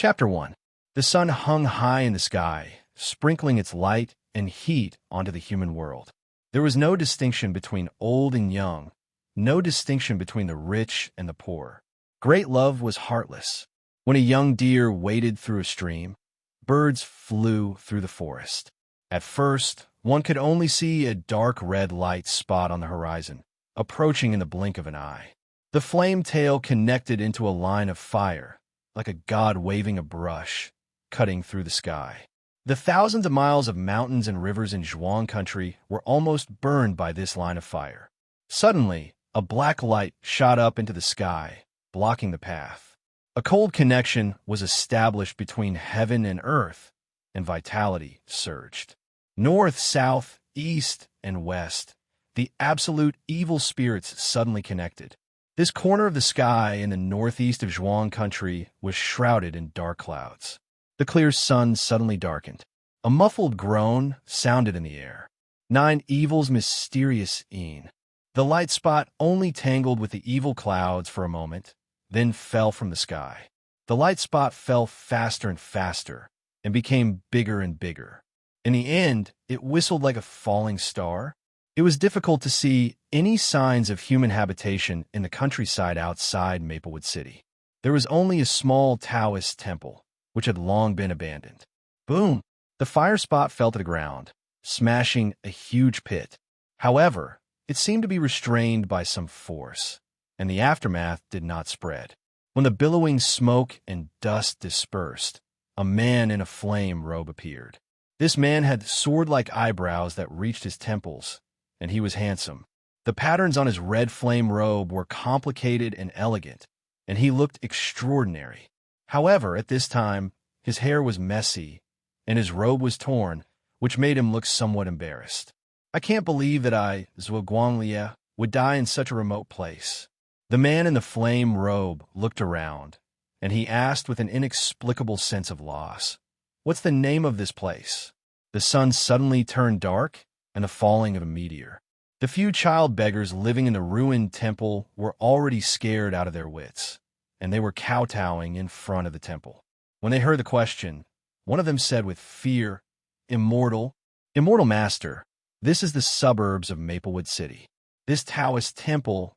Chapter 1. The sun hung high in the sky, sprinkling its light and heat onto the human world. There was no distinction between old and young, no distinction between the rich and the poor. Great love was heartless. When a young deer waded through a stream, birds flew through the forest. At first, one could only see a dark red light spot on the horizon, approaching in the blink of an eye. The flame tail connected into a line of fire, like a god waving a brush, cutting through the sky. The thousands of miles of mountains and rivers in Zhuang country were almost burned by this line of fire. Suddenly, a black light shot up into the sky, blocking the path. A cold connection was established between heaven and earth, and vitality surged. North, south, east, and west, the absolute evil spirits suddenly connected. This corner of the sky in the northeast of Zhuang country was shrouded in dark clouds. The clear sun suddenly darkened. A muffled groan sounded in the air. Nine evils mysterious een. The light spot only tangled with the evil clouds for a moment, then fell from the sky. The light spot fell faster and faster, and became bigger and bigger. In the end, it whistled like a falling star. It was difficult to see any signs of human habitation in the countryside outside Maplewood City. There was only a small Taoist temple, which had long been abandoned. Boom! The fire spot fell to the ground, smashing a huge pit. However, it seemed to be restrained by some force, and the aftermath did not spread. When the billowing smoke and dust dispersed, a man in a flame robe appeared. This man had sword-like eyebrows that reached his temples, and he was handsome. The patterns on his red flame robe were complicated and elegant, and he looked extraordinary. However, at this time, his hair was messy, and his robe was torn, which made him look somewhat embarrassed. I can't believe that I, Zhuo Guanglie, would die in such a remote place. The man in the flame robe looked around, and he asked with an inexplicable sense of loss, "What's the name of this place?" The sun suddenly turned dark, and the falling of a meteor. The few child beggars living in the ruined temple were already scared out of their wits, and they were kowtowing in front of the temple. When they heard the question, one of them said with fear, Immortal Master, this is the suburbs of Maplewood City. This Taoist temple,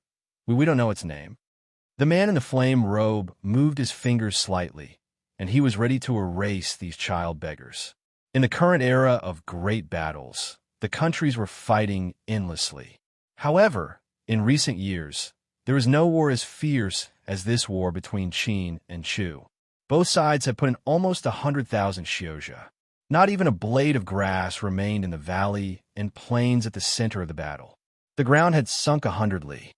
we don't know its name." The man in the flame robe moved his fingers slightly, and he was ready to erase these child beggars. In the current era of great battles, the countries were fighting endlessly. However, in recent years, there was no war as fierce as this war between Qin and Chu. Both sides had put in almost 100,000 xiuzhe. Not even a blade of grass remained in the valley and plains at the center of the battle. The ground had sunk 100 li.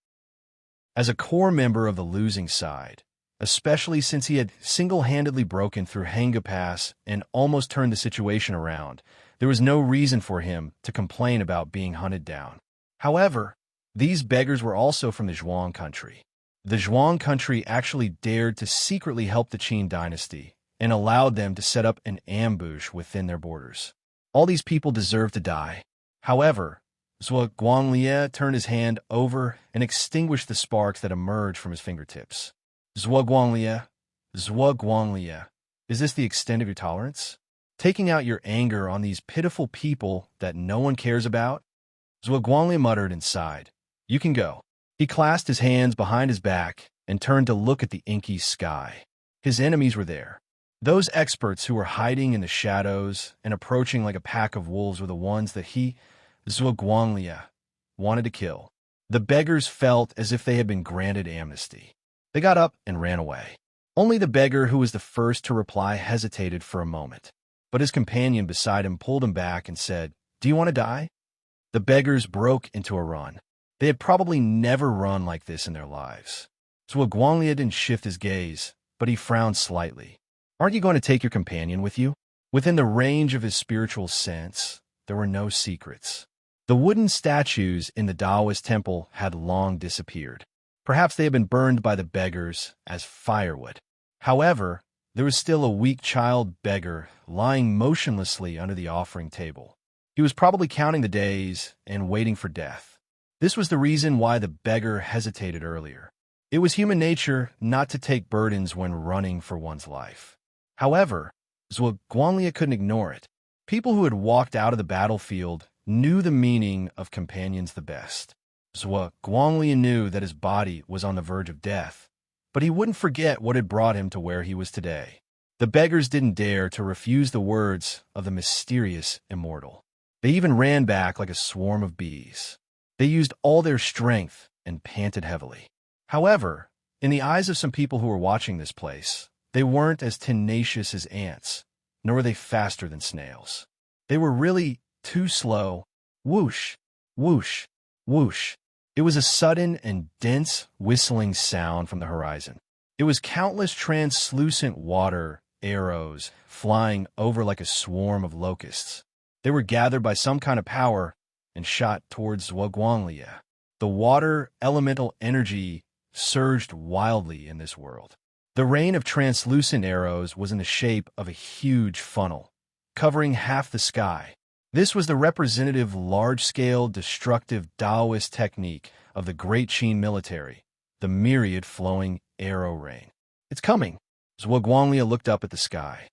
As a core member of the losing side, especially since he had single-handedly broken through Hanga Pass and almost turned the situation around, there was no reason for him to complain about being hunted down. However, these beggars were also from the Zhuang country. The Zhuang country actually dared to secretly help the Qin dynasty and allowed them to set up an ambush within their borders. All these people deserved to die. However, Zhuo Guanglie turned his hand over and extinguished the sparks that emerged from his fingertips. Zhuo Guanglie, is this the extent of your tolerance? Taking out your anger on these pitiful people that no one cares about? Zhuo Guanglie muttered and sighed. You can go. He clasped his hands behind his back and turned to look at the inky sky. His enemies were there. Those experts who were hiding in the shadows and approaching like a pack of wolves were the ones that he, Zhuo Guanglie, wanted to kill. The beggars felt as if they had been granted amnesty. They got up and ran away. Only the beggar who was the first to reply hesitated for a moment, but his companion beside him pulled him back and said, "Do you want to die?" The beggars broke into a run. They had probably never run like this in their lives. Zhuo Guanglie didn't shift his gaze, but he frowned slightly. "Aren't you going to take your companion with you?" Within the range of his spiritual sense, there were no secrets. The wooden statues in the Taoist temple had long disappeared. Perhaps they had been burned by the beggars as firewood. However, there was still a weak child beggar lying motionlessly under the offering table. He was probably counting the days and waiting for death. This was the reason why the beggar hesitated earlier. It was human nature not to take burdens when running for one's life. However, Zhuo Guanglia couldn't ignore it. People who had walked out of the battlefield knew the meaning of companions the best. Zhuo Guanglia knew that his body was on the verge of death, but he wouldn't forget what had brought him to where he was today. The beggars didn't dare to refuse the words of the mysterious immortal. They even ran back like a swarm of bees. They used all their strength and panted heavily. However, in the eyes of some people who were watching this place, they weren't as tenacious as ants, nor were they faster than snails. They were really too slow. Whoosh, whoosh, whoosh. It was a sudden and dense whistling sound from the horizon. It was countless translucent water arrows flying over like a swarm of locusts. They were gathered by some kind of power and shot towards Zhuo Guanglia. The water elemental energy surged wildly in this world. The rain of translucent arrows was in the shape of a huge funnel, covering half the sky. This was the representative large-scale destructive Taoist technique of the Great Qin military, the myriad flowing arrow rain. It's coming. Zhuo Guanglia looked up at the sky.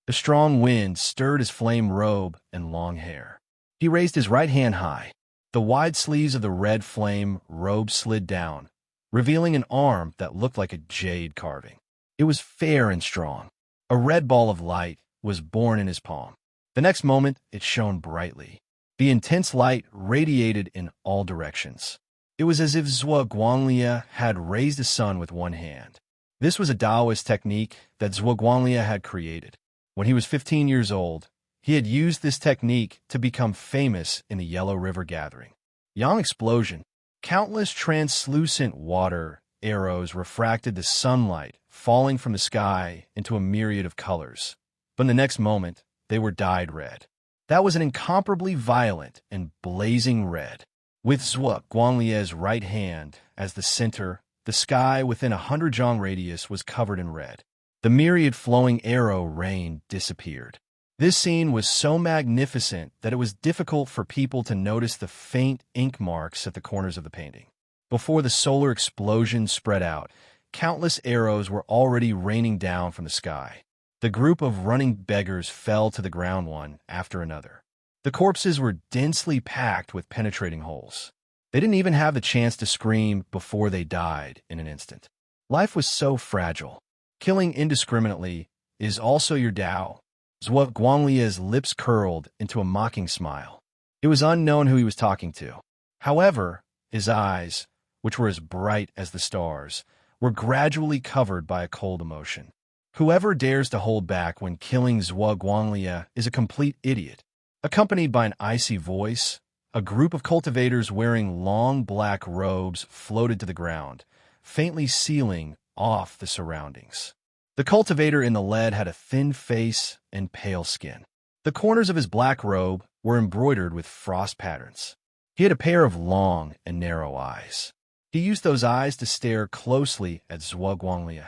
The strong wind stirred his flame robe and long hair. He raised his right hand high. The wide sleeves of the red flame robe slid down, revealing an arm that looked like a jade carving. It was fair and strong. A red ball of light was born in his palm. The next moment, it shone brightly. The intense light radiated in all directions. It was as if Zhuo Guanglia had raised the sun with one hand. This was a Taoist technique that Zhuo Guanglia had created. When he was 15 years old, he had used this technique to become famous in the Yellow River Gathering. Yang explosion. Countless translucent water arrows refracted the sunlight falling from the sky into a myriad of colors. But in the next moment, they were dyed red. That was an incomparably violent and blazing red. With Zhuo Guanglia's right hand as the center, the sky within 100 zhang radius was covered in red. The myriad flowing arrow rain disappeared. This scene was so magnificent that it was difficult for people to notice the faint ink marks at the corners of the painting. Before the solar explosion spread out, countless arrows were already raining down from the sky. The group of running beggars fell to the ground one after another. The corpses were densely packed with penetrating holes. They didn't even have the chance to scream before they died in an instant. Life was so fragile. Killing indiscriminately is also your Tao. Zhuo Guanglia's lips curled into a mocking smile. It was unknown who he was talking to. However, his eyes, which were as bright as the stars, were gradually covered by a cold emotion. Whoever dares to hold back when killing Zhuo Guanglia is a complete idiot. Accompanied by an icy voice, a group of cultivators wearing long black robes floated to the ground, faintly sealing off the surroundings. The cultivator in the lead had a thin face and pale skin. The corners of his black robe were embroidered with frost patterns. He had a pair of long and narrow eyes. He used those eyes to stare closely at Zhuo Guanglia.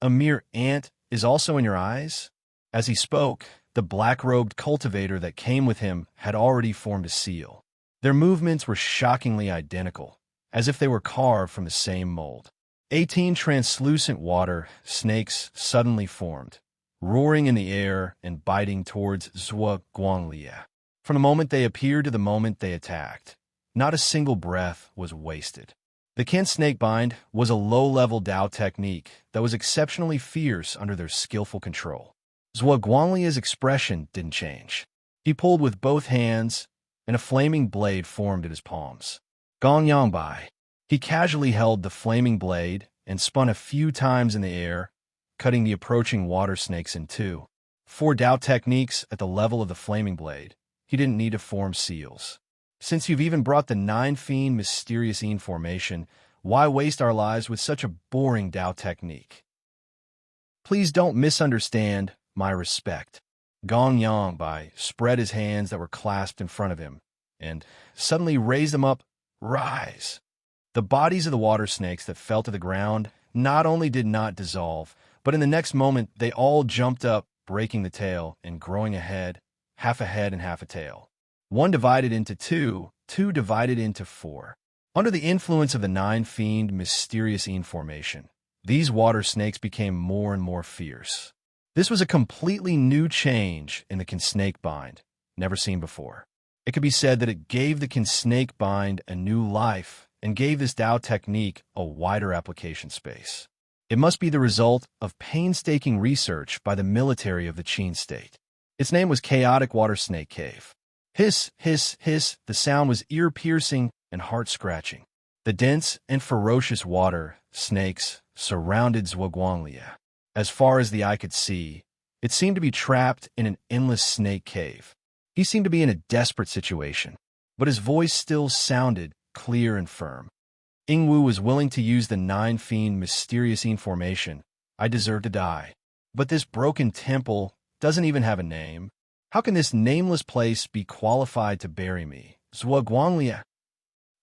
A mere ant is also in your eyes? As he spoke, the black-robed cultivator that came with him had already formed a seal. Their movements were shockingly identical, as if they were carved from the same mold. 18 translucent water snakes suddenly formed, roaring in the air and biting towards Zhuo Guanglia. From the moment they appeared to the moment they attacked, not a single breath was wasted. The Kin snake bind was a low-level Dao technique that was exceptionally fierce under their skillful control. Zhuo Guanglia's expression didn't change. He pulled with both hands, and a flaming blade formed in his palms. Gong Yang Bai. He casually held the flaming blade and spun a few times in the air, cutting the approaching water snakes in two. 4 Dao techniques at the level of the flaming blade. He didn't need to form seals. Since you've even brought the 9 Fiend mysterious Yin formation, why waste our lives with such a boring Dao technique? Please don't misunderstand my respect. Gong Yang Bai spread his hands that were clasped in front of him and suddenly raised them up. Rise! The bodies of the water snakes that fell to the ground not only did not dissolve, but in the next moment they all jumped up, breaking the tail and growing a head and half a tail. 1 divided into 2, 2 divided into 4. Under the influence of the 9 Fiend mysterious Yin formation, these water snakes became more and more fierce. This was a completely new change in the snake bind, never seen before. It could be said that it gave the snake bind a new life and gave this Tao technique a wider application space. It must be the result of painstaking research by the military of the Qin state. Its name was Chaotic Water Snake Cave. Hiss, hiss, hiss, the sound was ear-piercing and heart-scratching. The dense and ferocious water snakes surrounded Zhuoguanglia. As far as the eye could see, it seemed to be trapped in an endless snake cave. He seemed to be in a desperate situation, but his voice still sounded clear and firm. Ingwu was willing to use the 9 mysterious formation. I deserve to die. But this broken temple doesn't even have a name. How can this nameless place be qualified to bury me? Zhuoguanglia.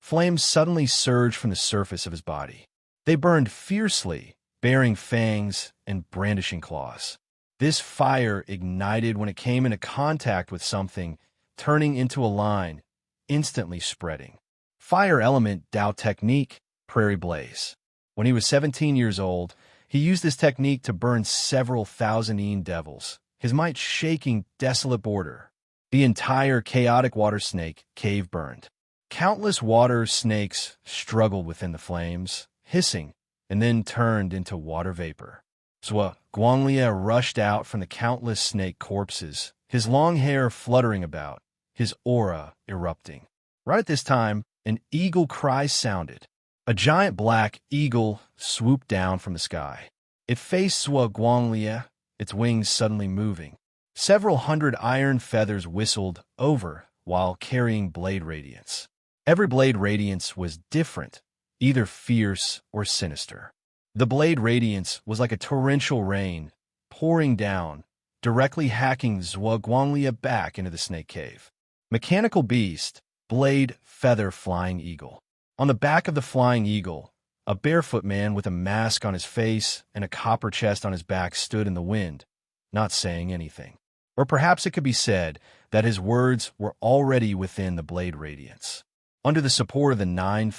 Flames suddenly surged from the surface of his body. They burned fiercely, bearing fangs and brandishing claws. This fire ignited when it came into contact with something, turning into a line, instantly spreading. Fire element Tao technique, prairie blaze. When he was 17 years old, he used this technique to burn several thousand devils, his might shaking desolate border. The entire chaotic water snake cave burned. Countless water snakes struggled within the flames, hissing, and then turned into water vapor. Zhuoguanglia rushed out from the countless snake corpses, his long hair fluttering about, his aura erupting. Right at this time, an eagle cry sounded. A giant black eagle swooped down from the sky. It faced Zhuoguanglia, its wings suddenly moving. Several hundred iron feathers whistled over while carrying blade radiance. Every blade radiance was different, either fierce or sinister. The blade radiance was like a torrential rain, pouring down, directly hacking Zhuoguanglia back into the snake cave. Mechanical beast, blade, feather, flying eagle. On the back of the flying eagle, a barefoot man with a mask on his face and a copper chest on his back stood in the wind, not saying anything. Or perhaps it could be said that his words were already within the blade radiance. Under the support of the 9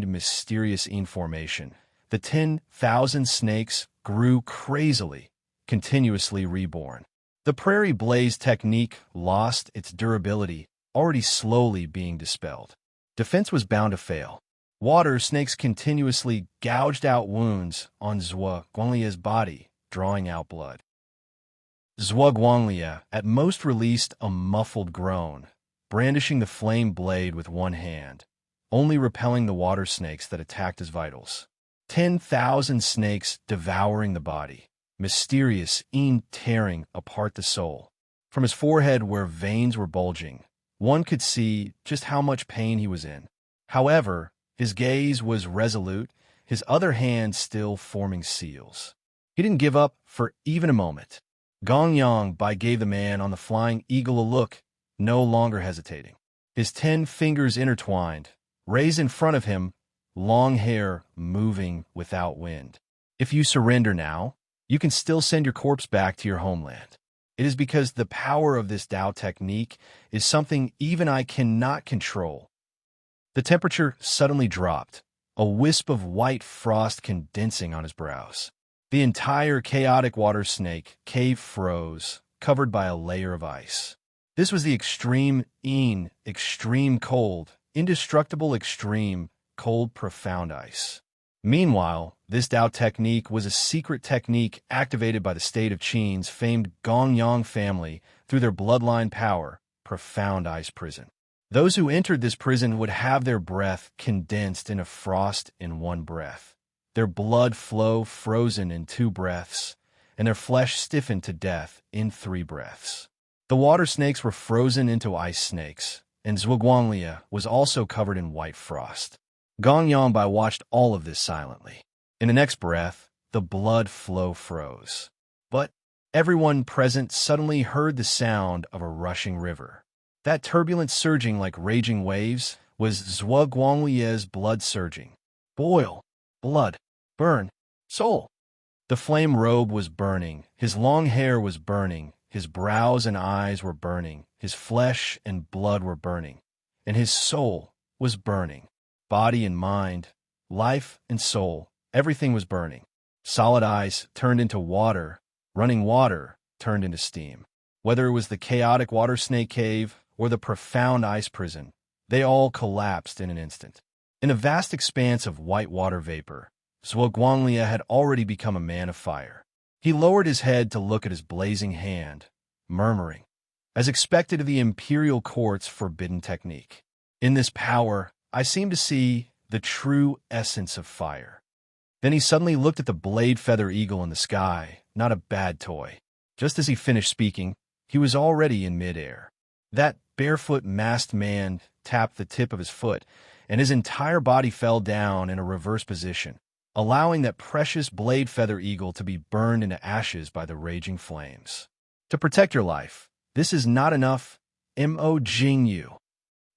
mysterious formation, the 10,000 snakes grew crazily, continuously reborn. The prairie blaze technique lost its durability, already slowly being dispelled. Defense was bound to fail. Water snakes continuously gouged out wounds on Zhuoguanglia's body, drawing out blood. Zhuoguanglia at most released a muffled groan, brandishing the flame blade with one hand, only repelling the water snakes that attacked his vitals. 10,000 snakes devouring the body, mysterious tearing apart the soul. From his forehead where veins were bulging, one could see just how much pain he was in. However, his gaze was resolute, his other hand still forming seals. He didn't give up for even a moment. Gong Yang Bai gave the man on the flying eagle a look, no longer hesitating. His 10 fingers intertwined, raised in front of him, long hair moving without wind. If you surrender now, you can still send your corpse back to your homeland. It is because the power of this Tao technique is something even I cannot control. The temperature suddenly dropped, a wisp of white frost condensing on his brows. The entire chaotic water snake cave froze, covered by a layer of ice. This was the extreme cold, indestructible extreme, cold, profound ice. Meanwhile, this Tao technique was a secret technique activated by the state of Qin's famed Gongyang family through their bloodline power, profound ice prison. Those who entered this prison would have their breath condensed into frost in one breath, their blood flow frozen in 2 breaths, and their flesh stiffened to death in 3 breaths. The water snakes were frozen into ice snakes, and Zhuoguanglia was also covered in white frost. Gong Yangbai watched all of this silently. In the next breath, the blood flow froze. But everyone present suddenly heard the sound of a rushing river. That turbulent surging like raging waves was Zhuoguanglia's blood surging. Boil, blood, burn, soul. The flame robe was burning, his long hair was burning, his brows and eyes were burning, his flesh and blood were burning, and his soul was burning. Body and mind, life and soul, everything was burning. Solid ice turned into water, running water, turned into steam. Whether it was the chaotic water snake cave or the profound ice prison, they all collapsed in an instant. In a vast expanse of white water vapor, Zhuo had already become a man of fire. He lowered his head to look at his blazing hand, murmuring, as expected of the imperial court's forbidden technique. In this power, I seem to see the true essence of fire. Then he suddenly looked at the blade feather eagle in the sky, not a bad toy. Just as he finished speaking, he was already in midair. That barefoot masked man tapped the tip of his foot, and his entire body fell down in a reverse position, allowing that precious blade feather eagle to be burned into ashes by the raging flames. To protect your life, this is not enough. Mo Jingyu.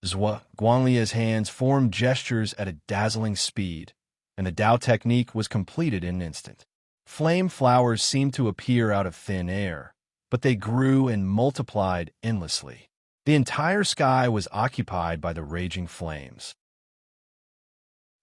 Zhuo Guanglia's hands formed gestures at a dazzling speed, and the Dao technique was completed in an instant. Flame flowers seemed to appear out of thin air, but they grew and multiplied endlessly. The entire sky was occupied by the raging flames.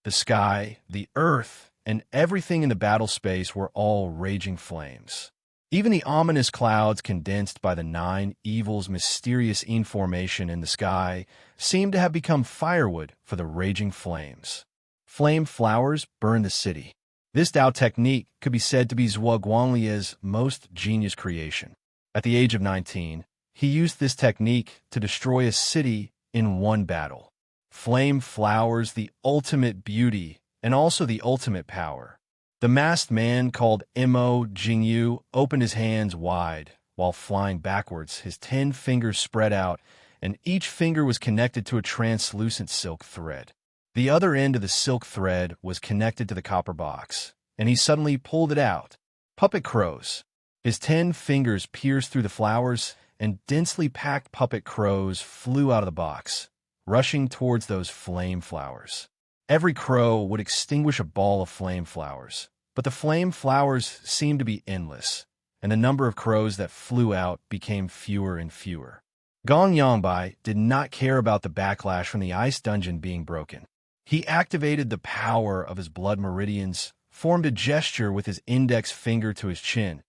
The sky, the earth, and everything in the battle space were all raging flames. Even the ominous clouds condensed by the nine evils' mysterious information in the sky seemed to have become firewood for the raging flames. Flame flowers burned the city. This Dao technique could be said to be Zhuo Guanglia's most genius creation. At the age of 19, he used this technique to destroy a city in one battle. Flame flowers, the ultimate beauty, and also the ultimate power. The masked man called Mo Jingyu opened his hands wide, while flying backwards, his 10 fingers spread out, and each finger was connected to a translucent silk thread. The other end of the silk thread was connected to the copper box, and he suddenly pulled it out. Puppet crows. His 10 fingers pierced through the flowers, and densely packed puppet crows flew out of the box, rushing towards those flame flowers. Every crow would extinguish a ball of flame flowers, but the flame flowers seemed to be endless, and the number of crows that flew out became fewer and fewer. Gong Yongbai did not care about the backlash from the ice dungeon being broken. He activated the power of his blood meridians, formed a gesture with his index finger to his chin,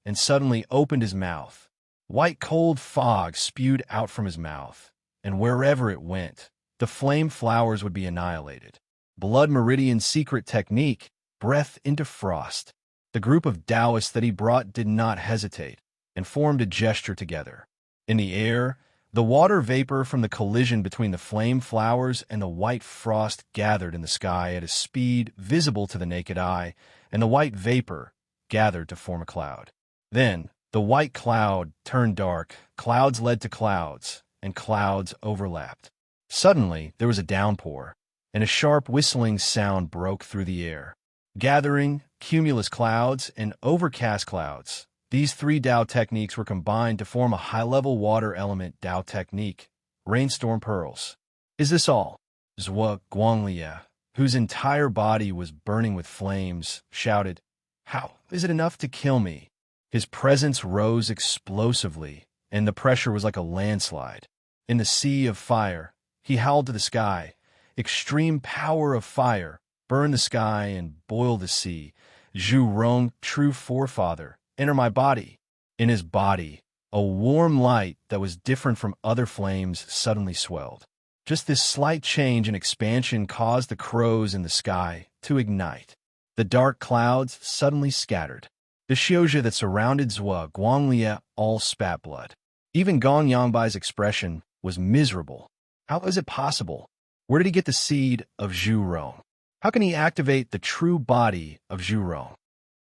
and suddenly opened his mouth. White cold fog spewed out from his mouth, and wherever it went, the flame flowers would be annihilated. Blood Meridian's secret technique, breath into frost. The group of Taoists that he brought did not hesitate, and formed a gesture together. In the air, the water vapor from the collision between the flame flowers and the white frost gathered in the sky at a speed visible to the naked eye, and the white vapor gathered to form a cloud. Then, the white cloud turned dark, clouds led to clouds, and clouds overlapped. Suddenly, there was a downpour, and a sharp whistling sound broke through the air. Gathering, cumulus clouds, and overcast clouds. These 3 Dao techniques were combined to form a high-level water element Dao technique, rainstorm pearls. Is this all? Zhuo Guanglia, whose entire body was burning with flames, shouted, "How is it enough to kill me?" His presence rose explosively, and the pressure was like a landslide. In the sea of fire, he howled to the sky, "Extreme power of fire, burn the sky and boil the sea. Zhu Rong, true forefather, enter my body." In his body, a warm light that was different from other flames suddenly swelled. Just this slight change and expansion caused the crows in the sky to ignite. The dark clouds suddenly scattered. The xiuzhe that surrounded Zhuo Guanglia all spat blood. Even Gong Yangbai's expression was miserable. How is it possible? Where did he get the seed of Zhu Rong? How can he activate the true body of Zhu Rong?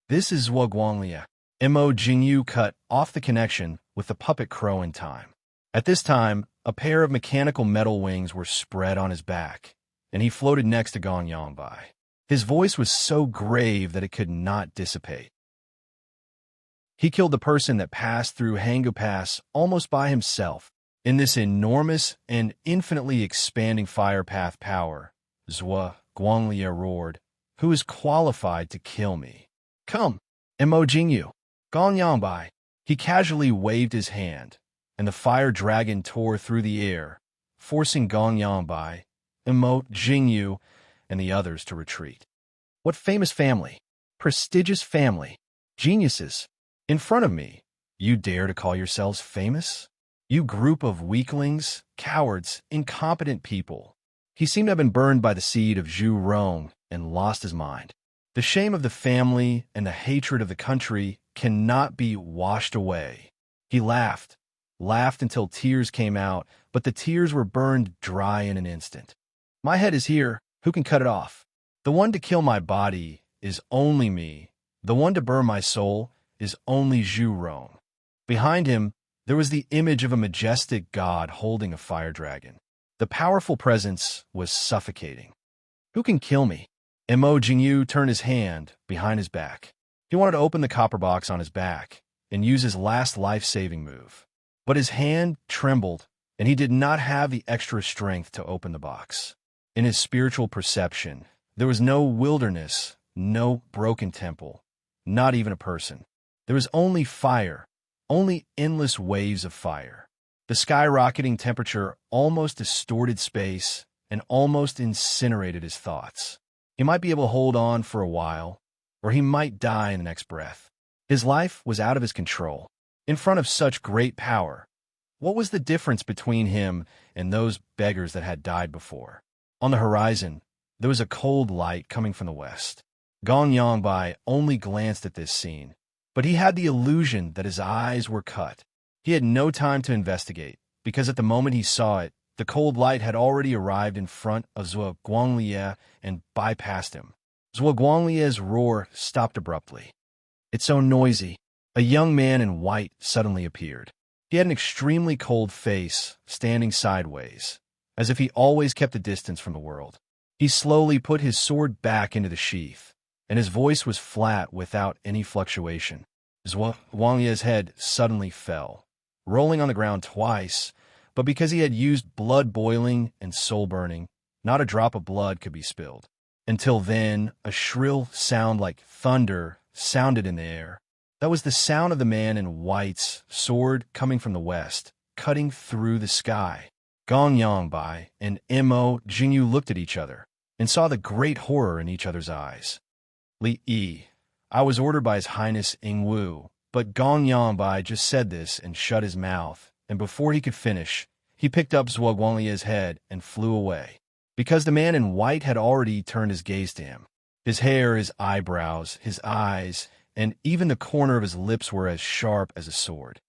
This is Zhuo Guanglia. Mo Jingyu cut off the connection with the puppet crow in time. At this time, a pair of mechanical metal wings were spread on his back, and he floated next to Gong Yongbai. His voice was so grave that it could not dissipate. He killed the person that passed through Hangu Pass almost by himself. In this enormous and infinitely expanding fire path power, Zhuo Guanglia roared, "Who is qualified to kill me? Come, Mo Jingyu, Gong Yongbai." He casually waved his hand, and the fire dragon tore through the air, forcing Gong Yongbai, Mo Jingyu, and the others to retreat. What famous family, prestigious family, geniuses. In front of me, You dare to call yourselves famous? You group of weaklings, cowards, incompetent people. He seemed to have been burned by the seed of Zhu Rong and lost his mind. The shame of the family and the hatred of the country cannot be washed away. He laughed until tears came out, but the tears were burned dry in an instant. My head is here. Who can cut it off? The one to kill my body is only me. The one to burn my soul is only Zhu Rong. Behind him, there was the image of a majestic god holding a fire dragon. The powerful presence was suffocating. Who can kill me? Mo Jingyu turned his hand behind his back. He wanted to open the copper box on his back and use his last life-saving move. But his hand trembled, and he did not have the extra strength to open the box. In his spiritual perception, there was no wilderness, no broken temple, not even a person. There was only fire, only endless waves of fire. The skyrocketing temperature almost distorted space and almost incinerated his thoughts. He might be able to hold on for a while, or he might die in the next breath. His life was out of his control. In front of such great power, what was the difference between him and those beggars that had died before? On the horizon, there was a cold light coming from the west. Gong Yongbai only glanced at this scene, but he had the illusion that his eyes were cut. He had no time to investigate, because at the moment he saw it, the cold light had already arrived in front of Zhuo Guanglie and bypassed him. Zhuo Guanglie's roar stopped abruptly. "It's so noisy." A young man in white suddenly appeared. He had an extremely cold face, standing sideways, as if he always kept a distance from the world. He slowly put his sword back into the sheath, and his voice was flat without any fluctuation. Zhuo Guanglie's head suddenly fell, rolling on the ground twice, but because he had used blood boiling and soul burning, not a drop of blood could be spilled. Until then, a shrill sound like thunder sounded in the air. That was the sound of the man in white's sword coming from the west, cutting through the sky. Gong Yongbai and Mo Jingyu looked at each other and saw the great horror in each other's eyes. "Li Yi, I was ordered by His Highness Ing Wu," but Gong Yongbai just said this and shut his mouth, and before he could finish, he picked up Zhuo Guanglie's head and flew away, because the man in white had already turned his gaze to him. His hair, his eyebrows, his eyes, and even the corner of his lips were as sharp as a sword.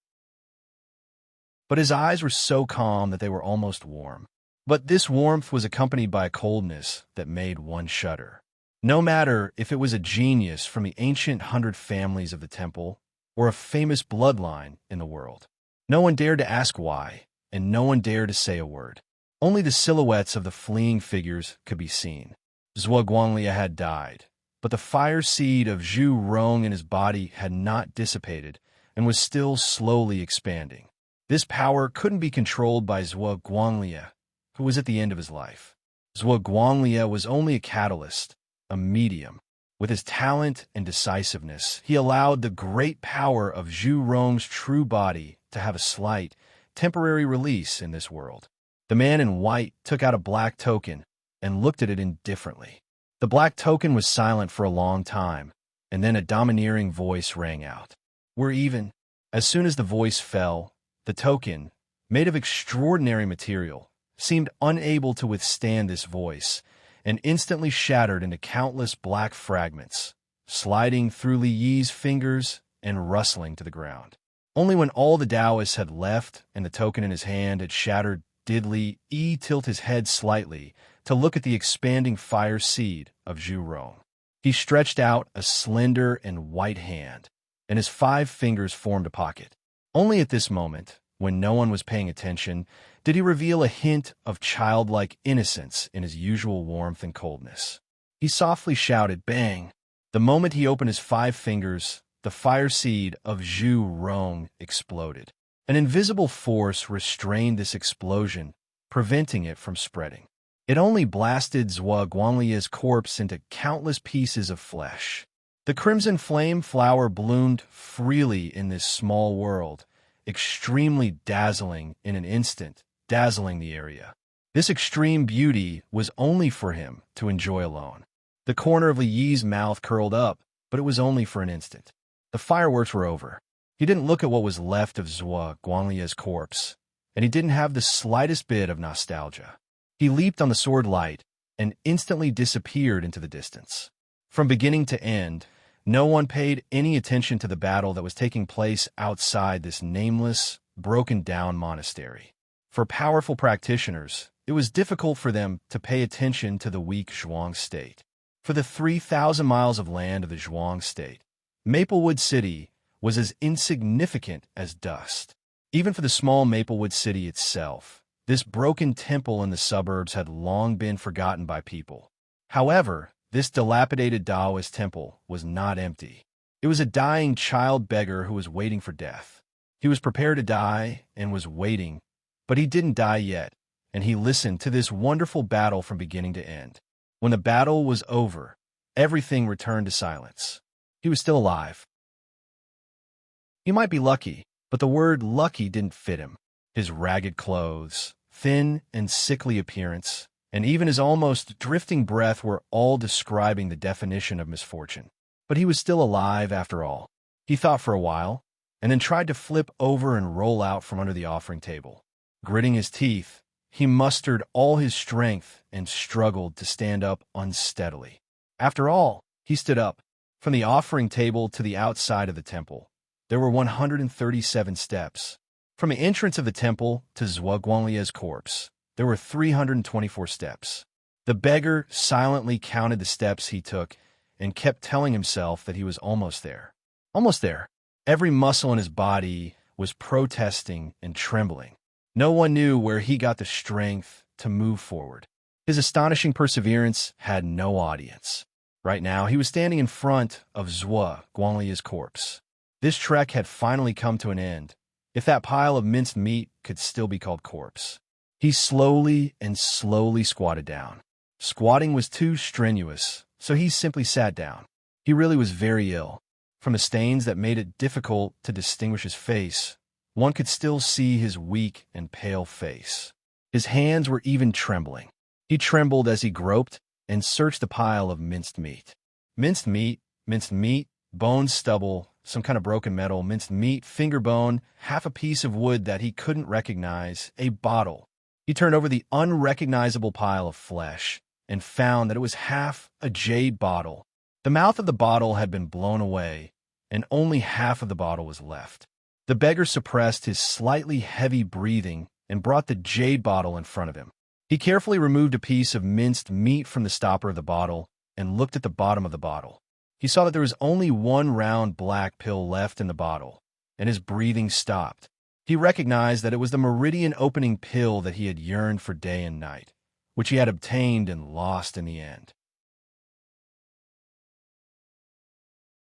But his eyes were so calm that they were almost warm. But this warmth was accompanied by a coldness that made one shudder. No matter if it was a genius from the ancient 100 families of the temple or a famous bloodline in the world. No one dared to ask why, and no one dared to say a word. Only the silhouettes of the fleeing figures could be seen. Zhuo Guanglie had died, but the fire seed of Zhu Rong in his body had not dissipated and was still slowly expanding. This power couldn't be controlled by Zhuo Guanglie, who was at the end of his life. Zhuo Guanglie was only a catalyst, a medium. With his talent and decisiveness, he allowed the great power of Zhu Rong's true body to have a slight, temporary release in this world. The man in white took out a black token and looked at it indifferently. The black token was silent for a long time, and then a domineering voice rang out. "We're even." As soon as the voice fell, the token, made of extraordinary material, seemed unable to withstand this voice, and instantly shattered into countless black fragments, sliding through Li Yi's fingers and rustling to the ground. Only when all the Taoists had left and the token in his hand had shattered did Li Yi tilt his head slightly to look at the expanding fire seed of Zhu Rong. He stretched out a slender and white hand, and his 5 fingers formed a pocket. Only at this moment, when no one was paying attention, did he reveal a hint of childlike innocence in his usual warmth and coldness. He softly shouted, "Bang!" The moment he opened his 5 fingers, the fire seed of Zhu Rong exploded. An invisible force restrained this explosion, preventing it from spreading. It only blasted Zhuo Guanglie's corpse into countless pieces of flesh. The crimson flame flower bloomed freely in this small world, extremely dazzling in an instant, dazzling the area. This extreme beauty was only for him to enjoy alone. The corner of Li Yi's mouth curled up, but it was only for an instant. The fireworks were over. He didn't look at what was left of Zhuo Guanglia's corpse, and he didn't have the slightest bit of nostalgia. He leaped on the sword light and instantly disappeared into the distance. From beginning to end, no one paid any attention to the battle that was taking place outside this nameless, broken-down monastery. For powerful practitioners, it was difficult for them to pay attention to the weak Zhuang state. For the 3,000 miles of land of the Zhuang state, Maplewood City was as insignificant as dust. Even for the small Maplewood City itself, this broken temple in the suburbs had long been forgotten by people. However, this dilapidated Taoist temple was not empty. It was a dying child beggar who was waiting for death. He was prepared to die and was waiting, but he didn't die yet, and he listened to this wonderful battle from beginning to end. When the battle was over, everything returned to silence. He was still alive. He might be lucky, but the word lucky didn't fit him. His ragged clothes, thin and sickly appearance, and even his almost drifting breath were all describing the definition of misfortune. But he was still alive after all. He thought for a while, and then tried to flip over and roll out from under the offering table. Gritting his teeth, he mustered all his strength and struggled to stand up unsteadily. After all, he stood up. From the offering table to the outside of the temple, there were 137 steps. From the entrance of the temple to Zhuo Guanglia's corpse, there were 324 steps. The beggar silently counted the steps he took and kept telling himself that he was almost there. Almost there. Every muscle in his body was protesting and trembling. No one knew where he got the strength to move forward. His astonishing perseverance had no audience. Right now, he was standing in front of Zhuo Guanglia's corpse. This trek had finally come to an end, if that pile of minced meat could still be called corpse. He slowly squatted down. Squatting was too strenuous, so he simply sat down. He really was very ill. From the stains that made it difficult to distinguish his face, one could still see his weak and pale face. His hands were even trembling. He trembled as he groped and searched the pile of minced meat. Minced meat, bone stubble, some kind of broken metal, minced meat, finger bone, half a piece of wood that he couldn't recognize, a bottle. He turned over the unrecognizable pile of flesh and found that it was half a jade bottle. The mouth of the bottle had been blown away, and only half of the bottle was left. The beggar suppressed his slightly heavy breathing and brought the jade bottle in front of him. He carefully removed a piece of minced meat from the stopper of the bottle and looked at the bottom of the bottle. He saw that there was only one round black pill left in the bottle, and his breathing stopped. He recognized that it was the meridian-opening pill that he had yearned for day and night, which he had obtained and lost in the end.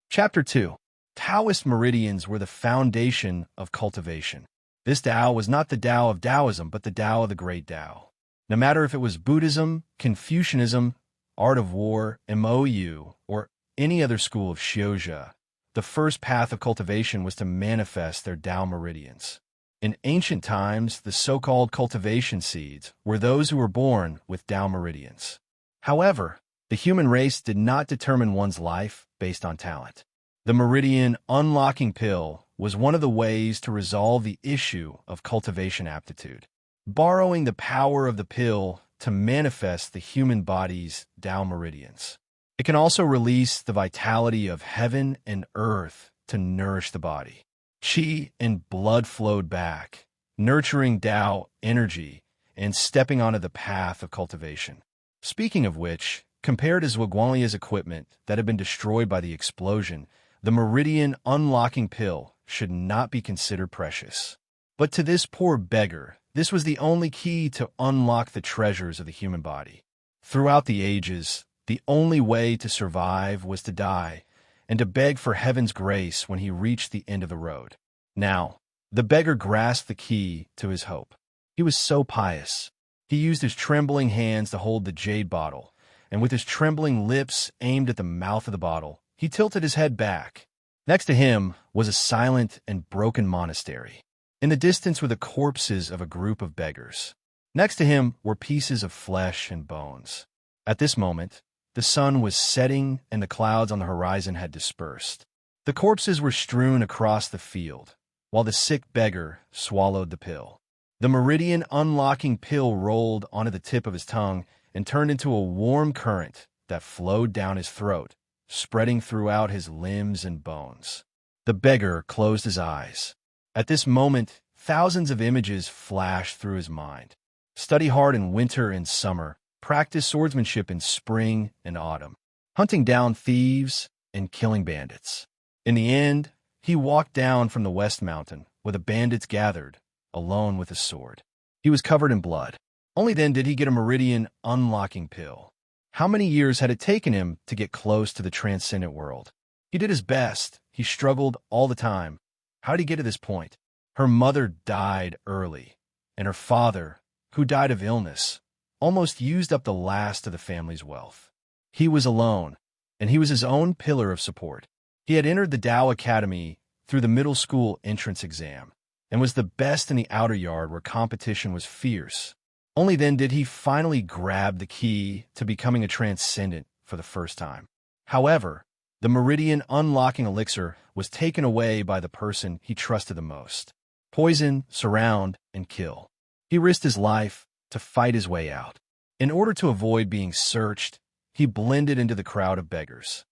Chapter 2. Taoist meridians were the foundation of cultivation. This Tao was not the Tao of Taoism, but the Tao of the Great Tao. No matter if it was Buddhism, Confucianism, Art of War, MOU, or any other school of Xiuzhe, the first path of cultivation was to manifest their Tao meridians. In ancient times, the so-called cultivation seeds were those who were born with Tao meridians. However, the human race did not determine one's life based on talent. The meridian unlocking pill was one of the ways to resolve the issue of cultivation aptitude, borrowing the power of the pill to manifest the human body's Tao meridians. It can also release the vitality of heaven and earth to nourish the body. Qi and blood flowed back, nurturing Tao energy and stepping onto the path of cultivation. Speaking of which, compared to Zhuo Guanglia's equipment that had been destroyed by the explosion, the meridian unlocking pill should not be considered precious. But to this poor beggar, this was the only key to unlock the treasures of the human body. Throughout the ages, the only way to survive was to die, and to beg for heaven's grace when he reached the end of the road. Now, the beggar grasped the key to his hope. He was so pious. He used his trembling hands to hold the jade bottle, and with his trembling lips aimed at the mouth of the bottle, he tilted his head back. Next to him was a silent and broken monastery. In the distance were the corpses of a group of beggars. Next to him were pieces of flesh and bones. At this moment, the sun was setting and the clouds on the horizon had dispersed. The corpses were strewn across the field, while the sick beggar swallowed the pill. The meridian unlocking pill rolled onto the tip of his tongue and turned into a warm current that flowed down his throat, spreading throughout his limbs and bones. The beggar closed his eyes. At this moment, thousands of images flashed through his mind. Study hard in winter and summer, practice swordsmanship in spring and autumn, hunting down thieves and killing bandits. In the end, he walked down from the West Mountain, where the bandits gathered, alone with his sword. He was covered in blood. Only then did he get a meridian unlocking pill. How many years had it taken him to get close to the transcendent world? He did his best. He struggled all the time. How did he get to this point? Her mother died early, and her father, who died of illness, almost used up the last of the family's wealth. He was alone, and he was his own pillar of support. He had entered the Tao Academy through the middle school entrance exam, and was the best in the outer yard where competition was fierce. Only then did he finally grab the key to becoming a transcendent for the first time. However, the meridian unlocking elixir was taken away by the person he trusted the most. Poison, surround, and kill. He risked his life to fight his way out. In order to avoid being searched, he blended into the crowd of beggars.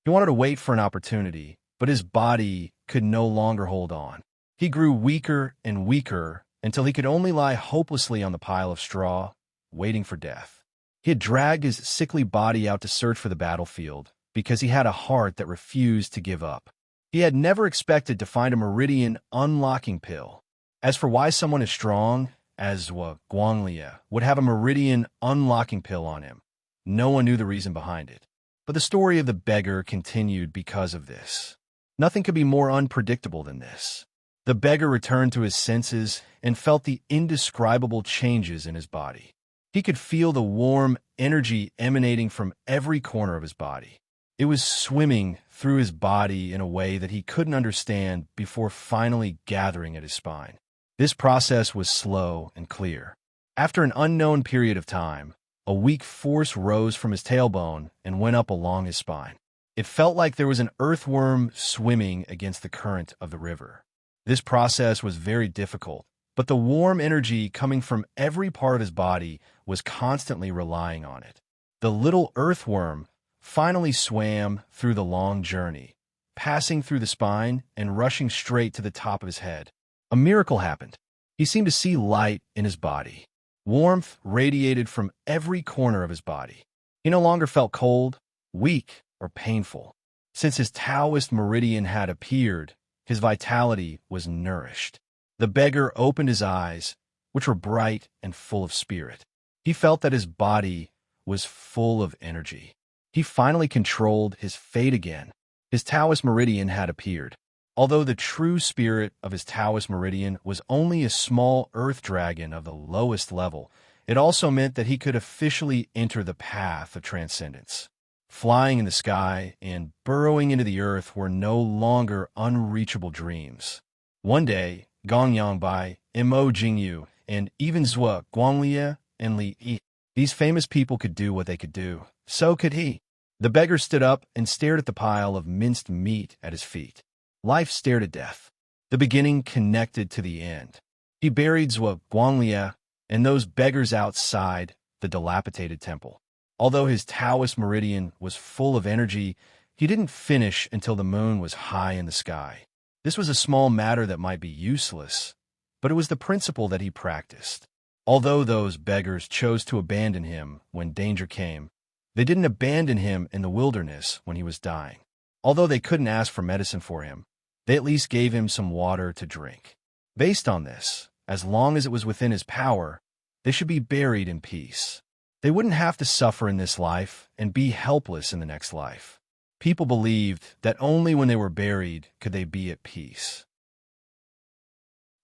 He wanted to wait for an opportunity, but his body could no longer hold on. He grew weaker and weaker until he could only lie hopelessly on the pile of straw, waiting for death. He had dragged his sickly body out to search for the battlefield because he had a heart that refused to give up. He had never expected to find a meridian unlocking pill. As for why someone as strong as Guanglia would have a meridian unlocking pill on him, no one knew the reason behind it. But the story of the beggar continued because of this. Nothing could be more unpredictable than this. The beggar returned to his senses and felt the indescribable changes in his body. He could feel the warm energy emanating from every corner of his body. It was swimming through his body in a way that he couldn't understand before finally gathering at his spine. This process was slow and clear. After an unknown period of time, a weak force rose from his tailbone and went up along his spine. It felt like there was an earthworm swimming against the current of the river. This process was very difficult, but the warm energy coming from every part of his body was constantly relying on it. The little earthworm finally swam through the long journey, passing through the spine and rushing straight to the top of his head. A miracle happened. He seemed to see light in his body. Warmth radiated from every corner of his body. He no longer felt cold, weak, or painful. Since his Taoist meridian had appeared, his vitality was nourished. The beggar opened his eyes, which were bright and full of spirit. He felt that his body was full of energy. He finally controlled his fate again. His Taoist meridian had appeared. Although the true spirit of his Taoist meridian was only a small earth dragon of the lowest level, it also meant that he could officially enter the path of transcendence. Flying in the sky and burrowing into the earth were no longer unreachable dreams. One day, Gong Yangbai, Mo Jingyu, and even Zhuo Guanglia and Li Yi, these famous people could do what they could do. So could he. The beggar stood up and stared at the pile of minced meat at his feet. Life stared at death. The beginning connected to the end. He buried Zhuo Guanglia and those beggars outside the dilapidated temple. Although his Taoist meridian was full of energy, he didn't finish until the moon was high in the sky. This was a small matter that might be useless, but it was the principle that he practiced. Although those beggars chose to abandon him when danger came, they didn't abandon him in the wilderness when he was dying. Although they couldn't ask for medicine for him, they at least gave him some water to drink. Based on this, as long as it was within his power, they should be buried in peace. They wouldn't have to suffer in this life and be helpless in the next life. People believed that only when they were buried could they be at peace.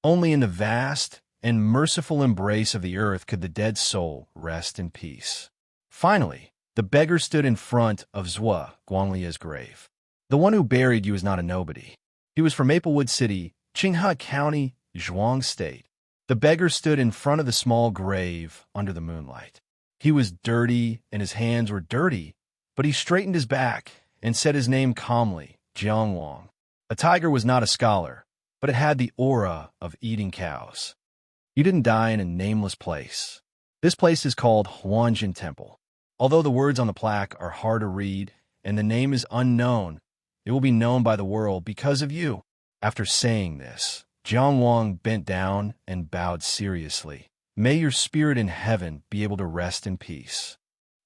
Only in the vast and merciful embrace of the earth could the dead soul rest in peace. Finally, the beggar stood in front of Zhuo Guanglia's grave. The one who buried you is not a nobody. He was from Maplewood City, Qinghai County, Zhuang State. The beggar stood in front of the small grave under the moonlight. He was dirty and his hands were dirty, but he straightened his back and said his name calmly, Jiangwang. A tiger was not a scholar, but it had the aura of eating cows. You didn't die in a nameless place. This place is called Huanjin Temple. Although the words on the plaque are hard to read and the name is unknown, it will be known by the world because of you. After saying this, Jiangwang bent down and bowed seriously. May your spirit in heaven be able to rest in peace.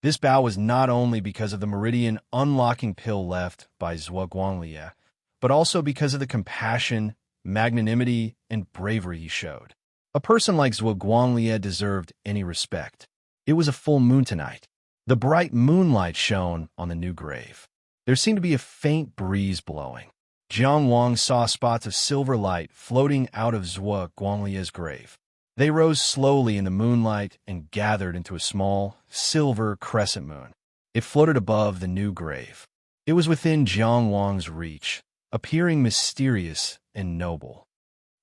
This bow was not only because of the meridian unlocking pill left by Zhuo Guanglie, but also because of the compassion, magnanimity, and bravery he showed. A person like Zhuo Guanglie deserved any respect. It was a full moon tonight. The bright moonlight shone on the new grave. There seemed to be a faint breeze blowing. Jiangwang saw spots of silver light floating out of Zhuo Guanglie's grave. They rose slowly in the moonlight and gathered into a small, silver crescent moon. It floated above the new grave. It was within Jiangwang's reach, appearing mysterious and noble.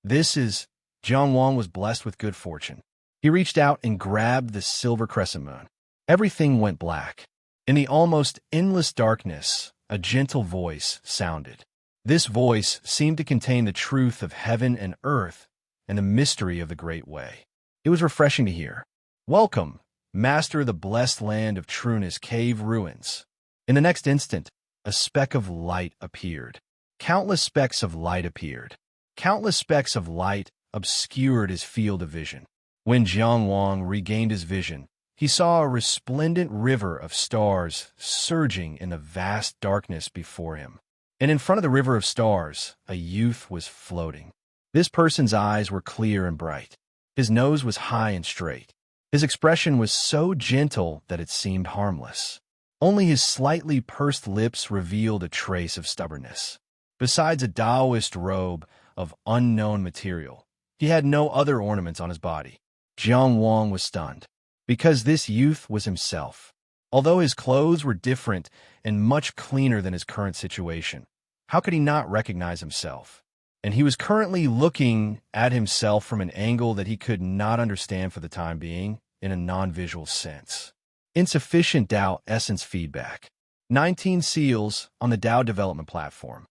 Jiangwang was blessed with good fortune. He reached out and grabbed the silver crescent moon. Everything went black. In the almost endless darkness, a gentle voice sounded. This voice seemed to contain the truth of heaven and earth and the mystery of the Great Way. It was refreshing to hear. Welcome, master of the blessed land of Trueness Cave Ruins. In the next instant, a speck of light appeared. Countless specks of light appeared. Countless specks of light obscured his field of vision. When Jiangwang regained his vision, he saw a resplendent river of stars surging in the vast darkness before him. And in front of the river of stars, a youth was floating. This person's eyes were clear and bright. His nose was high and straight. His expression was so gentle that it seemed harmless. Only his slightly pursed lips revealed a trace of stubbornness. Besides a Taoist robe of unknown material, he had no other ornaments on his body. Jiangwang was stunned, because this youth was himself. Although his clothes were different and much cleaner than his current situation, how could he not recognize himself? And he was currently looking at himself from an angle that he could not understand for the time being, in a non-visual sense. Insufficient Tao Essence Feedback. 19 seals on the Tao Development Platform.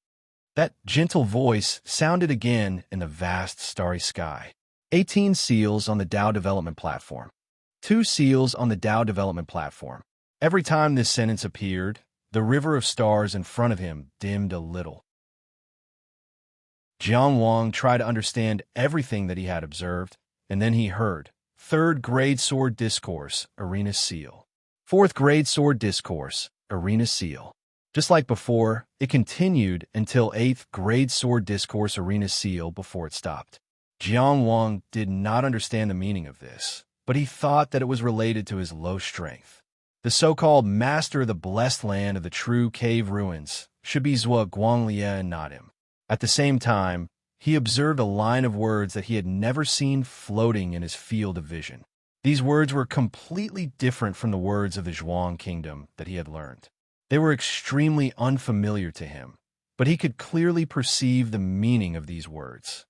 That gentle voice sounded again in the vast starry sky. 18 seals on the Tao Development Platform. 2 seals on the Tao Development Platform. Every time this sentence appeared, the river of stars in front of him dimmed a little. Jiangwang tried to understand everything that he had observed, and then he heard, 3rd Grade Sword Discourse, Arena Seal. 4th Grade Sword Discourse, Arena Seal. Just like before, it continued until 8th Grade Sword Discourse Arena Seal before it stopped. Jiangwang did not understand the meaning of this, but he thought that it was related to his low strength. The so-called master of the blessed land of the true cave ruins should be Zhuo Guanglie and not him. At the same time, he observed a line of words that he had never seen floating in his field of vision. These words were completely different from the words of the Zhuang kingdom that he had learned. They were extremely unfamiliar to him, but he could clearly perceive the meaning of these words.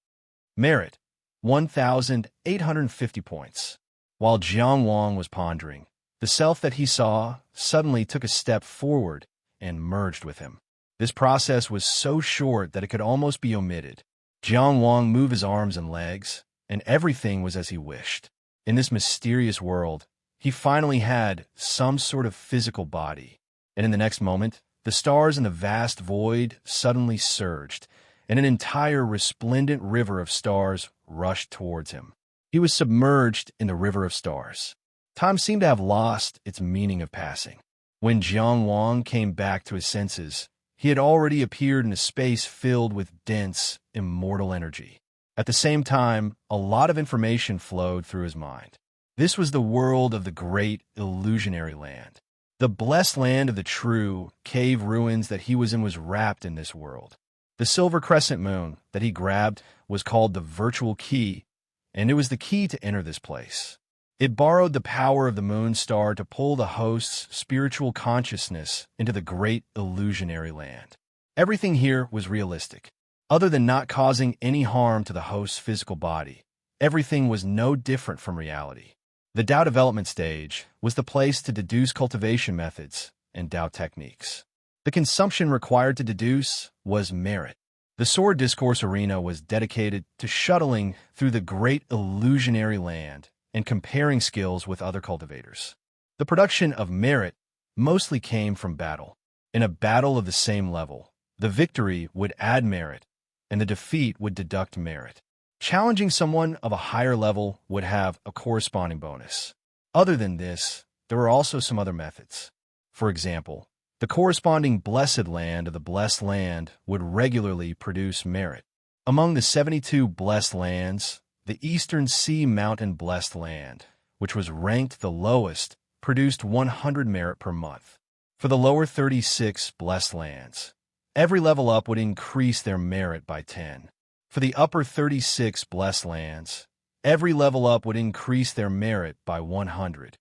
Merit, 1,850 points. While Jiangwang was pondering, the self that he saw suddenly took a step forward and merged with him. This process was so short that it could almost be omitted. Jiangwang moved his arms and legs, and everything was as he wished. In this mysterious world, he finally had some sort of physical body. And in the next moment, the stars in the vast void suddenly surged, and an entire resplendent river of stars rushed towards him. He was submerged in the river of stars. Time seemed to have lost its meaning of passing. When Jiangwang came back to his senses, he had already appeared in a space filled with dense, immortal energy. At the same time, a lot of information flowed through his mind. This was the world of the great illusionary land. The blessed land of the true cave ruins that he was in was wrapped in this world. The silver crescent moon that he grabbed was called the virtual key, and it was the key to enter this place. It borrowed the power of the moon star to pull the host's spiritual consciousness into the great illusionary land. Everything here was realistic. Other than not causing any harm to the host's physical body, everything was no different from reality. The Tao development stage was the place to deduce cultivation methods and Tao techniques. The consumption required to deduce was merit. The sword discourse arena was dedicated to shuttling through the great illusionary land and comparing skills with other cultivators. The production of merit mostly came from battle. In a battle of the same level, the victory would add merit, and the defeat would deduct merit. Challenging someone of a higher level would have a corresponding bonus. Other than this, there were also some other methods. For example, the corresponding blessed land of the blessed land would regularly produce merit. Among the 72 blessed lands, the Eastern Sea Mountain blessed land, which was ranked the lowest, produced 100 merit per month. For the lower 36 blessed lands, every level up would increase their merit by 10. For the upper 36 blessed lands, every level up would increase their merit by 100.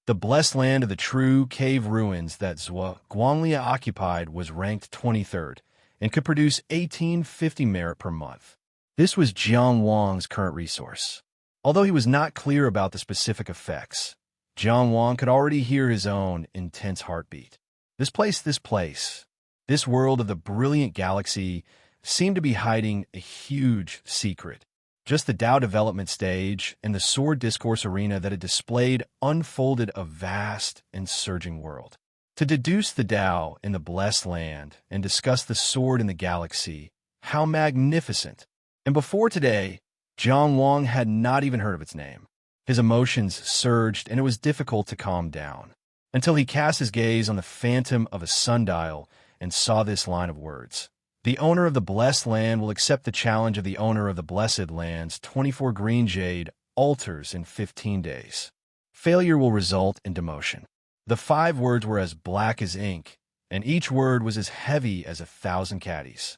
The blessed land of the true cave ruins that Guanglia occupied was ranked 23rd and could produce 1850 merit per month. This was Jiang Wang's current resource. Although he was not clear about the specific effects, Jiang Wang could already hear his own intense heartbeat. This world of the brilliant galaxy seemed to be hiding a huge secret. Just the Tao development stage and the sword discourse arena that had displayed unfolded a vast and surging world. To deduce the Tao in the blessed land and discuss the sword in the galaxy, how magnificent! And before today, Jiang Wang had not even heard of its name. His emotions surged, and it was difficult to calm down, until he cast his gaze on the phantom of a sundial and saw this line of words. The owner of the blessed land will accept the challenge of the owner of the blessed land's 24 green jade altars in 15 days. Failure will result in demotion. The 5 words were as black as ink, and each word was as heavy as 1,000 caddies.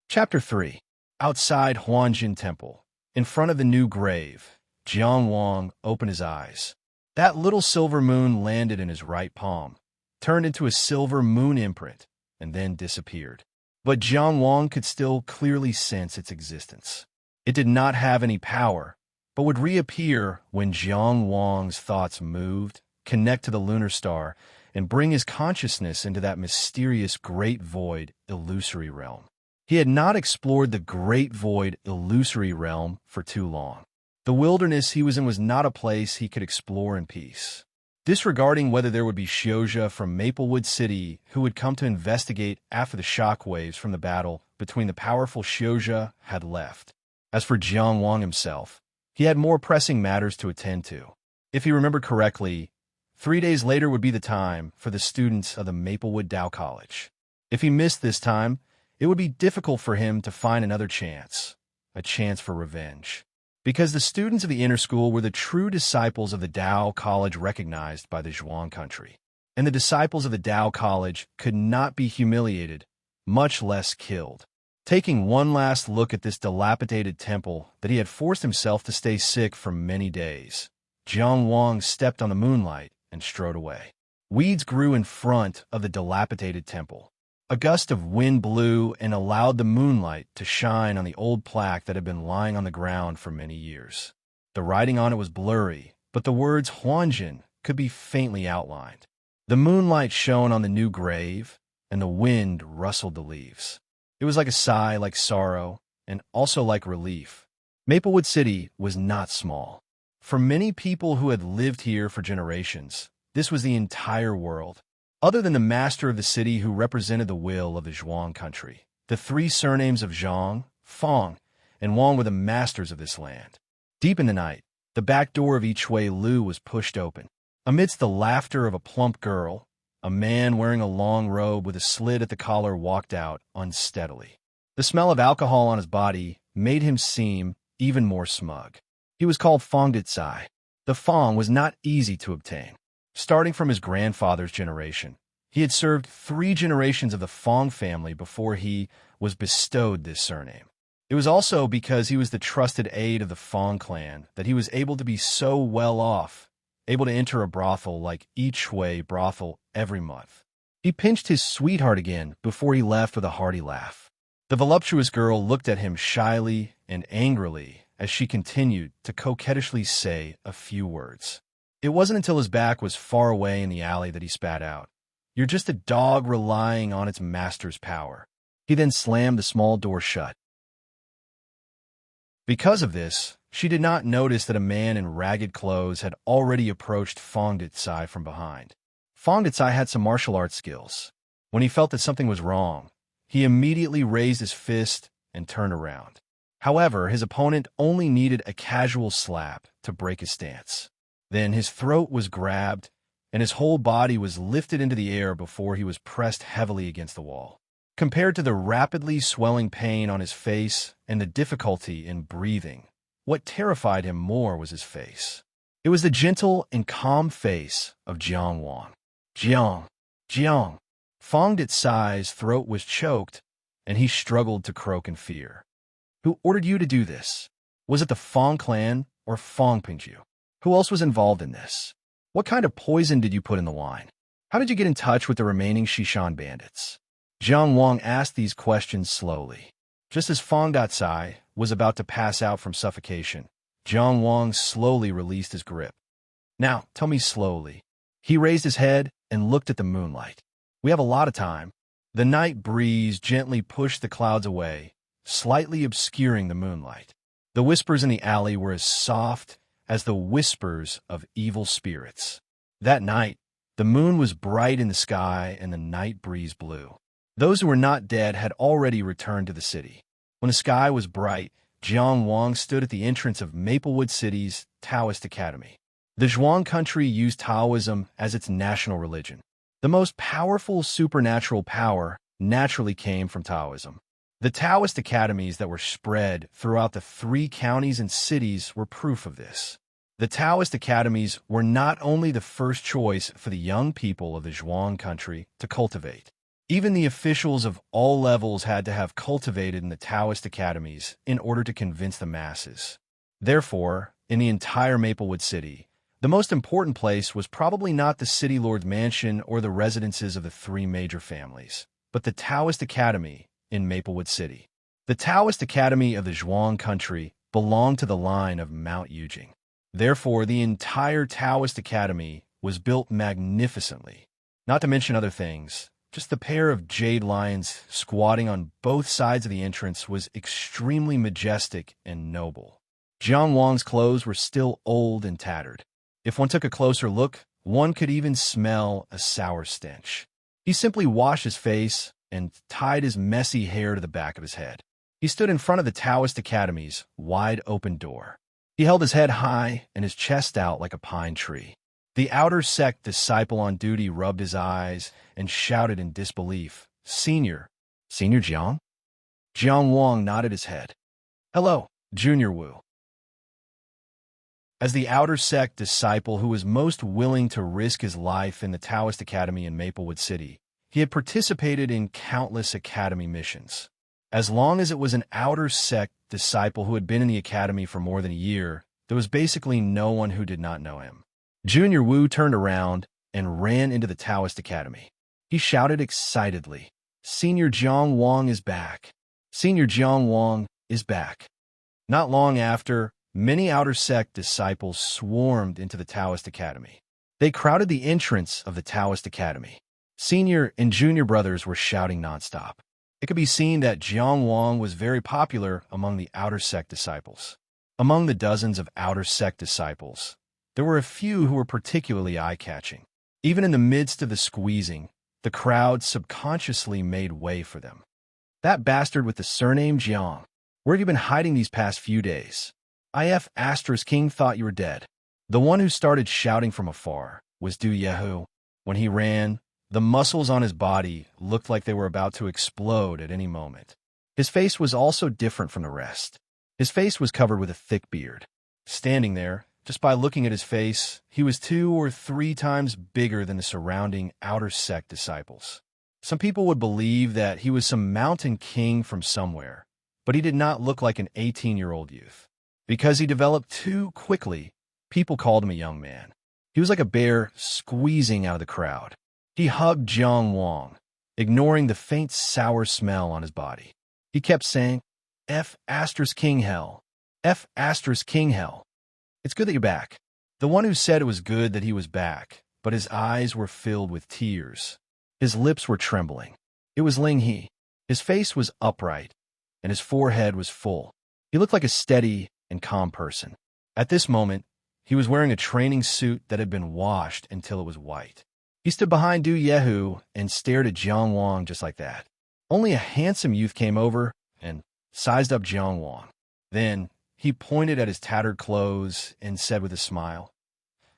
Chapter 3. Outside Huanjin Temple, in front of the new grave, Jiang Wang opened his eyes. That little silver moon landed in his right palm, turned into a silver moon imprint, and then disappeared. But Jiang Wang could still clearly sense its existence. It did not have any power, but would reappear when Jiang Wang's thoughts moved, connect to the lunar star, and bring his consciousness into that mysterious great void illusory realm. He had not explored the great void illusory realm for too long. The wilderness he was in was not a place he could explore in peace. Disregarding whether there would be Xiozha from Maplewood City who would come to investigate after the shockwaves from the battle between the powerful Xiozha had left. As for Jiang Wang himself, he had more pressing matters to attend to. If he remembered correctly, 3 days later would be the time for the students of the Maplewood Tao College. If he missed this time, it would be difficult for him to find another chance, a chance for revenge. Because the students of the inner school were the true disciples of the Tao College recognized by the Zhuang country. And the disciples of the Tao College could not be humiliated, much less killed. Taking one last look at this dilapidated temple that he had forced himself to stay sick for many days, Jiang Wang stepped on the moonlight and strode away. Weeds grew in front of the dilapidated temple. A gust of wind blew and allowed the moonlight to shine on the old plaque that had been lying on the ground for many years. The writing on it was blurry, but the words Huanjin could be faintly outlined. The moonlight shone on the new grave, and the wind rustled the leaves. It was like a sigh, like sorrow, and also like relief. Maplewood City was not small. For many people who had lived here for generations, this was the entire world. Other than the master of the city who represented the will of the Zhuang country, the 3 surnames of Zhang, Fang, and Wang were the masters of this land. Deep in the night, the back door of Yichue Lu was pushed open. Amidst the laughter of a plump girl, a man wearing a long robe with a slit at the collar walked out unsteadily. The smell of alcohol on his body made him seem even more smug. He was called Fang Dicai. The Fang was not easy to obtain. Starting from his grandfather's generation, he had served 3 generations of the Fang family before he was bestowed this surname. It was also because he was the trusted aide of the Fang clan that he was able to be so well off, able to enter a brothel like Yichue brothel every month. He pinched his sweetheart again before he left with a hearty laugh. The voluptuous girl looked at him shyly and angrily as she continued to coquettishly say a few words. It wasn't until his back was far away in the alley that he spat out, "You're just a dog relying on its master's power." He then slammed the small door shut. Because of this, she did not notice that a man in ragged clothes had already approached Fong Ditsai from behind. Fong Ditsai had some martial arts skills. When he felt that something was wrong, he immediately raised his fist and turned around. However, his opponent only needed a casual slap to break his stance. Then his throat was grabbed, and his whole body was lifted into the air before he was pressed heavily against the wall. Compared to the rapidly swelling pain on his face and the difficulty in breathing, what terrified him more was his face. It was the gentle and calm face of Jiang Wang. Jiang, Jiang. Fong Ditsai's throat was choked, and he struggled to croak in fear. Who ordered you to do this? Was it the Fong clan or Fong Pingju? Who else was involved in this? What kind of poison did you put in the wine? How did you get in touch with the remaining Shishan bandits? Jiang Wang asked these questions slowly. Just as Fong Ditsai was about to pass out from suffocation, Jiang Wang slowly released his grip. Now, tell me slowly. He raised his head and looked at the moonlight. We have a lot of time. The night breeze gently pushed the clouds away, slightly obscuring the moonlight. The whispers in the alley were as soft as the whispers of evil spirits. That night, the moon was bright in the sky and the night breeze blew. Those who were not dead had already returned to the city. When the sky was bright, Jiang Wang stood at the entrance of Maplewood City's Taoist Academy. The Zhuang country used Taoism as its national religion. The most powerful supernatural power naturally came from Taoism. The Taoist academies that were spread throughout the 3 counties and cities were proof of this. The Taoist academies were not only the first choice for the young people of the Zhuang country to cultivate. Even the officials of all levels had to have cultivated in the Taoist academies in order to convince the masses. Therefore, in the entire Maplewood City, the most important place was probably not the city lord's mansion or the residences of the 3 major families, but the Taoist Academy in Maplewood City. The Taoist Academy of the Zhuang country belonged to the line of Mount Yujing. Therefore, the entire Taoist Academy was built magnificently. Not to mention other things, just the pair of jade lions squatting on both sides of the entrance was extremely majestic and noble. Jiang Wang's clothes were still old and tattered. If one took a closer look, one could even smell a sour stench. He simply washed his face and tied his messy hair to the back of his head. He stood in front of the Taoist Academy's wide-open door. He held his head high and his chest out like a pine tree. The outer sect disciple on duty rubbed his eyes and shouted in disbelief, "Senior, Senior Jiang?" Jiang Wang nodded his head. "Hello, Junior Wu." As the outer sect disciple who was most willing to risk his life in the Taoist Academy in Maplewood City, he had participated in countless academy missions. As long as it was an outer sect disciple who had been in the academy for more than a year, there was basically no one who did not know him. Junior Wu turned around and ran into the Taoist Academy. He shouted excitedly, "Senior Jiang Wang is back! Senior Jiang Wang is back!" Not long after, many outer sect disciples swarmed into the Taoist Academy. They crowded the entrance of the Taoist Academy. Senior and junior brothers were shouting nonstop. It could be seen that Jiang Wang was very popular among the outer sect disciples. Among the dozens of outer sect disciples, there were a few who were particularly eye-catching. Even in the midst of the squeezing, the crowd subconsciously made way for them. "That bastard with the surname Jiang. Where have you been hiding these past few days? IF King thought you were dead." The one who started shouting from afar was Du Yehu. When he ran, the muscles on his body looked like they were about to explode at any moment. His face was also different from the rest. His face was covered with a thick beard. Standing there, just by looking at his face, he was 2 or 3 times bigger than the surrounding outer sect disciples. Some people would believe that he was some mountain king from somewhere, but he did not look like an 18-year-old youth. Because he developed too quickly, people called him a young man. He was like a bear squeezing out of the crowd. He hugged Jiang Wang, ignoring the faint sour smell on his body. He kept saying, F*** King Hell. F*** King Hell. It's good that you're back. The one who said it was good that he was back, but his eyes were filled with tears. His lips were trembling. It was Ling He. His face was upright, and his forehead was full. He looked like a steady and calm person. At this moment, he was wearing a training suit that had been washed until it was white. He stood behind Du Yehu and stared at Jiang Wang just like that. Only a handsome youth came over and sized up Jiang Wang. Then he pointed at his tattered clothes and said with a smile,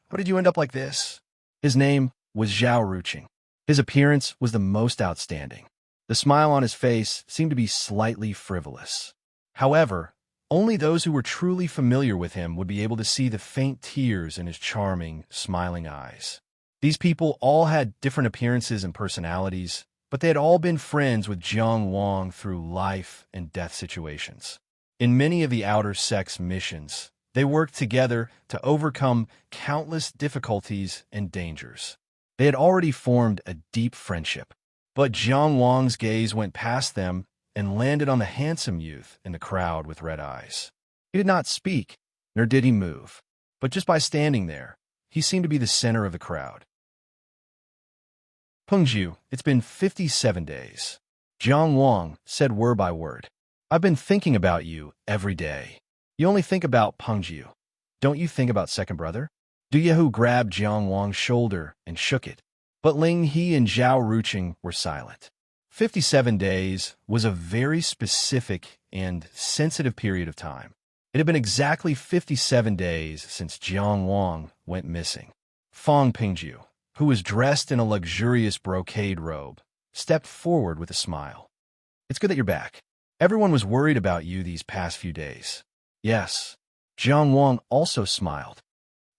"How did you end up like this?" His name was Zhao Ruqing. His appearance was the most outstanding. The smile on his face seemed to be slightly frivolous. However, only those who were truly familiar with him would be able to see the faint tears in his charming, smiling eyes. These people all had different appearances and personalities, but they had all been friends with Jiang Wang through life and death situations. In many of the outer sect's missions, they worked together to overcome countless difficulties and dangers. They had already formed a deep friendship, but Jiang Wang's gaze went past them and landed on the handsome youth in the crowd with red eyes. He did not speak, nor did he move, but just by standing there, he seemed to be the center of the crowd. "Pengju, it's been 57 days. Jiang Wang said word by word. "I've been thinking about you every day." "You only think about Pengju. Don't you think about second brother?" Du Yehu grabbed Jiang Wang's shoulder and shook it, but Ling He and Zhao Ruqing were silent. 57 days was a very specific and sensitive period of time. It had been exactly 57 days since Jiang Wang went missing. Fang Pengju, who was dressed in a luxurious brocade robe, stepped forward with a smile. "It's good that you're back. Everyone was worried about you these past few days." "Yes." Jiang Wang also smiled.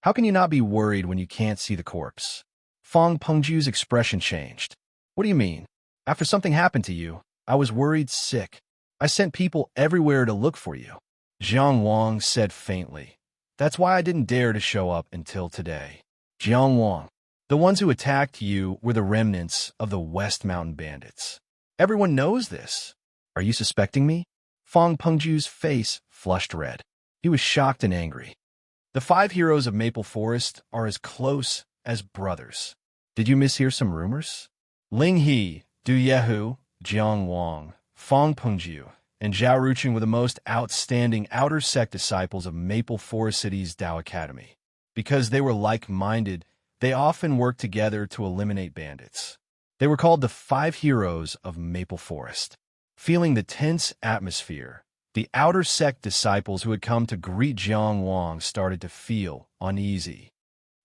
"How can you not be worried when you can't see the corpse?" Fang Pengju's expression changed. "What do you mean? After something happened to you, I was worried sick. I sent people everywhere to look for you." Jiang Wang said faintly. "That's why I didn't dare to show up until today." "Jiang Wang, the ones who attacked you were the remnants of the West Mountain Bandits. Everyone knows this. Are you suspecting me?" Fang Pengju's face flushed red. He was shocked and angry. "The 5 heroes of Maple Forest are as close as brothers. Did you mishear some rumors?" Ling He, Du Yehu, Jiang Wang, Fang Pengju, and Zhao Ruqing were the most outstanding outer sect disciples of Maple Forest City's Tao Academy. Because they were like-minded, they often worked together to eliminate bandits. They were called the 5 heroes of Maple Forest. Feeling the tense atmosphere, the outer sect disciples who had come to greet Jiang Wang started to feel uneasy.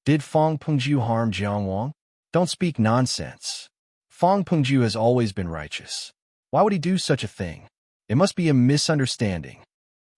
Did Fang Pengju harm Jiang Wang? Don't speak nonsense. Fang Pengju has always been righteous. Why would he do such a thing? It must be a misunderstanding.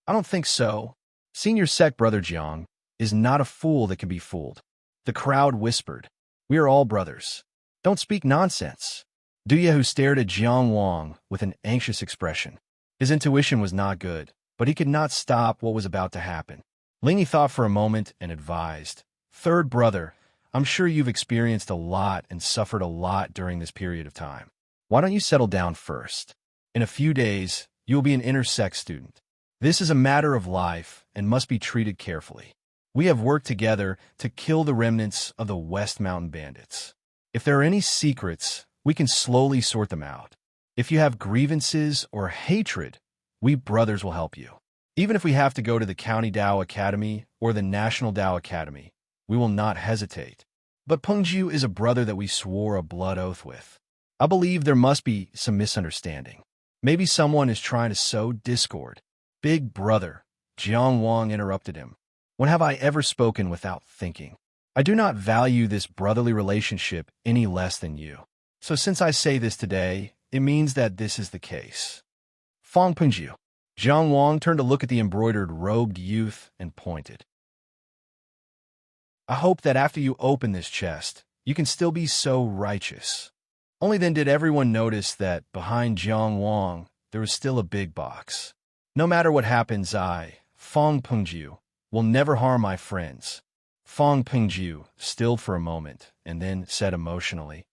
I don't think so. Senior sect brother Jiang is not a fool that can be fooled. The crowd whispered. We are all brothers. Don't speak nonsense. Du Yehu stared at Jiang Wang with an anxious expression. His intuition was not good, but he could not stop what was about to happen. Ling Yi thought for a moment and advised. Third brother, I'm sure you've experienced a lot and suffered a lot during this period of time. Why don't you settle down first? In a few days, you will be an inter-sect student. This is a matter of life and must be treated carefully. We have worked together to kill the remnants of the West Mountain Bandits. If there are any secrets, we can slowly sort them out. If you have grievances or hatred, we brothers will help you. Even if we have to go to the County Tao Academy or the National Tao Academy, we will not hesitate. But Pengju is a brother that we swore a blood oath with. I believe there must be some misunderstanding. Maybe someone is trying to sow discord. Big brother, Jiang Wang interrupted him. When have I ever spoken without thinking? I do not value this brotherly relationship any less than you. So since I say this today, it means that this is the case. Fang Pengju. Jiang Wang turned to look at the embroidered robed youth and pointed. I hope that after you open this chest, you can still be so righteous. Only then did everyone notice that behind Jiang Wang, there was still a big box. No matter what happens, I, Fang Pengju, will never harm my friends. Fang Pengju stilled for a moment and then said emotionally,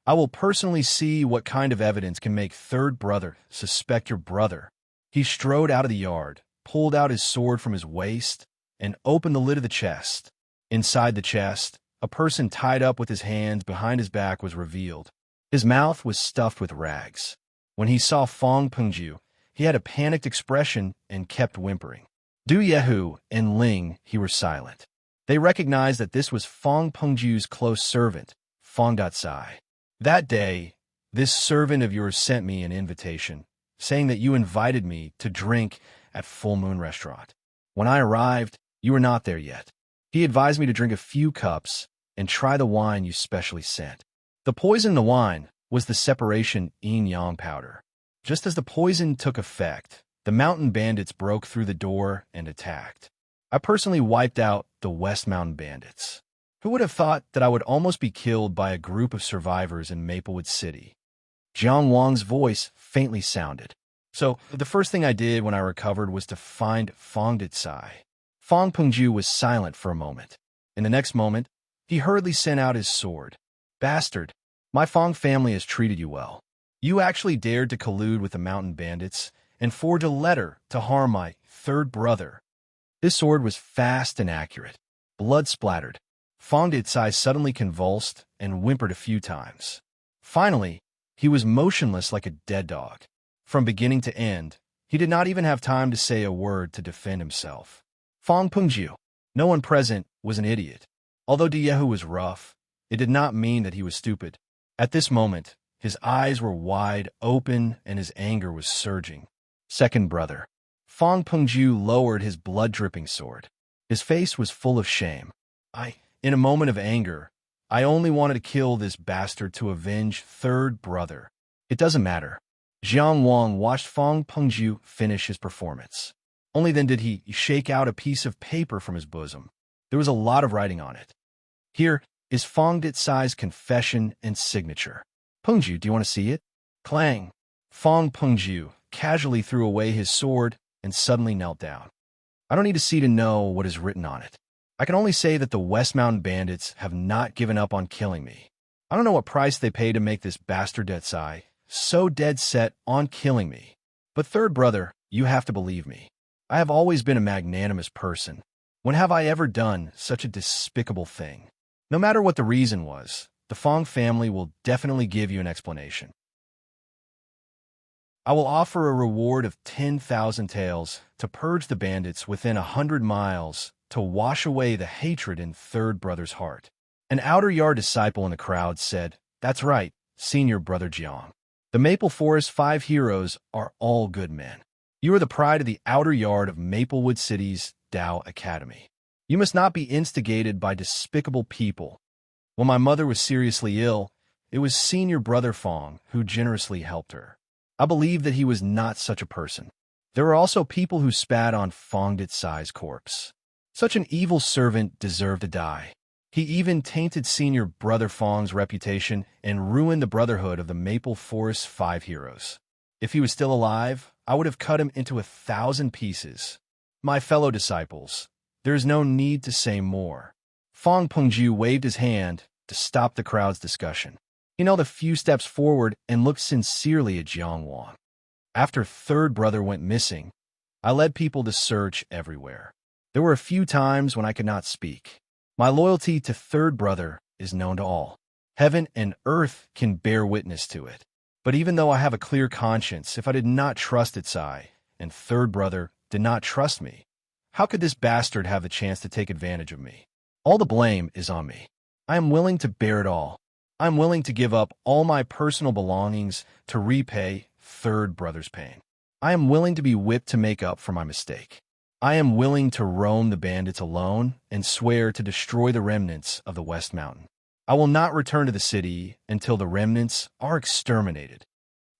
I will personally see what kind of evidence can make third brother suspect your brother. He strode out of the yard, pulled out his sword from his waist, and opened the lid of the chest. Inside the chest, a person tied up with his hands behind his back was revealed. His mouth was stuffed with rags. When he saw Fong Pengju, he had a panicked expression and kept whimpering. Du Yehu and Ling, he were silent. They recognized that this was Fong Pengju's close servant, Fong Datsai. That day, this servant of yours sent me an invitation, saying that you invited me to drink at Full Moon Restaurant. When I arrived, you were not there yet. He advised me to drink a few cups and try the wine you specially sent. The poison in the wine was the separation yin-yang powder. Just as the poison took effect, the mountain bandits broke through the door and attacked. I personally wiped out the West Mountain Bandits. Who would have thought that I would almost be killed by a group of survivors in Maplewood City? Jiang Wang's voice faintly sounded. So, the first thing I did when I recovered was to find Fong Datsai. Fong Pengju was silent for a moment. In the next moment, he hurriedly sent out his sword. Bastard, my Fong family has treated you well. You actually dared to collude with the mountain bandits and forge a letter to harm my third brother. His sword was fast and accurate. Blood splattered. Fong Datsai suddenly convulsed and whimpered a few times. Finally, he was motionless like a dead dog. From beginning to end, he did not even have time to say a word to defend himself. Fong Pengju, no one present, was an idiot. Although Diehu was rough, it did not mean that he was stupid. At this moment, his eyes were wide open and his anger was surging. Second brother. Fong Pengju lowered his blood-dripping sword. His face was full of shame. In a moment of anger, I only wanted to kill this bastard to avenge third brother. It doesn't matter. Jiang Wang watched Fong Pengju finish his performance. Only then did he shake out a piece of paper from his bosom. There was a lot of writing on it. Here is Fong Datsai's confession and signature. Pengju, do you want to see it? Clang. Fong Pengju casually threw away his sword and suddenly knelt down. I don't need to see to know what is written on it. I can only say that the West Mountain Bandits have not given up on killing me. I don't know what price they paid to make this bastard Datsai so dead set on killing me. But third brother, you have to believe me. I have always been a magnanimous person. When have I ever done such a despicable thing? No matter what the reason was, the Fong family will definitely give you an explanation. I will offer a reward of 10,000 taels to purge the bandits within 100 miles to wash away the hatred in third brother's heart. An outer yard disciple in the crowd said, "That's right, senior brother Jiang. The Maple Forest 5 heroes are all good men. You are the pride of the outer yard of Maplewood City's Dao Academy. You must not be instigated by despicable people. When my mother was seriously ill, it was senior brother Fong who generously helped her. I believe that he was not such a person. There were also people who spat on Fong Datsai's corpse. Such an evil servant deserved to die. He even tainted senior brother Fong's reputation and ruined the brotherhood of the Maple Forest 5 heroes. If he was still alive, I would have cut him into 1,000 pieces. My fellow disciples, there is no need to say more." Fong Pengju waved his hand to stop the crowd's discussion. He knelt a few steps forward and looked sincerely at Jiang Wang. After third brother went missing, I led people to search everywhere. There were a few times when I could not speak. My loyalty to third brother is known to all. Heaven and earth can bear witness to it. But even though I have a clear conscience, if I did not trust Datsai, and third brother did not trust me, how could this bastard have the chance to take advantage of me? All the blame is on me. I am willing to bear it all. I am willing to give up all my personal belongings to repay third brother's pain. I am willing to be whipped to make up for my mistake. I am willing to roam the bandits alone and swear to destroy the remnants of the West Mountain. I will not return to the city until the remnants are exterminated.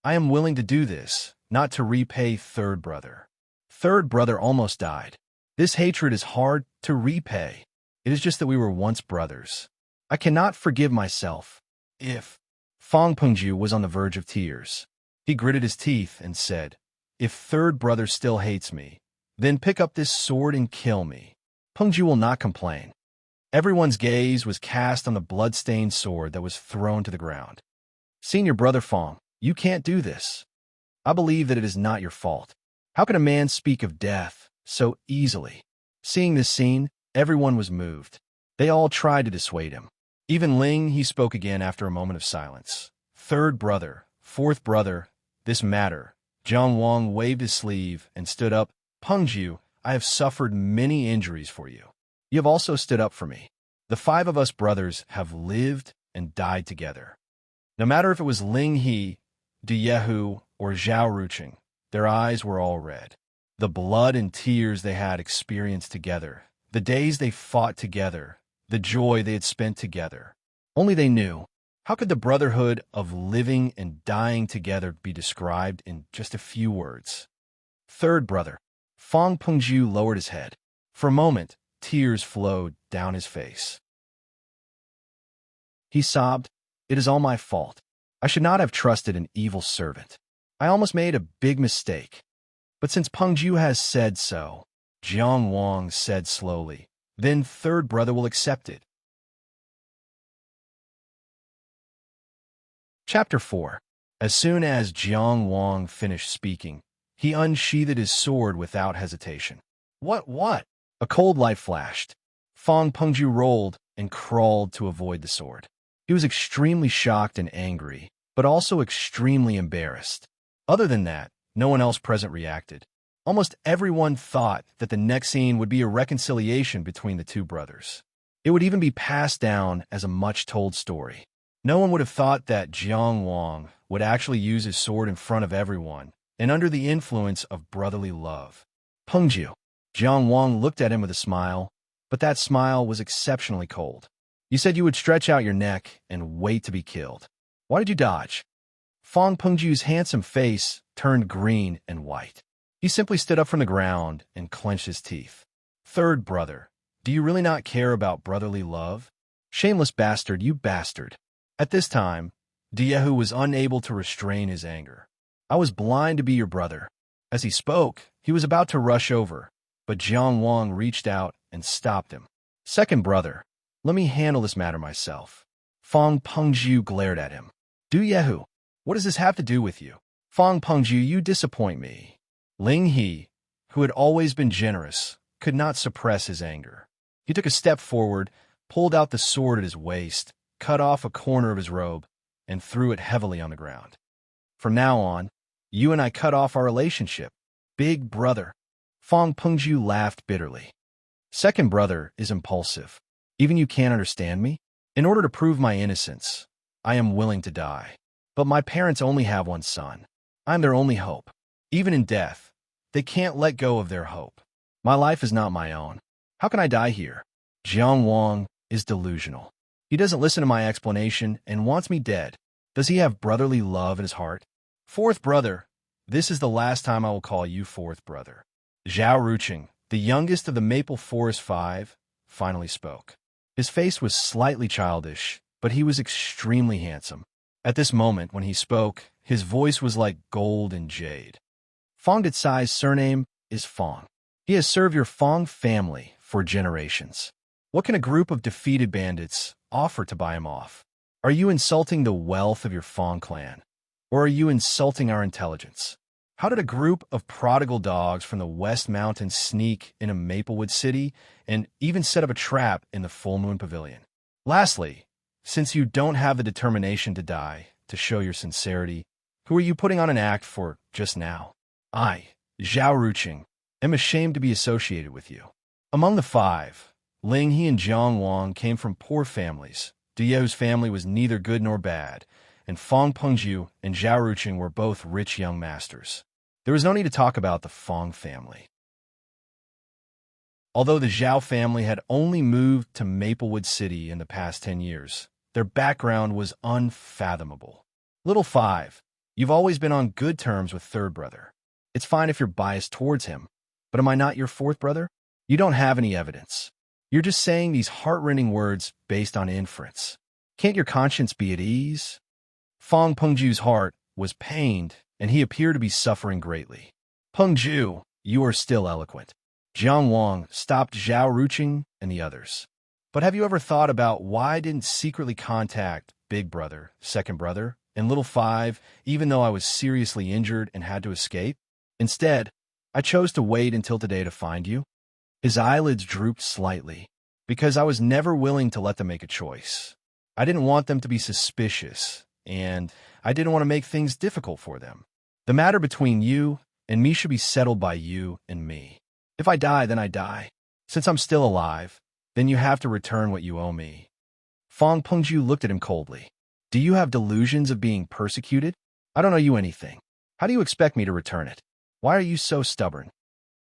I am willing to do this, not to repay third brother. Third brother almost died. This hatred is hard to repay. It is just that we were once brothers. I cannot forgive myself. If Fong Pengju was on the verge of tears, he gritted his teeth and said, "If third brother still hates me, then pick up this sword and kill me." Pengju will not complain. Everyone's gaze was cast on the blood-stained sword that was thrown to the ground. "Senior brother Fong, you can't do this. I believe that it is not your fault. How can a man speak of death so easily?" Seeing this scene, everyone was moved. They all tried to dissuade him. Even Ling, he spoke again after a moment of silence. Third brother, fourth brother, this matter. Jiang Wang waved his sleeve and stood up. Pengju, I have suffered many injuries for you. You have also stood up for me. The five of us brothers have lived and died together. No matter if it was Ling He, Du Yehu, or Zhao Ruqing, their eyes were all red. The blood and tears they had experienced together, the days they fought together, the joy they had spent together. Only they knew. How could the brotherhood of living and dying together be described in just a few words? Third brother. Fang Pengju lowered his head. For a moment, tears flowed down his face. He sobbed, "It is all my fault. I should not have trusted an evil servant. I almost made a big mistake. But since Pengju has said so," Jiang Wang said slowly, "then third brother will accept it." Chapter 4. As soon as Jiang Wang finished speaking, he unsheathed his sword without hesitation. What? A cold light flashed. Fang Pengju rolled and crawled to avoid the sword. He was extremely shocked and angry, but also extremely embarrassed. Other than that, no one else present reacted. Almost everyone thought that the next scene would be a reconciliation between the two brothers. It would even be passed down as a much-told story. No one would have thought that Jiang Wang would actually use his sword in front of everyone and under the influence of brotherly love. Pengju. Jiang Wang looked at him with a smile, but that smile was exceptionally cold. You said you would stretch out your neck and wait to be killed. Why did you dodge? Fang Pengju's handsome face turned green and white. He simply stood up from the ground and clenched his teeth. Third brother, do you really not care about brotherly love? Shameless bastard, you bastard. At this time, Du Yehu was unable to restrain his anger. I was blind to be your brother. As he spoke, he was about to rush over, but Jiang Wang reached out and stopped him. Second brother, let me handle this matter myself. Fang Pengju glared at him. Du Yehu, what does this have to do with you? Fang Pengju, you disappoint me. Ling He, who had always been generous, could not suppress his anger. He took a step forward, pulled out the sword at his waist, cut off a corner of his robe, and threw it heavily on the ground. From now on, you and I cut off our relationship. Big brother. Fang Pengju laughed bitterly. Second brother is impulsive. Even you can't understand me? In order to prove my innocence, I am willing to die. But my parents only have one son. I'm their only hope. Even in death, they can't let go of their hope. My life is not my own. How can I die here? Jiang Wang is delusional. He doesn't listen to my explanation and wants me dead. Does he have brotherly love in his heart? Fourth brother, this is the last time I will call you fourth brother. Zhao Ruqing, the youngest of the Maple Forest Five, finally spoke. His face was slightly childish, but he was extremely handsome. At this moment, when he spoke, his voice was like gold and jade. Fang Detsai's surname is Fang. He has served your Fang family for generations. What can a group of defeated bandits offer to buy him off? Are you insulting the wealth of your Fang clan? Or are you insulting our intelligence? How did a group of prodigal dogs from the West Mountains sneak into Maplewood City and even set up a trap in the Full Moon Pavilion? Lastly, since you don't have the determination to die to show your sincerity, who are you putting on an act for just now? I, Zhao Ruqing, am ashamed to be associated with you. Among the five, Ling He and Jiang Wang came from poor families. Du Yehu's family was neither good nor bad, and Fang Pengju and Zhao Ruqing were both rich young masters. There was no need to talk about the Fang family. Although the Zhao family had only moved to Maplewood City in the past 10 years, their background was unfathomable. Little Five, you've always been on good terms with third brother. It's fine if you're biased towards him, but am I not your fourth brother? You don't have any evidence. You're just saying these heart-rending words based on inference. Can't your conscience be at ease? Fang Pengju's heart was pained, and he appeared to be suffering greatly. Pengju, you are still eloquent. Jiang Wang stopped Zhao Ruqing and the others. But have you ever thought about why I didn't secretly contact Big Brother, Second Brother, and Little Five, even though I was seriously injured and had to escape? Instead, I chose to wait until today to find you. His eyelids drooped slightly. because I was never willing to let them make a choice. I didn't want them to be suspicious, and I didn't want to make things difficult for them. The matter between you and me should be settled by you and me. If I die, then I die. Since I'm still alive, then you have to return what you owe me. Fang Pengju looked at him coldly. Do you have delusions of being persecuted? I don't owe you anything. How do you expect me to return it? Why are you so stubborn?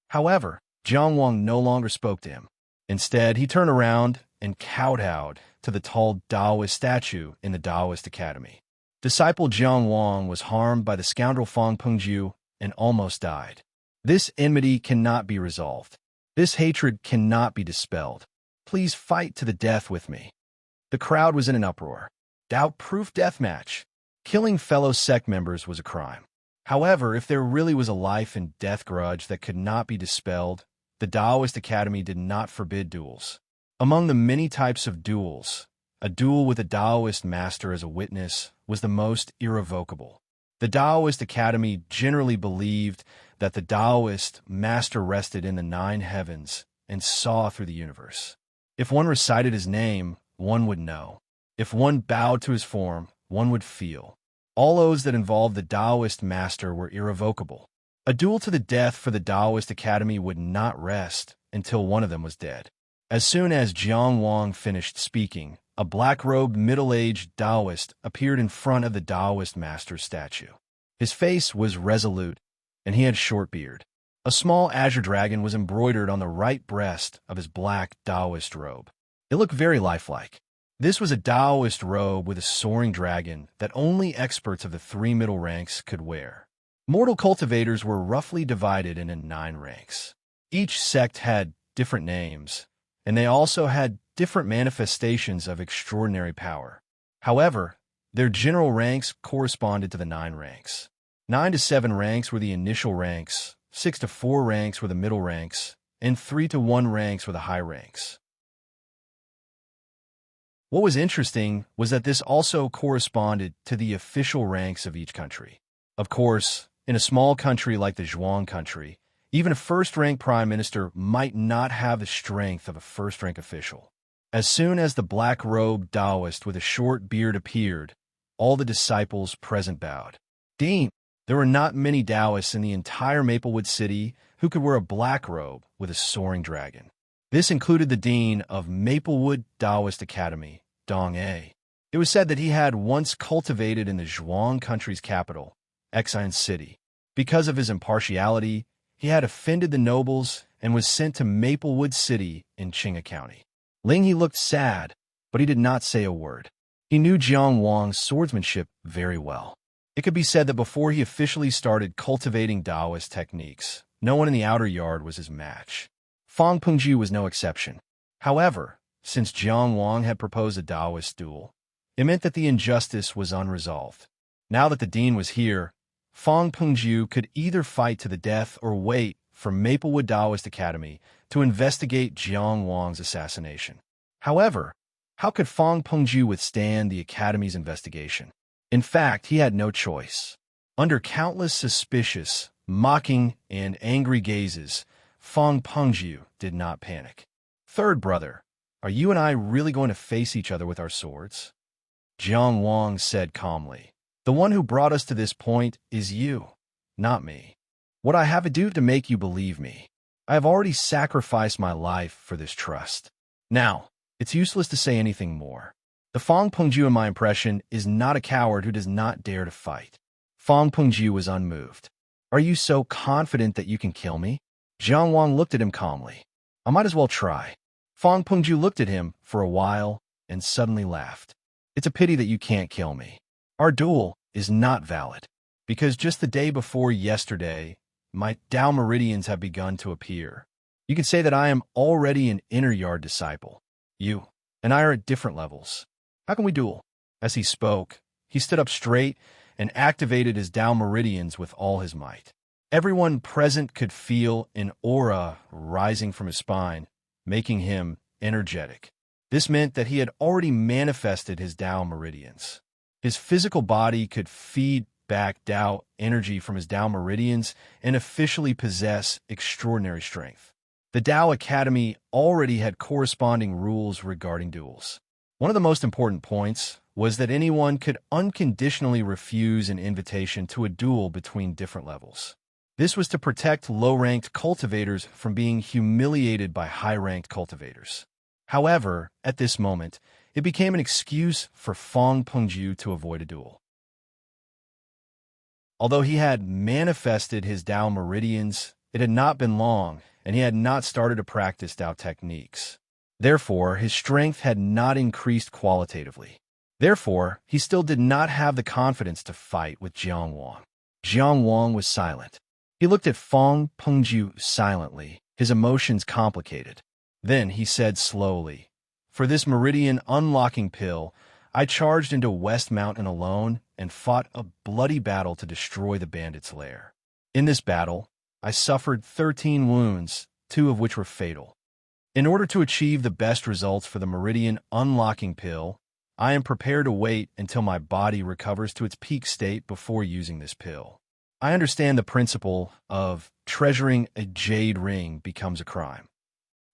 However, Jiang Wang no longer spoke to him. Instead, he turned around and kowtowed to the tall Taoist statue in the Taoist Academy. Disciple Jiang Wang was harmed by the scoundrel Fang Pengju and almost died. This enmity cannot be resolved. This hatred cannot be dispelled. Please fight to the death with me. The crowd was in an uproar. Doubt-proof deathmatch. Killing fellow sect members was a crime. However, if there really was a life-and-death grudge that could not be dispelled, the Taoist Academy did not forbid duels. Among the many types of duels, a duel with a Taoist master as a witness was the most irrevocable. The Taoist Academy generally believed that the Taoist master rested in the 9 heavens and saw through the universe. If one recited his name, one would know. If one bowed to his form, one would feel. All oaths that involved the Taoist master were irrevocable. A duel to the death for the Taoist Academy would not rest until one of them was dead. As soon as Jiang Wang finished speaking, a black-robed, middle-aged Taoist appeared in front of the Taoist master's statue. His face was resolute, and he had short beard. A small azure dragon was embroidered on the right breast of his black Taoist robe. It looked very lifelike. This was a Taoist robe with a soaring dragon that only experts of the 3 middle ranks could wear. Mortal cultivators were roughly divided into 9 ranks. Each sect had different names, and they also had different manifestations of extraordinary power. However, their general ranks corresponded to the 9 ranks. 9 to 7 ranks were the initial ranks, 6 to 4 ranks were the middle ranks, and 3 to 1 ranks were the high ranks. What was interesting was that this also corresponded to the official ranks of each country. Of course, in a small country like the Zhuang country, even a first-rank prime minister might not have the strength of a first-rank official. As soon as the black-robed Taoist with a short beard appeared, all the disciples present bowed. Dean, there were not many Taoists in the entire Maplewood City who could wear a black robe with a soaring dragon. This included the dean of Maplewood Taoist Academy, Dong A. It was said that he had once cultivated in the Zhuang country's capital, Exine City. Because of his impartiality, he had offended the nobles and was sent to Maplewood City in Qinga County. Ling He looked sad, but he did not say a word. He knew Jiang Wang's swordsmanship very well. It could be said that before he officially started cultivating Taoist techniques, no one in the outer yard was his match. Fang Pengju was no exception. However, since Jiang Wang had proposed a Taoist duel, it meant that the injustice was unresolved. Now that the dean was here, Fang Pengju could either fight to the death or wait for Maplewood Taoist Academy to investigate Jiang Wang's assassination. However, how could Fang Pengju withstand the Academy's investigation? In fact, he had no choice. Under countless suspicious, mocking, and angry gazes, Fang Pengju did not panic. Third brother, are you and I really going to face each other with our swords? Jiang Wang said calmly. The one who brought us to this point is you, not me. What I have to do to make you believe me? I have already sacrificed my life for this trust. Now, it's useless to say anything more. The Fang Pengju, in my impression, is not a coward who does not dare to fight. Fang Pengju was unmoved. Are you so confident that you can kill me? Jiang Wang looked at him calmly. I might as well try. Fang Pengju looked at him for a while and suddenly laughed. It's a pity that you can't kill me. Our duel is not valid, because just the day before yesterday, my Tao meridians have begun to appear. You could say that I am already an inner yard disciple. You and I are at different levels. How can we duel? As he spoke, he stood up straight and activated his Tao meridians with all his might. Everyone present could feel an aura rising from his spine, making him energetic. This meant that he had already manifested his Tao meridians. His physical body could feed back Tao energy from his Tao meridians and officially possess extraordinary strength. The Tao Academy already had corresponding rules regarding duels. One of the most important points was that anyone could unconditionally refuse an invitation to a duel between different levels. This was to protect low-ranked cultivators from being humiliated by high-ranked cultivators. However, at this moment, it became an excuse for Fong Pengju to avoid a duel. Although he had manifested his Tao meridians, it had not been long, and he had not started to practice Tao techniques. Therefore, his strength had not increased qualitatively. Therefore, he still did not have the confidence to fight with Jiang Wang. Jiang Wang was silent. He looked at Fong Pengju silently, his emotions complicated. Then he said slowly, "For this meridian unlocking pill, I charged into West Mountain alone and fought a bloody battle to destroy the bandits' lair. In this battle, I suffered 13 wounds, 2 of which were fatal. In order to achieve the best results for the meridian unlocking pill, I am prepared to wait until my body recovers to its peak state before using this pill. I understand the principle of treasuring a jade ring becomes a crime.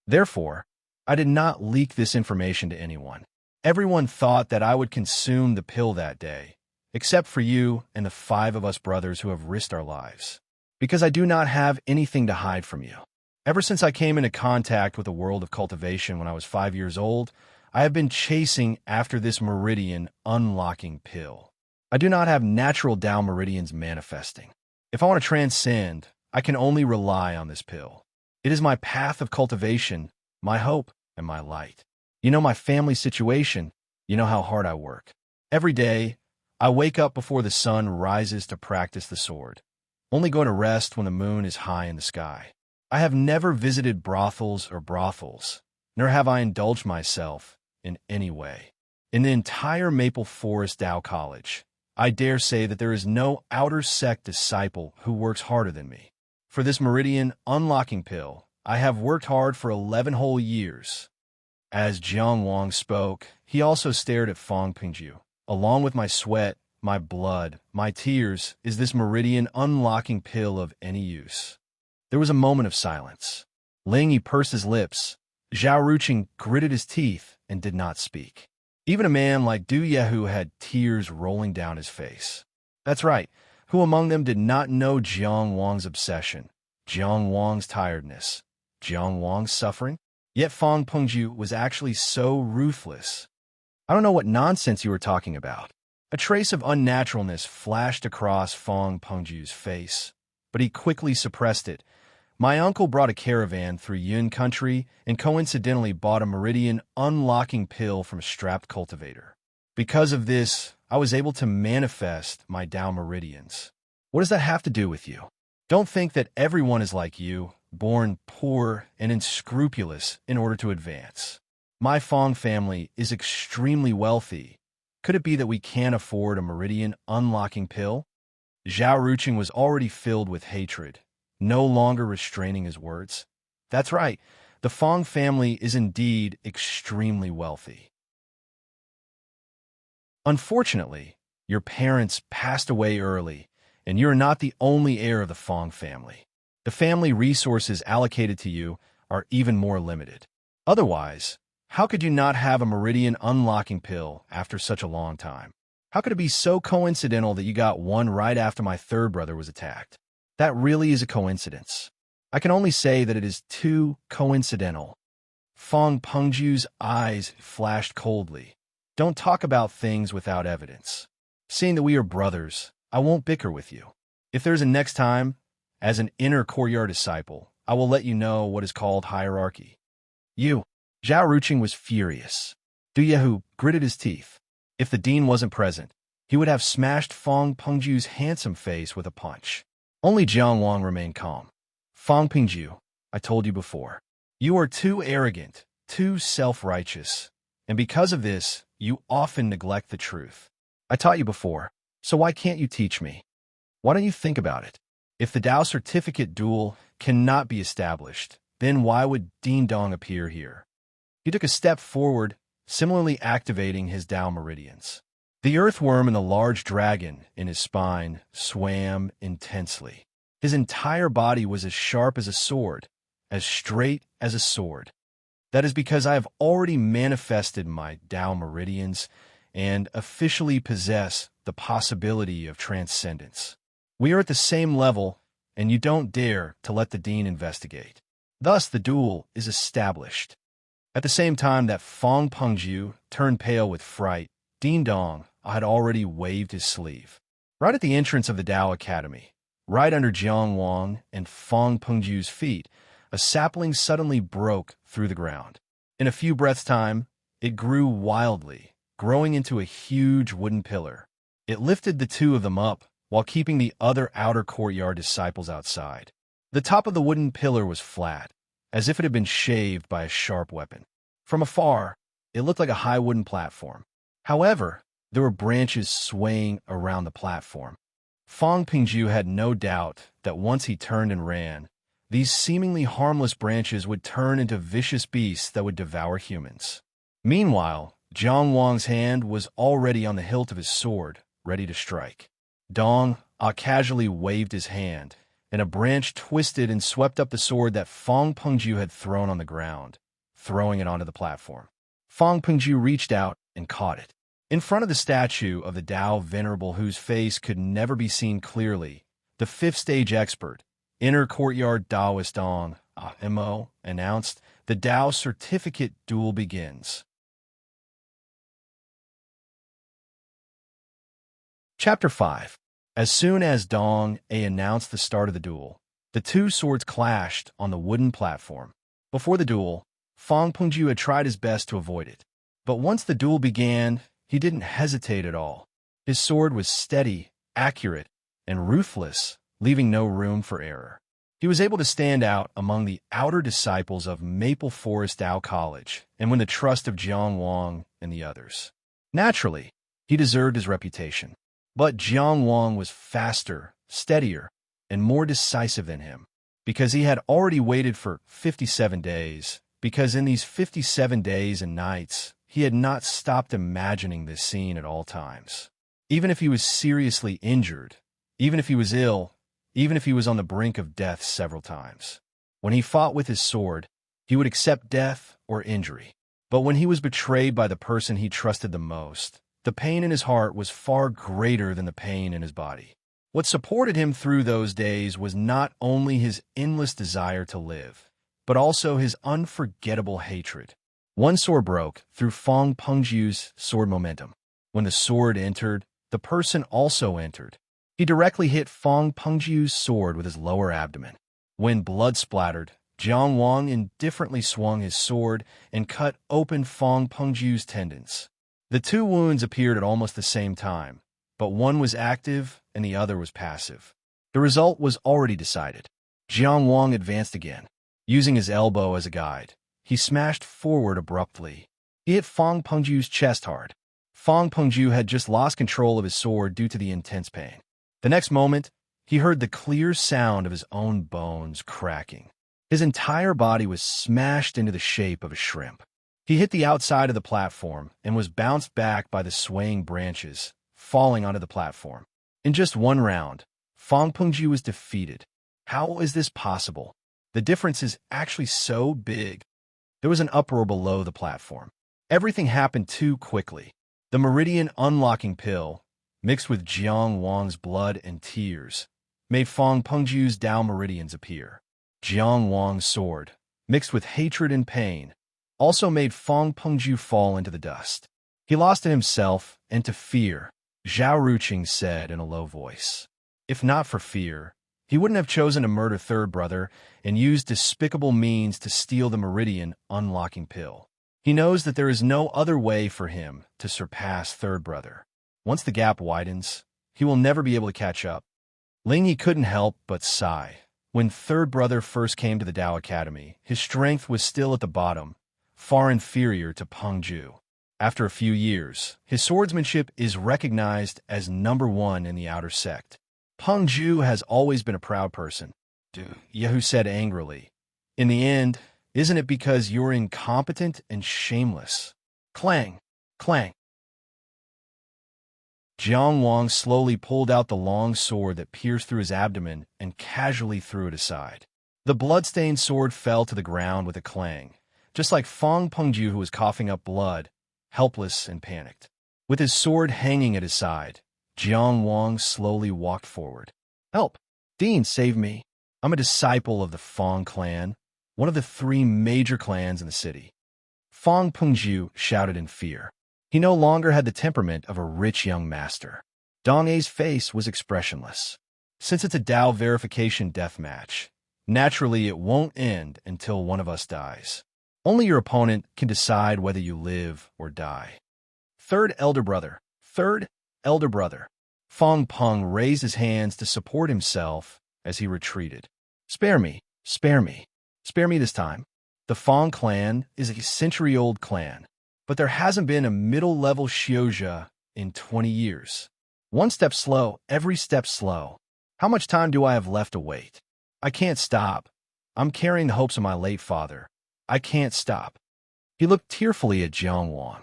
Therefore, I did not leak this information to anyone. Everyone thought that I would consume the pill that day, except for you and the 5 of us brothers who have risked our lives, because I do not have anything to hide from you. Ever since I came into contact with the world of cultivation when I was 5 years old, I have been chasing after this meridian unlocking pill. I do not have natural Tao meridians manifesting. If I want to transcend, I can only rely on this pill. It is my path of cultivation, my hope, and my light. You know my family situation. You know how hard I work. Every day, I wake up before the sun rises to practice the sword, only going to rest when the moon is high in the sky. I have never visited brothels or brothels, nor have I indulged myself in any way. In the entire Maple Forest Tao College, I dare say that there is no outer sect disciple who works harder than me. For this meridian unlocking pill, I have worked hard for 11 whole years." As Jiang Wang spoke, he also stared at Fong Pengju. "Along with my sweat, my blood, my tears, is this meridian unlocking pill of any use?" There was a moment of silence. Ling Yi pursed his lips. Zhao Ruqing gritted his teeth and did not speak. Even a man like Du Yehu had tears rolling down his face. That's right. Who among them did not know Jiang Wang's obsession, Jiang Wang's tiredness, Jiang Wang's suffering? Yet Fong Pengju was actually so ruthless. "I don't know what nonsense you were talking about." A trace of unnaturalness flashed across Fong Pengju's face, but he quickly suppressed it. "My uncle brought a caravan through Yun country and coincidentally bought a meridian unlocking pill from a strapped cultivator. Because of this, I was able to manifest my Tao meridians. What does that have to do with you? Don't think that everyone is like you, born poor and unscrupulous in order to advance. My Fong family is extremely wealthy. Could it be that we can't afford a meridian unlocking pill?" Zhao Ruqing was already filled with hatred, no longer restraining his words. "That's right. The Fong family is indeed extremely wealthy. Unfortunately, your parents passed away early, and you're not the only heir of the Fong family. The family resources allocated to you are even more limited. Otherwise, how could you not have a meridian unlocking pill after such a long time? How could it be so coincidental that you got one right after my 3rd brother was attacked? That really is a coincidence. I can only say that it is too coincidental." Fong Pengju's eyes flashed coldly. "Don't talk about things without evidence. Seeing that we are brothers, I won't bicker with you. If there's a next time, as an inner courtyard disciple, I will let you know what is called hierarchy." "You." Zhao Ruqing was furious. Du Yehu gritted his teeth. If the dean wasn't present, he would have smashed Fong Pengju's handsome face with a punch. Only Jiang Wang remained calm. "Fong Pengju, I told you before. You are too arrogant, too self-righteous, and because of this, you often neglect the truth. I taught you before, so why can't you teach me? Why don't you think about it? If the Tao certificate duel cannot be established, then why would Ding Dong appear here?" He took a step forward, similarly activating his Tao meridians. The earthworm and the large dragon in his spine swam intensely. His entire body was as sharp as a sword, as straight as a sword. That is because I have already manifested my Tao meridians and officially possess the possibility of transcendence. We are at the same level, and you don't dare to let the Dean investigate. Thus, the duel is established. At the same time that Fong Pengju turned pale with fright, Ding Dong had already waved his sleeve. Right at the entrance of the Tao Academy, right under Jiang Wang and Fong Pengju's feet, a sapling suddenly broke through the ground. In a few breaths' time, it grew wildly, growing into a huge wooden pillar. It lifted the two of them up while keeping the other outer courtyard disciples outside. The top of the wooden pillar was flat, as if it had been shaved by a sharp weapon. From afar, it looked like a high wooden platform. However, there were branches swaying around the platform. Fong Pengju had no doubt that once he turned and ran, these seemingly harmless branches would turn into vicious beasts that would devour humans. Meanwhile, Jiang Wang's hand was already on the hilt of his sword, ready to strike. Dong casually waved his hand, and a branch twisted and swept up the sword that Fong Pengju had thrown on the ground, throwing it onto the platform. Fong Pengju reached out and caught it. In front of the statue of the Tao Venerable whose face could never be seen clearly, the fifth stage expert, Inner Courtyard Taoist Dong, MO, announced, "The Tao Certificate duel begins." Chapter 5. As soon as Dong announced the start of the duel, the two swords clashed on the wooden platform. Before the duel, Fong Pengju had tried his best to avoid it. But once the duel began, he didn't hesitate at all. His sword was steady, accurate, and ruthless, leaving no room for error. He was able to stand out among the outer disciples of Maple Forest Tao College and win the trust of Jiang Wang and the others. Naturally, he deserved his reputation. But Jiang Wang was faster, steadier, and more decisive than him, because he had already waited for 57 days, because in these 57 days and nights, he had not stopped imagining this scene at all times. Even if he was seriously injured, even if he was ill, even if he was on the brink of death several times. When he fought with his sword, he would accept death or injury. But when he was betrayed by the person he trusted the most, the pain in his heart was far greater than the pain in his body. What supported him through those days was not only his endless desire to live, but also his unforgettable hatred. One sword broke through Fong Pengju's sword momentum. When the sword entered, the person also entered. He directly hit Fong Pengju's sword with his lower abdomen. When blood splattered, Jiang Wang indifferently swung his sword and cut open Fong Pengju's tendons. The two wounds appeared at almost the same time, but one was active and the other was passive. The result was already decided. Jiang Wang advanced again. Using his elbow as a guide, he smashed forward abruptly. He hit Fong Pengju's chest hard. Fong Pengju had just lost control of his sword due to the intense pain. The next moment, he heard the clear sound of his own bones cracking. His entire body was smashed into the shape of a shrimp. He hit the outside of the platform and was bounced back by the swaying branches, falling onto the platform. In just one round, Fong Pengju was defeated. How is this possible? The difference is actually so big. There was an uproar below the platform. Everything happened too quickly. The meridian unlocking pill, mixed with Jiang Wang's blood and tears, made Fong Pengju's Tao meridians appear. Jiang Wang's sword, mixed with hatred and pain, also made Fong Pengju fall into the dust. He lost to himself and to fear, Zhao Ruqing said in a low voice. If not for fear, he wouldn't have chosen to murder Third Brother and use despicable means to steal the meridian unlocking pill. He knows that there is no other way for him to surpass Third Brother. Once the gap widens, he will never be able to catch up. Lingyi couldn't help but sigh. When Third Brother first came to the Tao Academy, his strength was still at the bottom, far inferior to Pengju. After a few years, his swordsmanship is recognized as #1 in the outer sect. Pengju has always been a proud person, Yehu said angrily. In the end, isn't it because you're incompetent and shameless? Clang, clang. Jiang Wang slowly pulled out the long sword that pierced through his abdomen and casually threw it aside. The blood-stained sword fell to the ground with a clang, just like Fong Pengju, who was coughing up blood, helpless and panicked. With his sword hanging at his side, Jiang Wang slowly walked forward. "Help! Dean, save me! I'm a disciple of the Fong clan, one of the 3 major clans in the city." Fong Pengju shouted in fear. He no longer had the temperament of a rich young master. Dong A's face was expressionless. "Since it's a Dao verification deathmatch, naturally it won't end until one of us dies. Only your opponent can decide whether you live or die." Third elder brother. Fong Peng raised his hands to support himself as he retreated. Spare me this time. The Fong clan is a century-old clan, but there hasn't been a middle-level Xiuzhe in 20 years. One step slow, every step slow. How much time do I have left to wait? I can't stop. I'm carrying the hopes of my late father. I can't stop. He looked tearfully at Jiang Wang.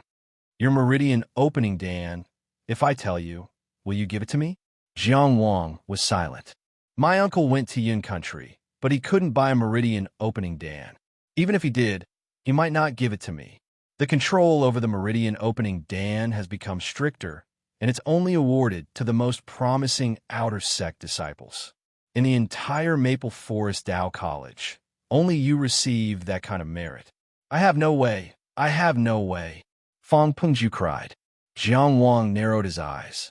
"Your meridian opening, Dan. If I tell you, will you give it to me?" Jiang Wang was silent. "My uncle went to Yun country, but he couldn't buy a meridian opening Dan. Even if he did, he might not give it to me. The control over the meridian opening Dan has become stricter, and it's only awarded to the most promising outer sect disciples. In the entire Maple Forest Dao College, only you receive that kind of merit. I have no way. Fong Pengju cried. Jiang Wang narrowed his eyes.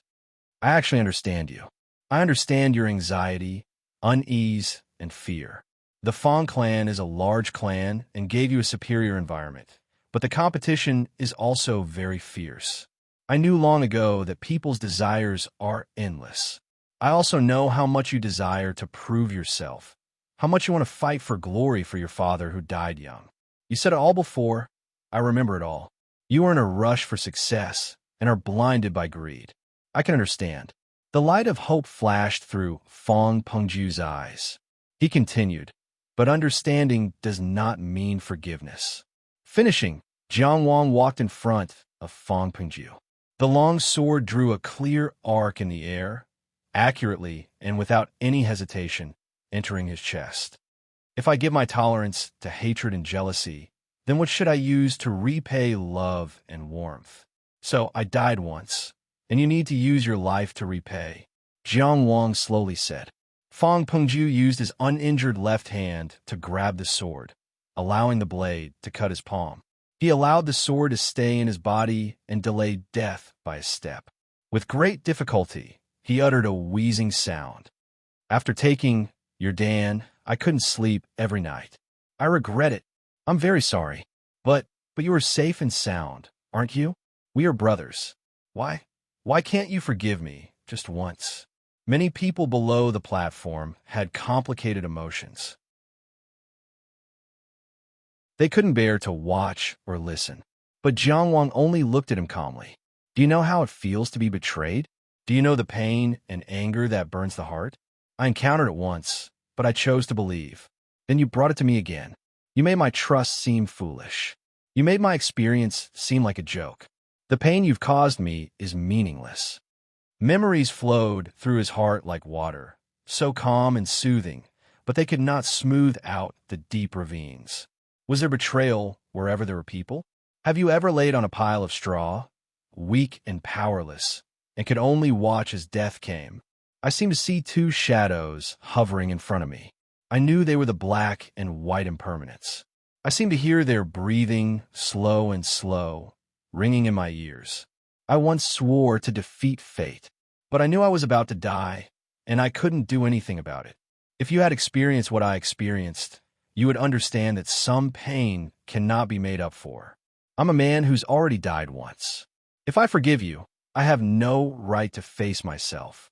"I actually understand you. I understand your anxiety, unease, and fear. The Fong clan is a large clan and gave you a superior environment, but the competition is also very fierce. I knew long ago that people's desires are endless. I also know how much you desire to prove yourself, how much you want to fight for glory for your father who died young. You said it all before. I remember it all. You are in a rush for success and are blinded by greed. I can understand." The light of hope flashed through Fong Pengju's eyes. He continued, "But understanding does not mean forgiveness." Finishing, Jiang Wang walked in front of Fong Pengju. The long sword drew a clear arc in the air, accurately and without any hesitation, entering his chest. "If I give my tolerance to hatred and jealousy, then what should I use to repay love and warmth? So I died once, and you need to use your life to repay," Jiang Wang slowly said. Fong Pengju used his uninjured left hand to grab the sword, allowing the blade to cut his palm. He allowed the sword to stay in his body and delayed death by a step. With great difficulty, he uttered a wheezing sound. "After taking your Dan, I couldn't sleep every night. I regret it. I'm very sorry. But you are safe and sound, aren't you? We are brothers. Why can't you forgive me just once?" Many people below the platform had complicated emotions. They couldn't bear to watch or listen. But Jiang Wang only looked at him calmly. "Do you know how it feels to be betrayed? Do you know the pain and anger that burns the heart? I encountered it once, but I chose to believe. Then you brought it to me again. You made my trust seem foolish. You made my experience seem like a joke. The pain you've caused me is meaningless." Memories flowed through his heart like water, so calm and soothing, but they could not smooth out the deep ravines. Was there betrayal wherever there were people? Have you ever laid on a pile of straw, weak and powerless, and could only watch as death came? I seemed to see 2 shadows hovering in front of me. I knew they were the black and white impermanents. I seemed to hear their breathing, slow and slow, ringing in my ears. I once swore to defeat fate, but I knew I was about to die, and I couldn't do anything about it. If you had experienced what I experienced, you would understand that some pain cannot be made up for. I'm a man who's already died once. If I forgive you, I have no right to face myself."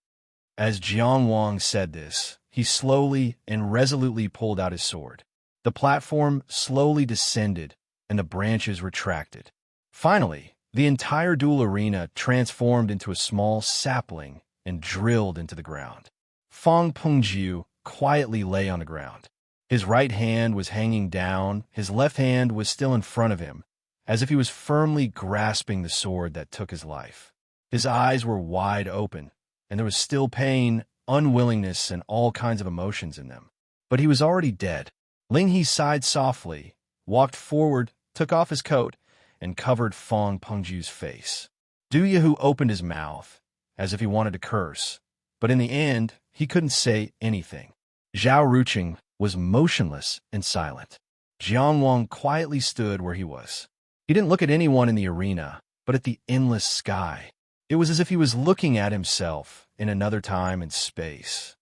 As Jiang Wang said this, he slowly and resolutely pulled out his sword. The platform slowly descended, and the branches retracted. Finally, the entire duel arena transformed into a small sapling and drilled into the ground. Fong Pengju quietly lay on the ground. His right hand was hanging down, his left hand was still in front of him, as if he was firmly grasping the sword that took his life. His eyes were wide open, and there was still pain, unwillingness, and all kinds of emotions in them. but he was already dead. Ling He sighed softly, walked forward, took off his coat, and covered Fong Pengju's face. Du Yahu opened his mouth, as if he wanted to curse, but in the end, he couldn't say anything. Zhao Ruqing was motionless and silent. Jiang Wang quietly stood where he was. He didn't look at anyone in the arena, but at the endless sky. It was as if he was looking at himself in another time and space.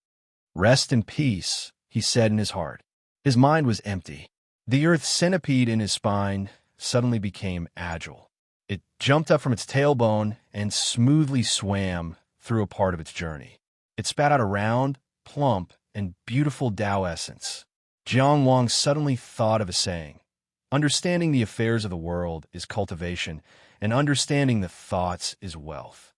"Rest in peace," he said in his heart. His mind was empty. The earth centipede in his spine suddenly became agile. It jumped up from its tailbone and smoothly swam through a part of its journey. It spat out a round, plump, and beautiful Tao essence. Jiang Wang suddenly thought of a saying: "Understanding the affairs of the world is cultivation, and understanding the thoughts is wealth."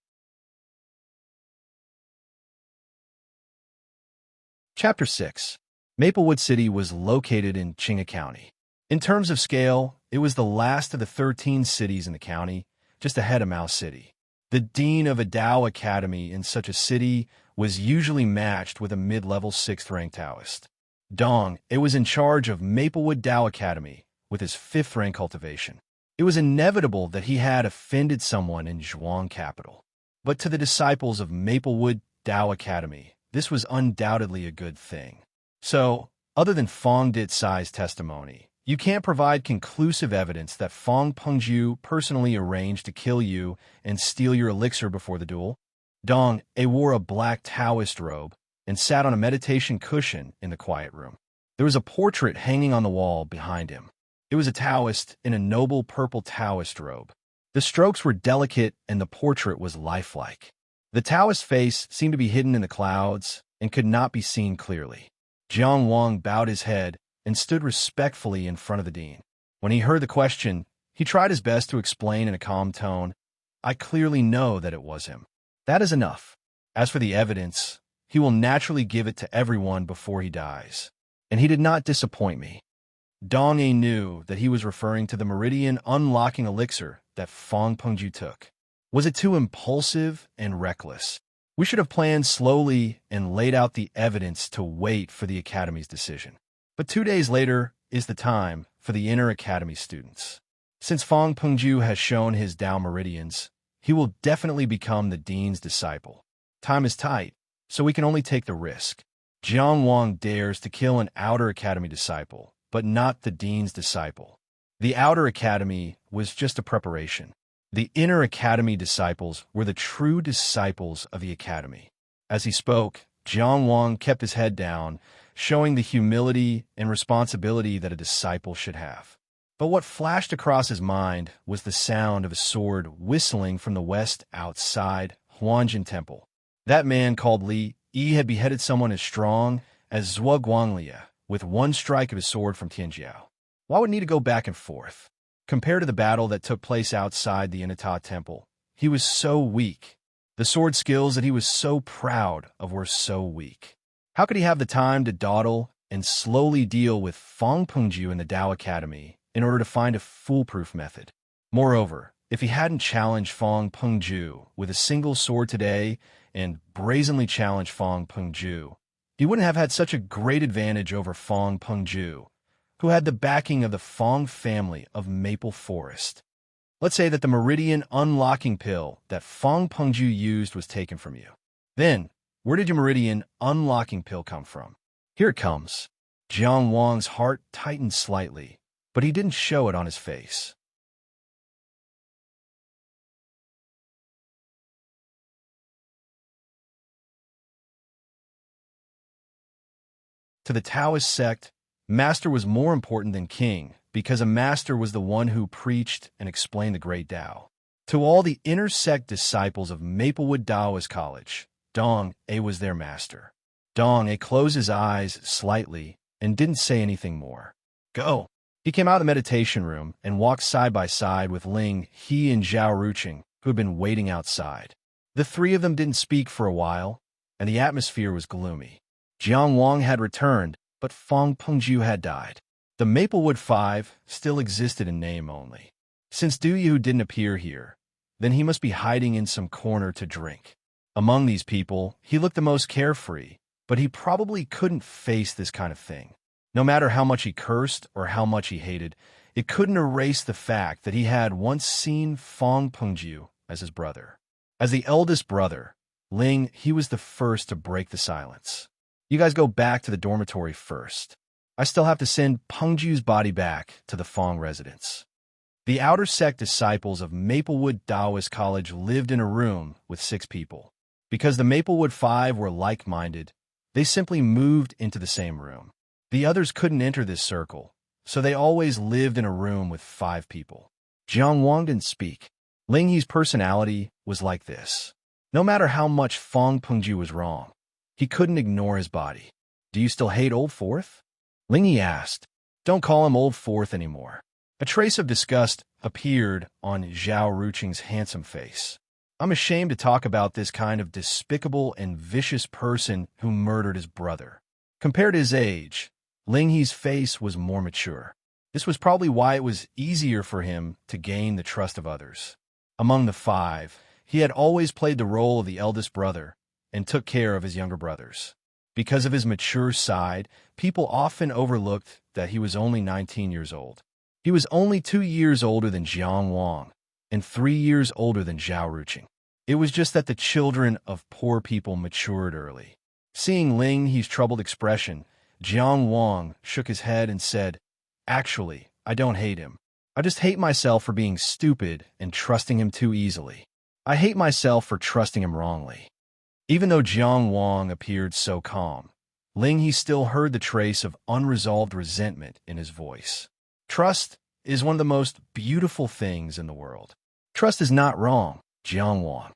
Chapter 6. Maplewood City was located in Chinga County. In terms of scale, it was the last of the 13 cities in the county, just ahead of Mao City. The dean of a Tao academy in such a city was usually matched with a mid-level 6th-ranked Taoist. Dong, it was in charge of Maplewood Tao Academy with his 5th-rank cultivation. It was inevitable that he had offended someone in Zhuang capital. But to the disciples of Maplewood Tao Academy, this was undoubtedly a good thing. So, other than Fong Dit-Sai's testimony, you can't provide conclusive evidence that Fong Pengju personally arranged to kill you and steal your elixir before the duel. Dong wore a black Taoist robe and sat on a meditation cushion in the quiet room. There was a portrait hanging on the wall behind him. It was a Taoist in a noble purple Taoist robe. The strokes were delicate and the portrait was lifelike. The Taoist face seemed to be hidden in the clouds and could not be seen clearly. Jiang Wang bowed his head and stood respectfully in front of the dean. When he heard the question, he tried his best to explain in a calm tone, "I clearly know that it was him. That is enough. As for the evidence, he will naturally give it to everyone before he dies." And he did not disappoint me. Dong knew that he was referring to the meridian unlocking elixir that Fong Pengju took. Was it too impulsive and reckless? We should have planned slowly and laid out the evidence to wait for the Academy's decision. But 2 days later is the time for the inner Academy students. Since Fong Pengju has shown his Tao meridians, he will definitely become the dean's disciple. Time is tight, so we can only take the risk. Jiang Wang dares to kill an outer Academy disciple, but not the dean's disciple. The outer Academy was just a preparation. The inner Academy disciples were the true disciples of the Academy. As he spoke, Jiang Wang kept his head down, showing the humility and responsibility that a disciple should have. But what flashed across his mind was the sound of a sword whistling from the west outside Huanjin Temple. That man called Li Yi had beheaded someone as strong as Zhuo Guanglia with one strike of his sword from Tianjiao. Why would he need to go back and forth? Compared to the battle that took place outside the Inata Temple, he was so weak. The sword skills that he was so proud of were so weak. How could he have the time to dawdle and slowly deal with Fong Pengju in the Tao Academy in order to find a foolproof method? Moreover, if he hadn't challenged Fong Pengju with a single sword today and brazenly challenged Fong Pengju, he wouldn't have had such a great advantage over Fong Pengju, who had the backing of the Fong family of Maple Forest. Let's say that the meridian unlocking pill that Fong Pengju used was taken from you. Then, where did your meridian unlocking pill come from? Here it comes. Jiang Wang's heart tightened slightly, but he didn't show it on his face. To the Taoist sect, master was more important than king, because a master was the one who preached and explained the great Tao. To all the inner sect disciples of Maplewood Taoist College, Dong was their master. Dong closed his eyes slightly and didn't say anything more. Go. He came out of the meditation room and walked side by side with Ling He and Zhao Ruqing, who had been waiting outside. The three of them didn't speak for a while, and the atmosphere was gloomy. Jiang Wang had returned, but Fong Pengju had died. The Maplewood Five still existed in name only. Since Du Yu didn't appear here, then he must be hiding in some corner to drink. Among these people, he looked the most carefree, but he probably couldn't face this kind of thing. No matter how much he cursed or how much he hated, it couldn't erase the fact that he had once seen Fong Pengjiu as his brother. As the eldest brother, Ling, he was the first to break the silence. You guys go back to the dormitory first. I still have to send Pengjiu's body back to the Fong residence. The outer sect disciples of Maplewood Taoist College lived in a room with 6 people. Because the Maplewood 5 were like-minded, they simply moved into the same room. The others couldn't enter this circle, so they always lived in a room with 5 people. Jiang Wang didn't speak. Ling He's personality was like this. No matter how much Fong Pengjiu was wrong, he couldn't ignore his body. Do you still hate Old Fourth? Ling He asked. Don't call him Old Fourth anymore. A trace of disgust appeared on Zhao Ruqing's handsome face. I'm ashamed to talk about this kind of despicable and vicious person who murdered his brother. Compared to his age, Ling He's face was more mature. This was probably why it was easier for him to gain the trust of others. Among the 5, he had always played the role of the eldest brother and took care of his younger brothers. Because of his mature side, people often overlooked that he was only 19 years old. He was only 2 years older than Jiang Wang and 3 years older than Zhao Ruqing. It was just that the children of poor people matured early. Seeing Ling He's troubled expression, Jiang Wang shook his head and said, Actually, I don't hate him. I just hate myself for being stupid and trusting him too easily. I hate myself for trusting him wrongly. Even though Jiang Wang appeared so calm, Ling He still heard the trace of unresolved resentment in his voice. Trust is one of the most beautiful things in the world. Trust is not wrong, Jiang Wang.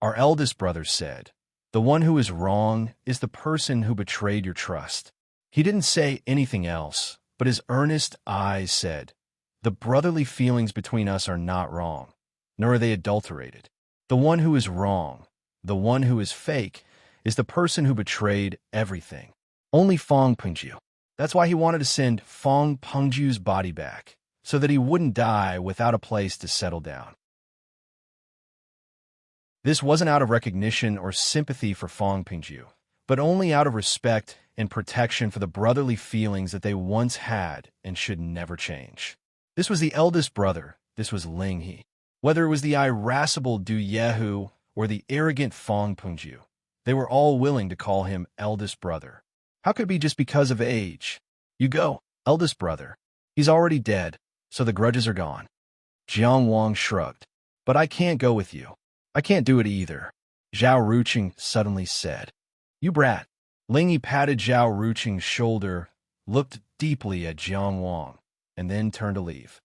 Our eldest brother said, the one who is wrong is the person who betrayed your trust. He didn't say anything else, but his earnest eyes said, the brotherly feelings between us are not wrong, nor are they adulterated. The one who is wrong, the one who is fake, is the person who betrayed everything. Only Fong Pengjiu. That's why he wanted to send Fong Pengjiu's body back, so that he wouldn't die without a place to settle down. This wasn't out of recognition or sympathy for Fong Pengjiu, but only out of respect and protection for the brotherly feelings that they once had and should never change. This was the eldest brother. This was Ling He. Whether it was the irascible Du Yehu or the arrogant Fong Pengjiu, they were all willing to call him eldest brother. How could it be just because of age? You go, eldest brother. He's already dead, so the grudges are gone. Jiang Wang shrugged. But I can't go with you. I can't do it either, Zhao Ruqing suddenly said. You brat. Ling He patted Zhao Ruqing's shoulder, looked deeply at Jiang Wang, and then turned to leave.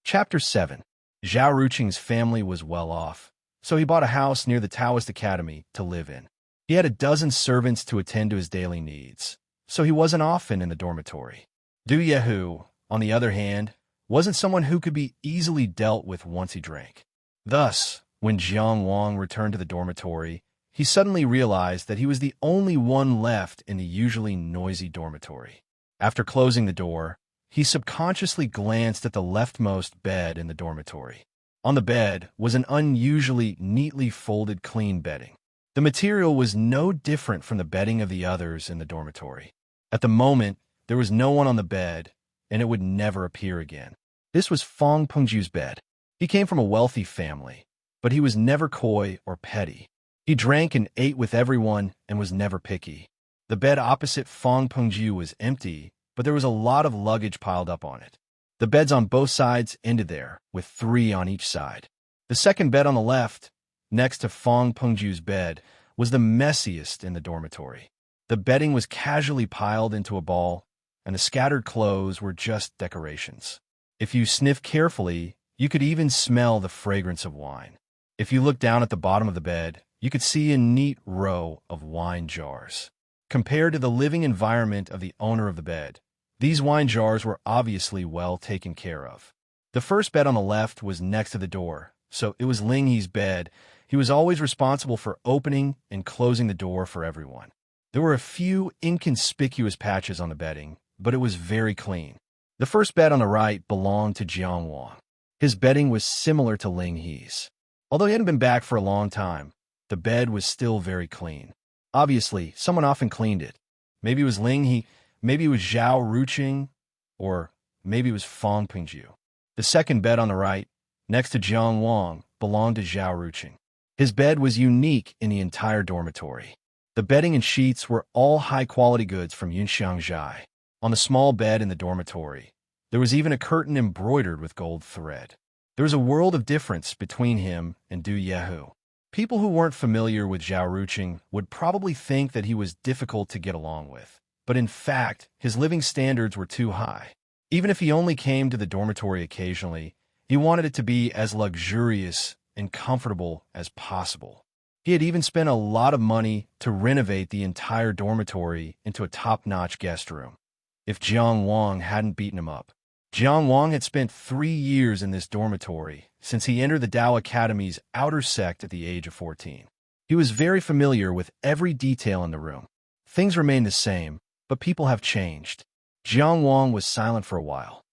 Chapter 7. Zhao Ruqing's family was well off, so he bought a house near the Taoist Academy to live in. He had a dozen servants to attend to his daily needs, so he wasn't often in the dormitory. Du Yehu, on the other hand, wasn't someone who could be easily dealt with once he drank. Thus, when Jiang Wang returned to the dormitory, he suddenly realized that he was the only one left in the usually noisy dormitory. After closing the door, he subconsciously glanced at the leftmost bed in the dormitory. On the bed was an unusually neatly folded clean bedding. The material was no different from the bedding of the others in the dormitory. At the moment, there was no one on the bed, and it would never appear again. This was Fong Pengjiu's bed. He came from a wealthy family, but he was never coy or petty. He drank and ate with everyone and was never picky. The bed opposite Fong Pengjiu was empty, but there was a lot of luggage piled up on it. The beds on both sides ended there, with 3 on each side. The second bed on the left, next to Fong Pengjiu's bed, was the messiest in the dormitory. The bedding was casually piled into a ball, and the scattered clothes were just decorations. If you sniffed carefully, you could even smell the fragrance of wine. If you looked down at the bottom of the bed, you could see a neat row of wine jars. Compared to the living environment of the owner of the bed, these wine jars were obviously well taken care of. The first bed on the left was next to the door, so it was Ling He's bed. He was always responsible for opening and closing the door for everyone. There were a few inconspicuous patches on the bedding, but it was very clean. The first bed on the right belonged to Jiang Wang. His bedding was similar to Ling He's. Although he hadn't been back for a long time, the bed was still very clean. Obviously, someone often cleaned it. Maybe it was maybe it was Zhao Ruqing, or maybe it was Fang Pingju. The second bed on the right, next to Jiang Wang, belonged to Zhao Ruqing. His bed was unique in the entire dormitory. The bedding and sheets were all high-quality goods from Yunxiangzhai. On the small bed in the dormitory, there was even a curtain embroidered with gold thread. There was a world of difference between him and Du Yehu. People who weren't familiar with Zhao Ruqing would probably think that he was difficult to get along with. But in fact, his living standards were too high. Even if he only came to the dormitory occasionally, he wanted it to be as luxurious and comfortable as possible. He had even spent a lot of money to renovate the entire dormitory into a top-notch guest room. If Jiang Wang hadn't beaten him up. Jiang Wang had spent 3 years in this dormitory since he entered the Tao Academy's outer sect at the age of 14. He was very familiar with every detail in the room. Things remained the same, but people have changed. Jiang Wang was silent for a while.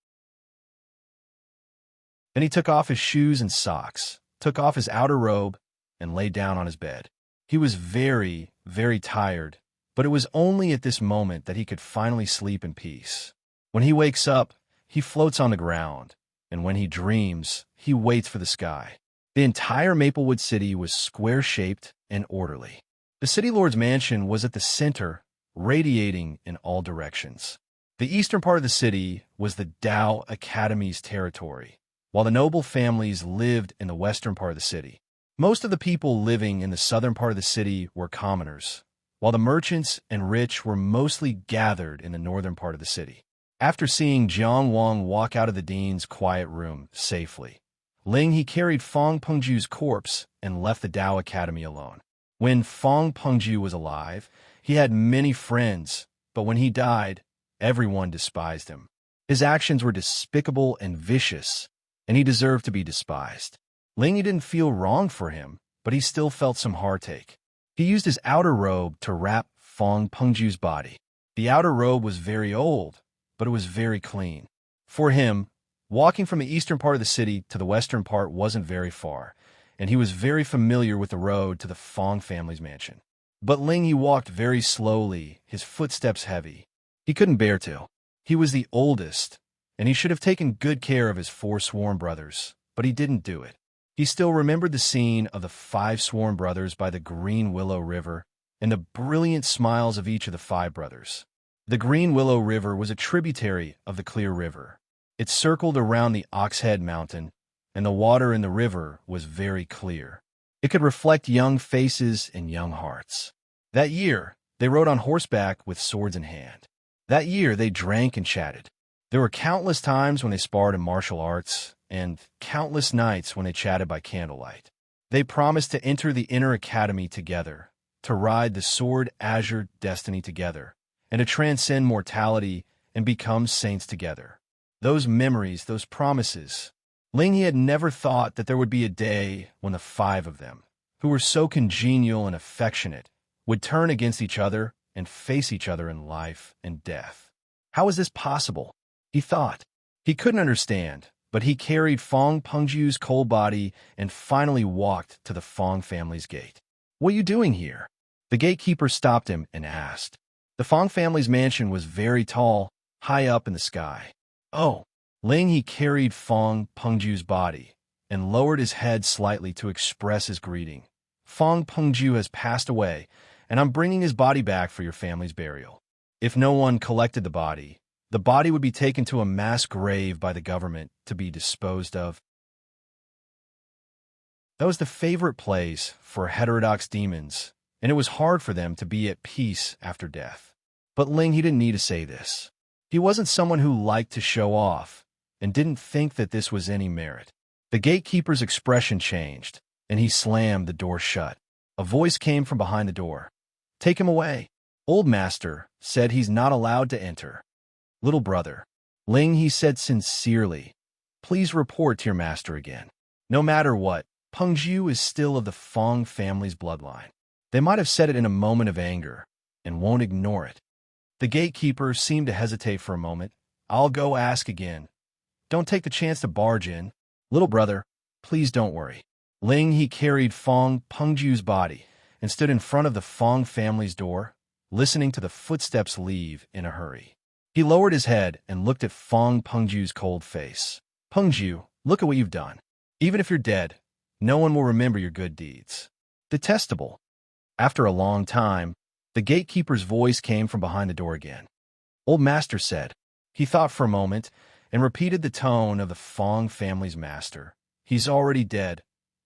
Then he took off his shoes and socks, took off his outer robe, and lay down on his bed. He was very, very tired, but it was only at this moment that he could finally sleep in peace. When he wakes up, he floats on the ground, and when he dreams, he waits for the sky. The entire Maplewood City was square-shaped and orderly. The City Lord's mansion was at the center, radiating in all directions. The eastern part of the city was the Tao Academy's territory, while the noble families lived in the western part of the city. Most of the people living in the southern part of the city were commoners, while the merchants and rich were mostly gathered in the northern part of the city. After seeing Jiang Wang walk out of the dean's quiet room safely, He carried Fang Pengju's corpse and left the Tao Academy alone. When Fang Pengju was alive, he had many friends, but when he died, everyone despised him. His actions were despicable and vicious, and he deserved to be despised. Yi didn't feel wrong for him, but he still felt some heartache. He used his outer robe to wrap Fang Pengju's body. The outer robe was very old, but it was very clean. For him, walking from the eastern part of the city to the western part wasn't very far, and he was very familiar with the road to the Fang family's mansion. But Yi walked very slowly, his footsteps heavy. He couldn't bear to. He was the oldest, and he should have taken good care of his 4 sworn brothers, but he didn't do it. He still remembered the scene of the 5 sworn brothers by the Green Willow River and the brilliant smiles of each of the 5 brothers. The Green Willow River was a tributary of the Clear River. It circled around the Oxhead Mountain, and the water in the river was very clear. It could reflect young faces and young hearts. That year, they rode on horseback with swords in hand. That year, they drank and chatted. There were countless times when they sparred in martial arts, and countless nights when they chatted by candlelight. They promised to enter the inner academy together, to ride the sword azure destiny together, and to transcend mortality and become saints together. Those memories, those promises. He had never thought that there would be a day when the 5 of them, who were so congenial and affectionate, would turn against each other and face each other in life and death. How is this possible? He thought. He couldn't understand, but he carried Fang Pengju's cold body and finally walked to the Fang family's gate. "What are you doing here?" The gatekeeper stopped him and asked. The Fang family's mansion was very tall, high up in the sky. "Oh." He carried Fang Pengju's body and lowered his head slightly to express his greeting. "Fang Pengju has passed away, and I'm bringing his body back for your family's burial. If no one collected the body would be taken to a mass grave by the government to be disposed of." That was the favorite place for heterodox demons, and it was hard for them to be at peace after death. But he didn't need to say this. He wasn't someone who liked to show off, and didn't think that this was any merit. The gatekeeper's expression changed, and he slammed the door shut. A voice came from behind the door. "Take him away. Old master said he's not allowed to enter." "Little brother," he said sincerely, "please report to your master again. No matter what, Pengju is still of the Fang family's bloodline. They might have said it in a moment of anger, and won't ignore it." The gatekeeper seemed to hesitate for a moment. "I'll go ask again. Don't take the chance to barge in. Little brother, please don't worry." Ling He carried Fong Pengju's body and stood in front of the Fong family's door, listening to the footsteps leave in a hurry. He lowered his head and looked at Fong Pengju's cold face. Pengju, look at what you've done. Even if you're dead, no one will remember your good deeds. Detestable. After a long time, the gatekeeper's voice came from behind the door again. Old Master said. He thought for a moment and repeated the tone of the Fong family's master. He's already dead.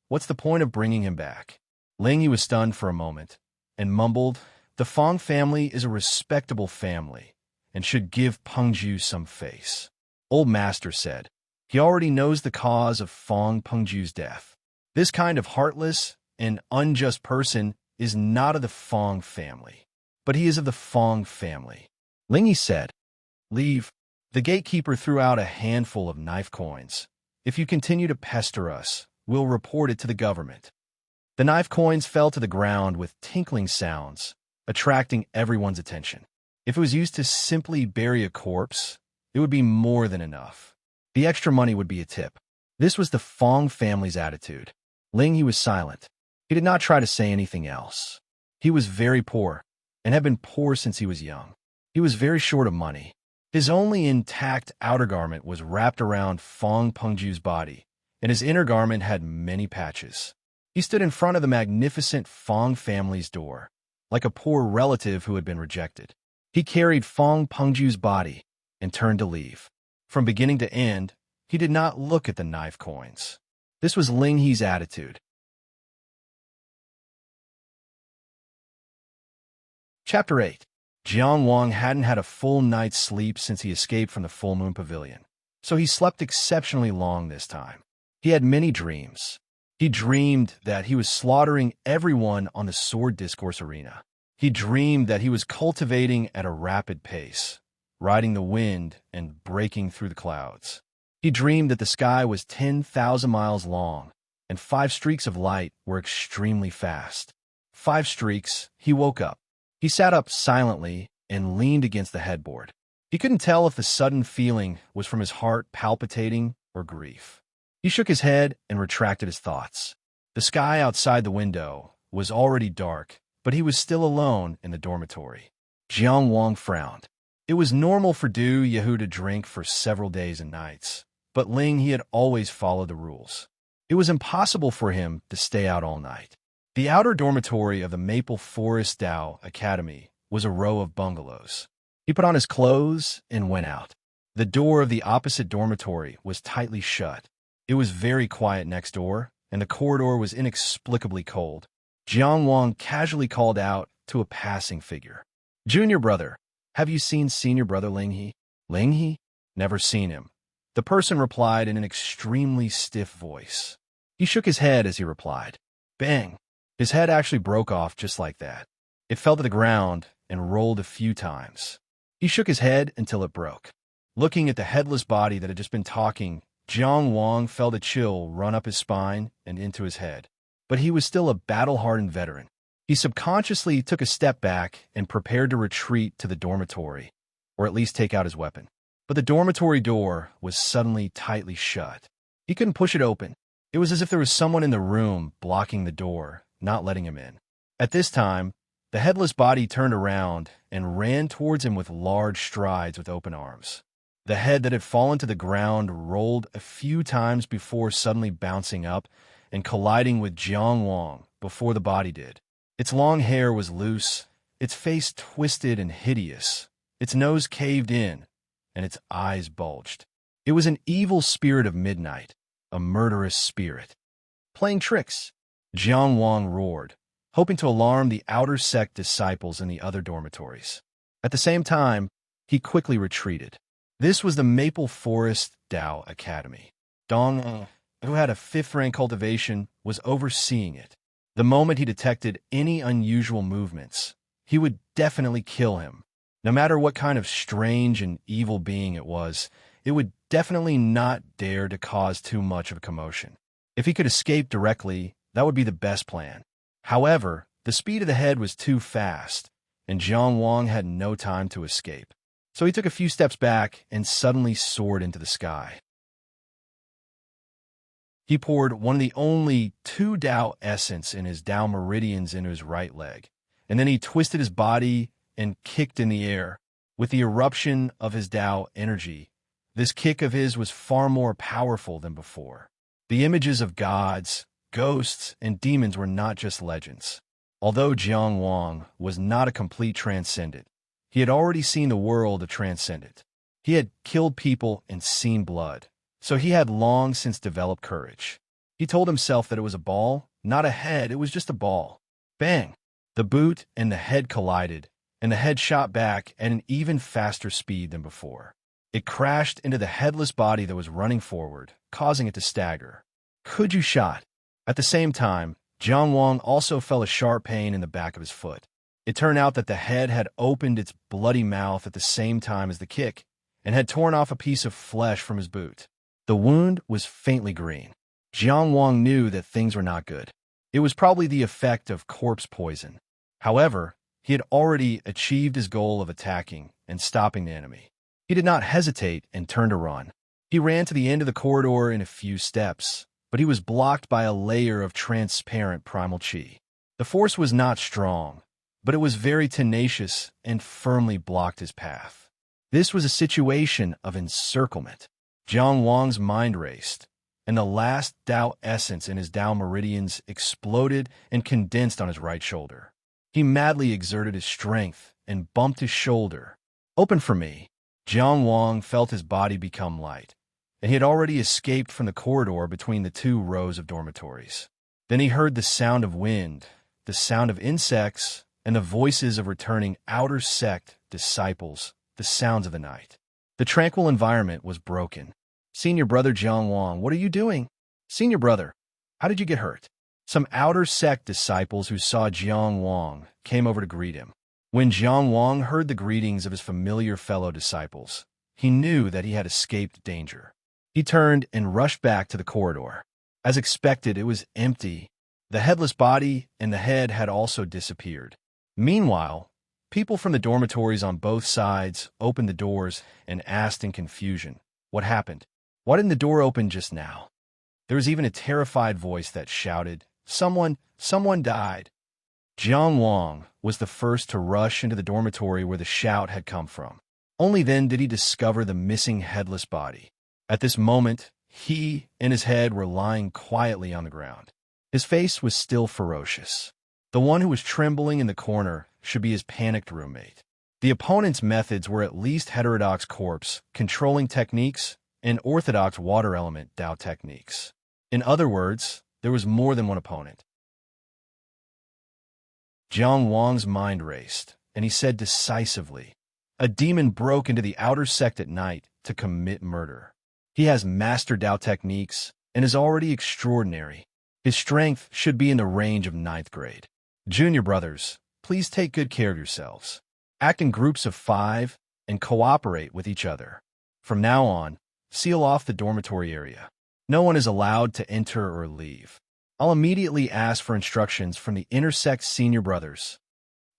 What's the point of bringing him back? Ling Yi was stunned for a moment and mumbled, the Fong family is a respectable family and should give Pengju some face. Old Master said. He already knows the cause of Fong Pengju's death. This kind of heartless and unjust person is not of the Fong family, but he is of the Fong family. Ling Yi said, Leave. The gatekeeper threw out a handful of knife coins. If you continue to pester us, we'll report it to the government. The knife coins fell to the ground with tinkling sounds, attracting everyone's attention. If it was used to simply bury a corpse, it would be more than enough. The extra money would be a tip. This was the Fong family's attitude. Ling He was silent. He did not try to say anything else. He was very poor, and had been poor since he was young. He was very short of money. His only intact outer garment was wrapped around Fong Pengju's body, and his inner garment had many patches. He stood in front of the magnificent Fong family's door, like a poor relative who had been rejected. He carried Fong Pengju's body and turned to leave. From beginning to end, he did not look at the knife coins. This was Ling He's attitude. Chapter 8. Jiang Wang hadn't had a full night's sleep since he escaped from the full moon pavilion, so he slept exceptionally long this time. He had many dreams. He dreamed that he was slaughtering everyone on the sword discourse arena. He dreamed that he was cultivating at a rapid pace, riding the wind and breaking through the clouds. He dreamed that the sky was 10,000 miles long, and 5 streaks of light were extremely fast. 5 streaks, he woke up. He sat up silently and leaned against the headboard. He couldn't tell if the sudden feeling was from his heart palpitating or grief. He shook his head and retracted his thoughts. The sky outside the window was already dark, but he was still alone in the dormitory. Jiang Wang frowned. It was normal for Du Yahu to drink for several days and nights, but Ling He had always followed the rules. It was impossible for him to stay out all night. The outer dormitory of the Maple Forest Dao Academy was a row of bungalows. He put on his clothes and went out. The door of the opposite dormitory was tightly shut. It was very quiet next door, and the corridor was inexplicably cold. Jiang Wang casually called out to a passing figure. Junior brother, have you seen senior brother Ling He? Ling He? Never seen him. The person replied in an extremely stiff voice. He shook his head as he replied. Bang! His head actually broke off just like that. It fell to the ground and rolled a few times. He shook his head until it broke. Looking at the headless body that had just been talking, Jiang Wang felt a chill run up his spine and into his head. But he was still a battle-hardened veteran. He subconsciously took a step back and prepared to retreat to the dormitory, or at least take out his weapon. But the dormitory door was suddenly tightly shut. He couldn't push it open. It was as if there was someone in the room blocking the door, not letting him in. At this time, the headless body turned around and ran towards him with large strides with open arms. The head that had fallen to the ground rolled a few times before suddenly bouncing up and colliding with Jiang Wang before the body did. Its long hair was loose, its face twisted and hideous, its nose caved in, and its eyes bulged. It was an evil spirit of midnight, a murderous spirit. Playing tricks, Jiang Wang roared, hoping to alarm the outer sect disciples in the other dormitories. At the same time, he quickly retreated. This was the Maple Forest Dao Academy. Dong, who had a 5th rank cultivation, was overseeing it. The moment he detected any unusual movements, he would definitely kill him. No matter what kind of strange and evil being it was, it would definitely not dare to cause too much of a commotion. If he could escape directly, that would be the best plan. However, the speed of the head was too fast, and Jiang Wang had no time to escape. So he took a few steps back and suddenly soared into the sky. He poured one of the only two Tao essence in his Tao meridians into his right leg, and then he twisted his body and kicked in the air. With the eruption of his Tao energy, this kick of his was far more powerful than before. The images of gods, ghosts, and demons were not just legends. Although Jiang Wang was not a complete transcendent, he had already seen the world of transcendent. He had killed people and seen blood, so he had long since developed courage. He told himself that it was a ball, not a head, it was just a ball. Bang! The boot and the head collided, and the head shot back at an even faster speed than before. It crashed into the headless body that was running forward, causing it to stagger. Could you shot? At the same time, Jiang Wang also felt a sharp pain in the back of his foot. It turned out that the head had opened its bloody mouth at the same time as the kick, and had torn off a piece of flesh from his boot. The wound was faintly green. Jiang Wang knew that things were not good. It was probably the effect of corpse poison. However, he had already achieved his goal of attacking and stopping the enemy. He did not hesitate and turned to run. He ran to the end of the corridor in a few steps, but he was blocked by a layer of transparent primal chi. The force was not strong, but it was very tenacious and firmly blocked his path. This was a situation of encirclement. Jiang Wang's mind raced, and the last Tao essence in his Tao meridians exploded and condensed on his right shoulder. He madly exerted his strength and bumped his shoulder. Open for me. Jiang Wang felt his body become light, and he had already escaped from the corridor between the two rows of dormitories. Then he heard the sound of wind, the sound of insects, and the voices of returning outer sect disciples, the sounds of the night. The tranquil environment was broken. Senior brother Jiang Wang, what are you doing? Senior brother, how did you get hurt? Some outer sect disciples who saw Jiang Wang came over to greet him. When Jiang Wang heard the greetings of his familiar fellow disciples, he knew that he had escaped danger. He turned and rushed back to the corridor. As expected, it was empty. The headless body and the head had also disappeared. Meanwhile, people from the dormitories on both sides opened the doors and asked in confusion, "What happened? Why didn't the door open just now?" There was even a terrified voice that shouted, Someone died." Jiang Wang was the first to rush into the dormitory where the shout had come from. Only then did he discover the missing headless body. At this moment, he and his head were lying quietly on the ground. His face was still ferocious. The one who was trembling in the corner should be his panicked roommate. The opponent's methods were at least heterodox corpse, controlling techniques, and orthodox water element Tao techniques. In other words, there was more than one opponent. Jiang Wang's mind raced, and he said decisively, "A demon broke into the outer sect at night to commit murder. He has mastered Tao techniques and is already extraordinary. His strength should be in the range of 9th grade. Junior brothers, please take good care of yourselves. Act in groups of 5 and cooperate with each other. From now on, seal off the dormitory area. No one is allowed to enter or leave. I'll immediately ask for instructions from the inner sect senior brothers."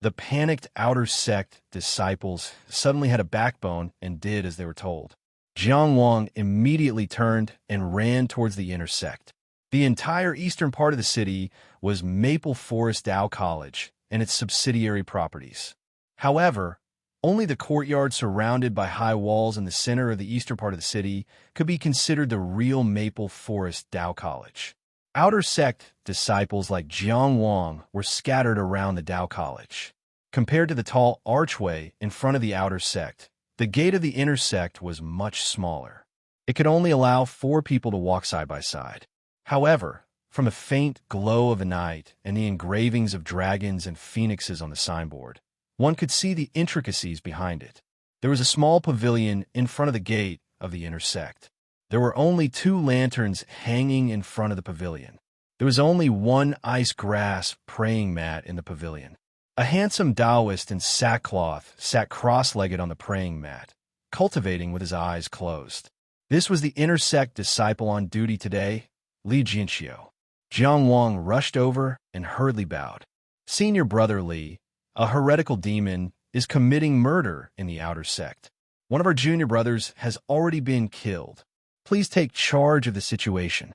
The panicked outer sect disciples suddenly had a backbone and did as they were told. Jiang Wang immediately turned and ran towards the inner sect. The entire eastern part of the city was Maple Forest Tao College and its subsidiary properties. However, only the courtyard surrounded by high walls in the center of the eastern part of the city could be considered the real Maple Forest Tao College. Outer sect disciples like Jiang Wang were scattered around the Tao College. Compared to the tall archway in front of the outer sect, the gate of the inner sect was much smaller. It could only allow 4 people to walk side by side. However, from the faint glow of the night and the engravings of dragons and phoenixes on the signboard, one could see the intricacies behind it. There was a small pavilion in front of the gate of the inner sect. There were only 2 lanterns hanging in front of the pavilion. There was only one ice grass praying mat in the pavilion. A handsome Taoist in sackcloth sat cross-legged on the praying mat, cultivating with his eyes closed. This was the inner sect disciple on duty today, Li Jinxiu. Jiang Wang rushed over and hurriedly bowed. "Senior brother Li, a heretical demon, is committing murder in the outer sect. One of our junior brothers has already been killed. Please take charge of the situation."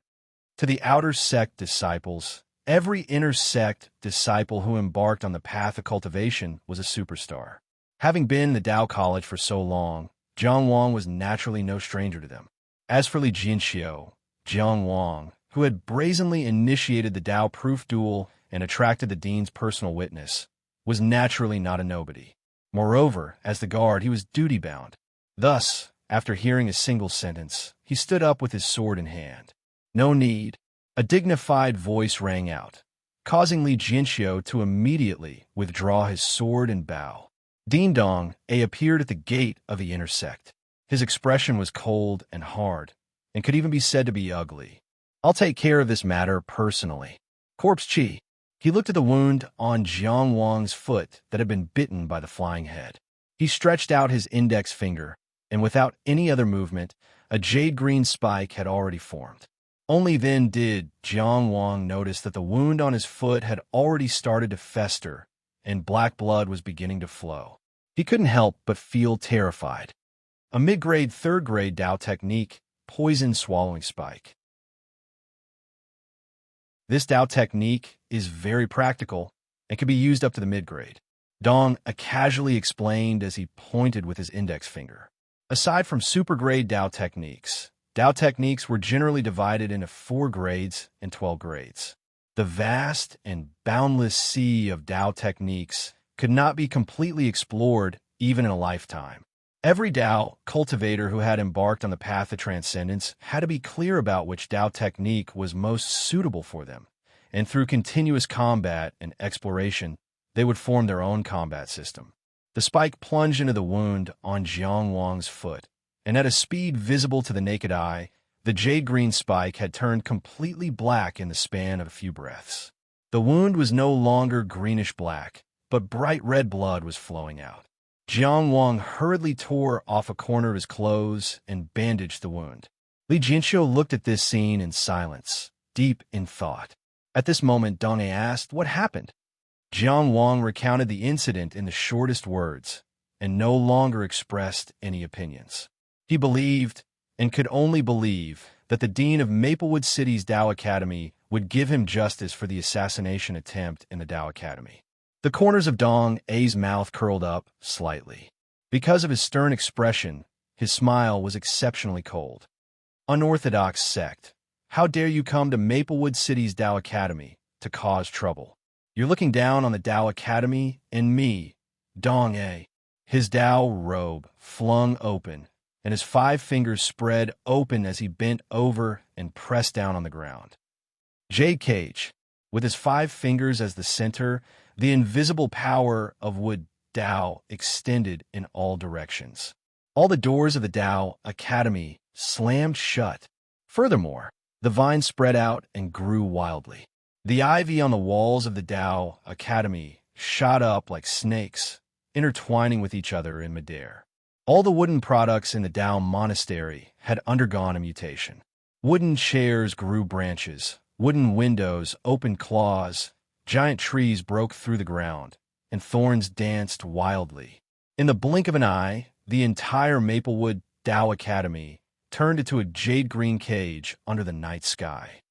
To the outer sect disciples, every inner sect disciple who embarked on the path of cultivation was a superstar. Having been in the Tao College for so long, Jiang Wang was naturally no stranger to them. As for Li Jinxiu, Jiang Wang, who had brazenly initiated the Tao proof duel and attracted the dean's personal witness, was naturally not a nobody. Moreover, as the guard, he was duty-bound. Thus, after hearing a single sentence, he stood up with his sword in hand. "No need," a dignified voice rang out, causing Li Jinxiu to immediately withdraw his sword and bow. Dean Dong A appeared at the gate of the inner sect. His expression was cold and hard, and could even be said to be ugly. "I'll take care of this matter personally." Corpse Chi. He looked at the wound on Jiang Wang's foot that had been bitten by the flying head. He stretched out his index finger, and without any other movement, a jade-green spike had already formed. Only then did Jiang Wang notice that the wound on his foot had already started to fester, and black blood was beginning to flow. He couldn't help but feel terrified. A mid-grade, third-grade Tao technique, poison swallowing spike. This Tao technique is very practical and can be used up to the mid-grade. Dong casually explained as he pointed with his index finger. Aside from super-grade Tao techniques were generally divided into 4 grades and 12 grades. The vast and boundless sea of Tao techniques could not be completely explored even in a lifetime. Every Tao cultivator who had embarked on the path of transcendence had to be clear about which Tao technique was most suitable for them, and through continuous combat and exploration, they would form their own combat system. The spike plunged into the wound on Jiang Wang's foot, and at a speed visible to the naked eye, the jade-green spike had turned completely black in the span of a few breaths. The wound was no longer greenish-black, but bright red blood was flowing out. Jiang Wang hurriedly tore off a corner of his clothes and bandaged the wound. Li Jinxiu looked at this scene in silence, deep in thought. At this moment, Dong A asked, "What happened?" Jiang Wang recounted the incident in the shortest words, and no longer expressed any opinions. He believed, and could only believe, that the dean of Maplewood City's Tao Academy would give him justice for the assassination attempt in the Tao Academy. The corners of Dong A's mouth curled up slightly. Because of his stern expression, his smile was exceptionally cold. "Unorthodox sect. How dare you come to Maplewood City's Tao Academy to cause trouble? You're looking down on the Tao Academy and me, Dong A." His Tao robe flung open, and his 5 fingers spread open as he bent over and pressed down on the ground. Jade Cage, with his 5 fingers as the center, the invisible power of Wood Tao extended in all directions. All the doors of the Tao Academy slammed shut. Furthermore, the vines spread out and grew wildly. The ivy on the walls of the Tao Academy shot up like snakes, intertwining with each other in midair. All the wooden products in the Tao monastery had undergone a mutation. Wooden chairs grew branches, wooden windows opened claws, giant trees broke through the ground, and thorns danced wildly. In the blink of an eye, the entire Maplewood Tao Academy turned into a jade-green cage under the night sky.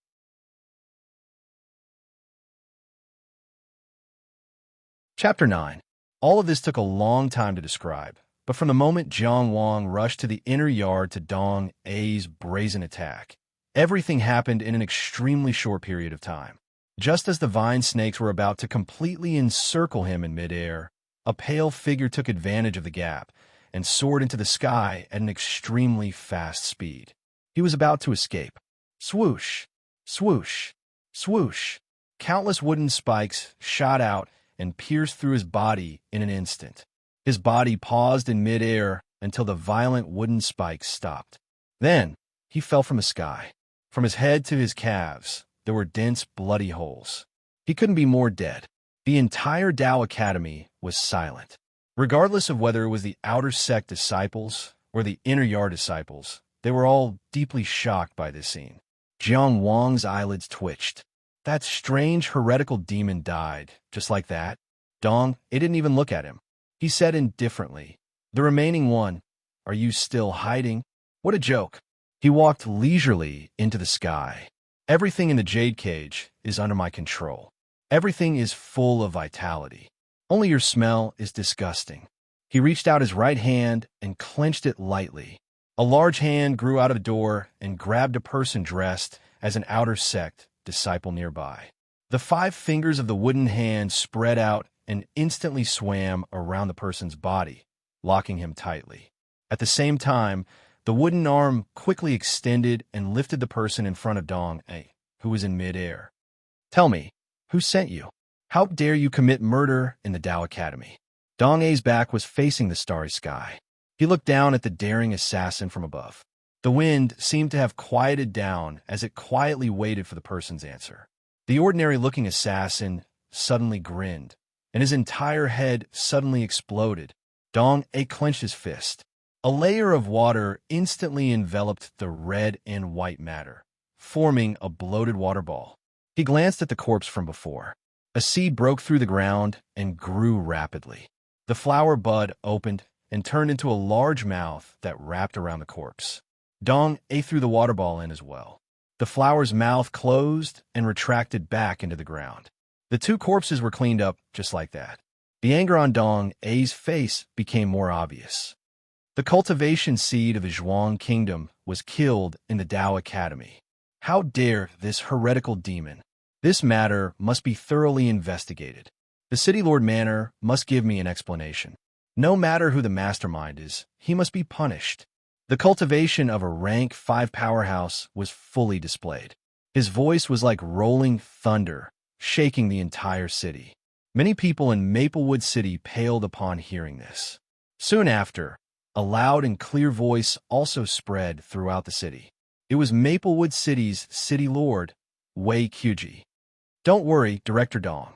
Chapter 9. All of this took a long time to describe, but from the moment Jiang Wang rushed to the inner yard to Dong A's brazen attack, everything happened in an extremely short period of time. Just as the vine snakes were about to completely encircle him in midair, a pale figure took advantage of the gap and soared into the sky at an extremely fast speed. He was about to escape. Swoosh, swoosh, swoosh. Countless wooden spikes shot out and pierced through his body in an instant. His body paused in midair until the violent wooden spikes stopped. Then, he fell from the sky. From his head to his calves, there were dense, bloody holes. He couldn't be more dead. The entire Tao Academy was silent. Regardless of whether it was the outer sect disciples or the inner yard disciples, they were all deeply shocked by this scene. Jiang Wang's eyelids twitched. That strange heretical demon died, just like that. Dong, it didn't even look at him. He said indifferently, "The remaining one, are you still hiding?" What a joke. He walked leisurely into the sky. Everything in the jade cage is under my control. Everything is full of vitality. Only your smell is disgusting." He reached out his right hand and clenched it lightly. A large hand grew out of the door and grabbed a person dressed as an outer sect disciple nearby. The 5 fingers of the wooden hand spread out and instantly swam around the person's body, locking him tightly. At the same time, the wooden arm quickly extended and lifted the person in front of Dong A, who was in midair. "Tell me, who sent you? How dare you commit murder in the Tao Academy?" Dong A's back was facing the starry sky. He looked down at the daring assassin from above. The wind seemed to have quieted down as it quietly waited for the person's answer. The ordinary-looking assassin suddenly grinned, and his entire head suddenly exploded. Dong A clenched his fist. A layer of water instantly enveloped the red and white matter, forming a bloated water ball. He glanced at the corpse from before. A seed broke through the ground and grew rapidly. The flower bud opened and turned into a large mouth that wrapped around the corpse. Dong A threw the water ball in as well. The flower's mouth closed and retracted back into the ground. The 2 corpses were cleaned up just like that. The anger on Dong A's face became more obvious. The cultivation seed of the Zhuang kingdom was killed in the Tao Academy. How dare this heretical demon? This matter must be thoroughly investigated. The City Lord Manor must give me an explanation. No matter who the mastermind is, he must be punished. The cultivation of a rank 5 powerhouse was fully displayed. His voice was like rolling thunder, shaking the entire city. Many people in Maplewood City paled upon hearing this. Soon after, a loud and clear voice also spread throughout the city. It was Maplewood City's City Lord, Wei Qiji. "Don't worry, Director Dong.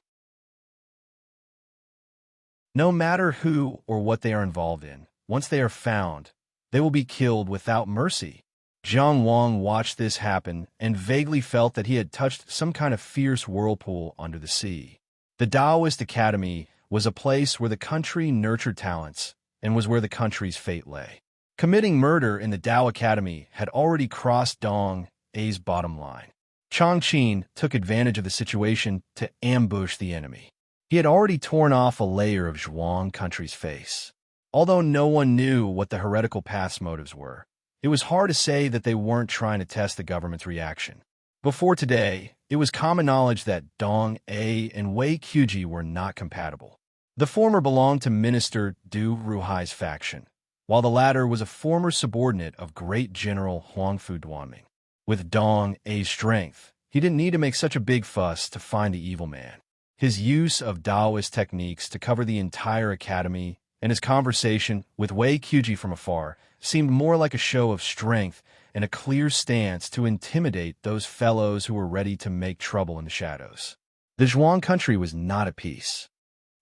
No matter who or what they are involved in, once they are found, they will be killed without mercy." Jiang Wang watched this happen and vaguely felt that he had touched some kind of fierce whirlpool under the sea. The Taoist Academy was a place where the country nurtured talents and was where the country's fate lay. Committing murder in the Tao Academy had already crossed Dong A's bottom line. Chongqing took advantage of the situation to ambush the enemy. He had already torn off a layer of Zhuang country's face. Although no one knew what the heretical path's motives were, it was hard to say that they weren't trying to test the government's reaction. Before today, it was common knowledge that Dong A and Wei Qiji were not compatible. The former belonged to Minister Du Ruhai's faction, while the latter was a former subordinate of Great General Huangfu Duanming. With Dong A's strength, he didn't need to make such a big fuss to find the evil man. His use of Taoist techniques to cover the entire academy and his conversation with Wei Qiji from afar seemed more like a show of strength and a clear stance to intimidate those fellows who were ready to make trouble in the shadows. The Zhuang country was not at peace.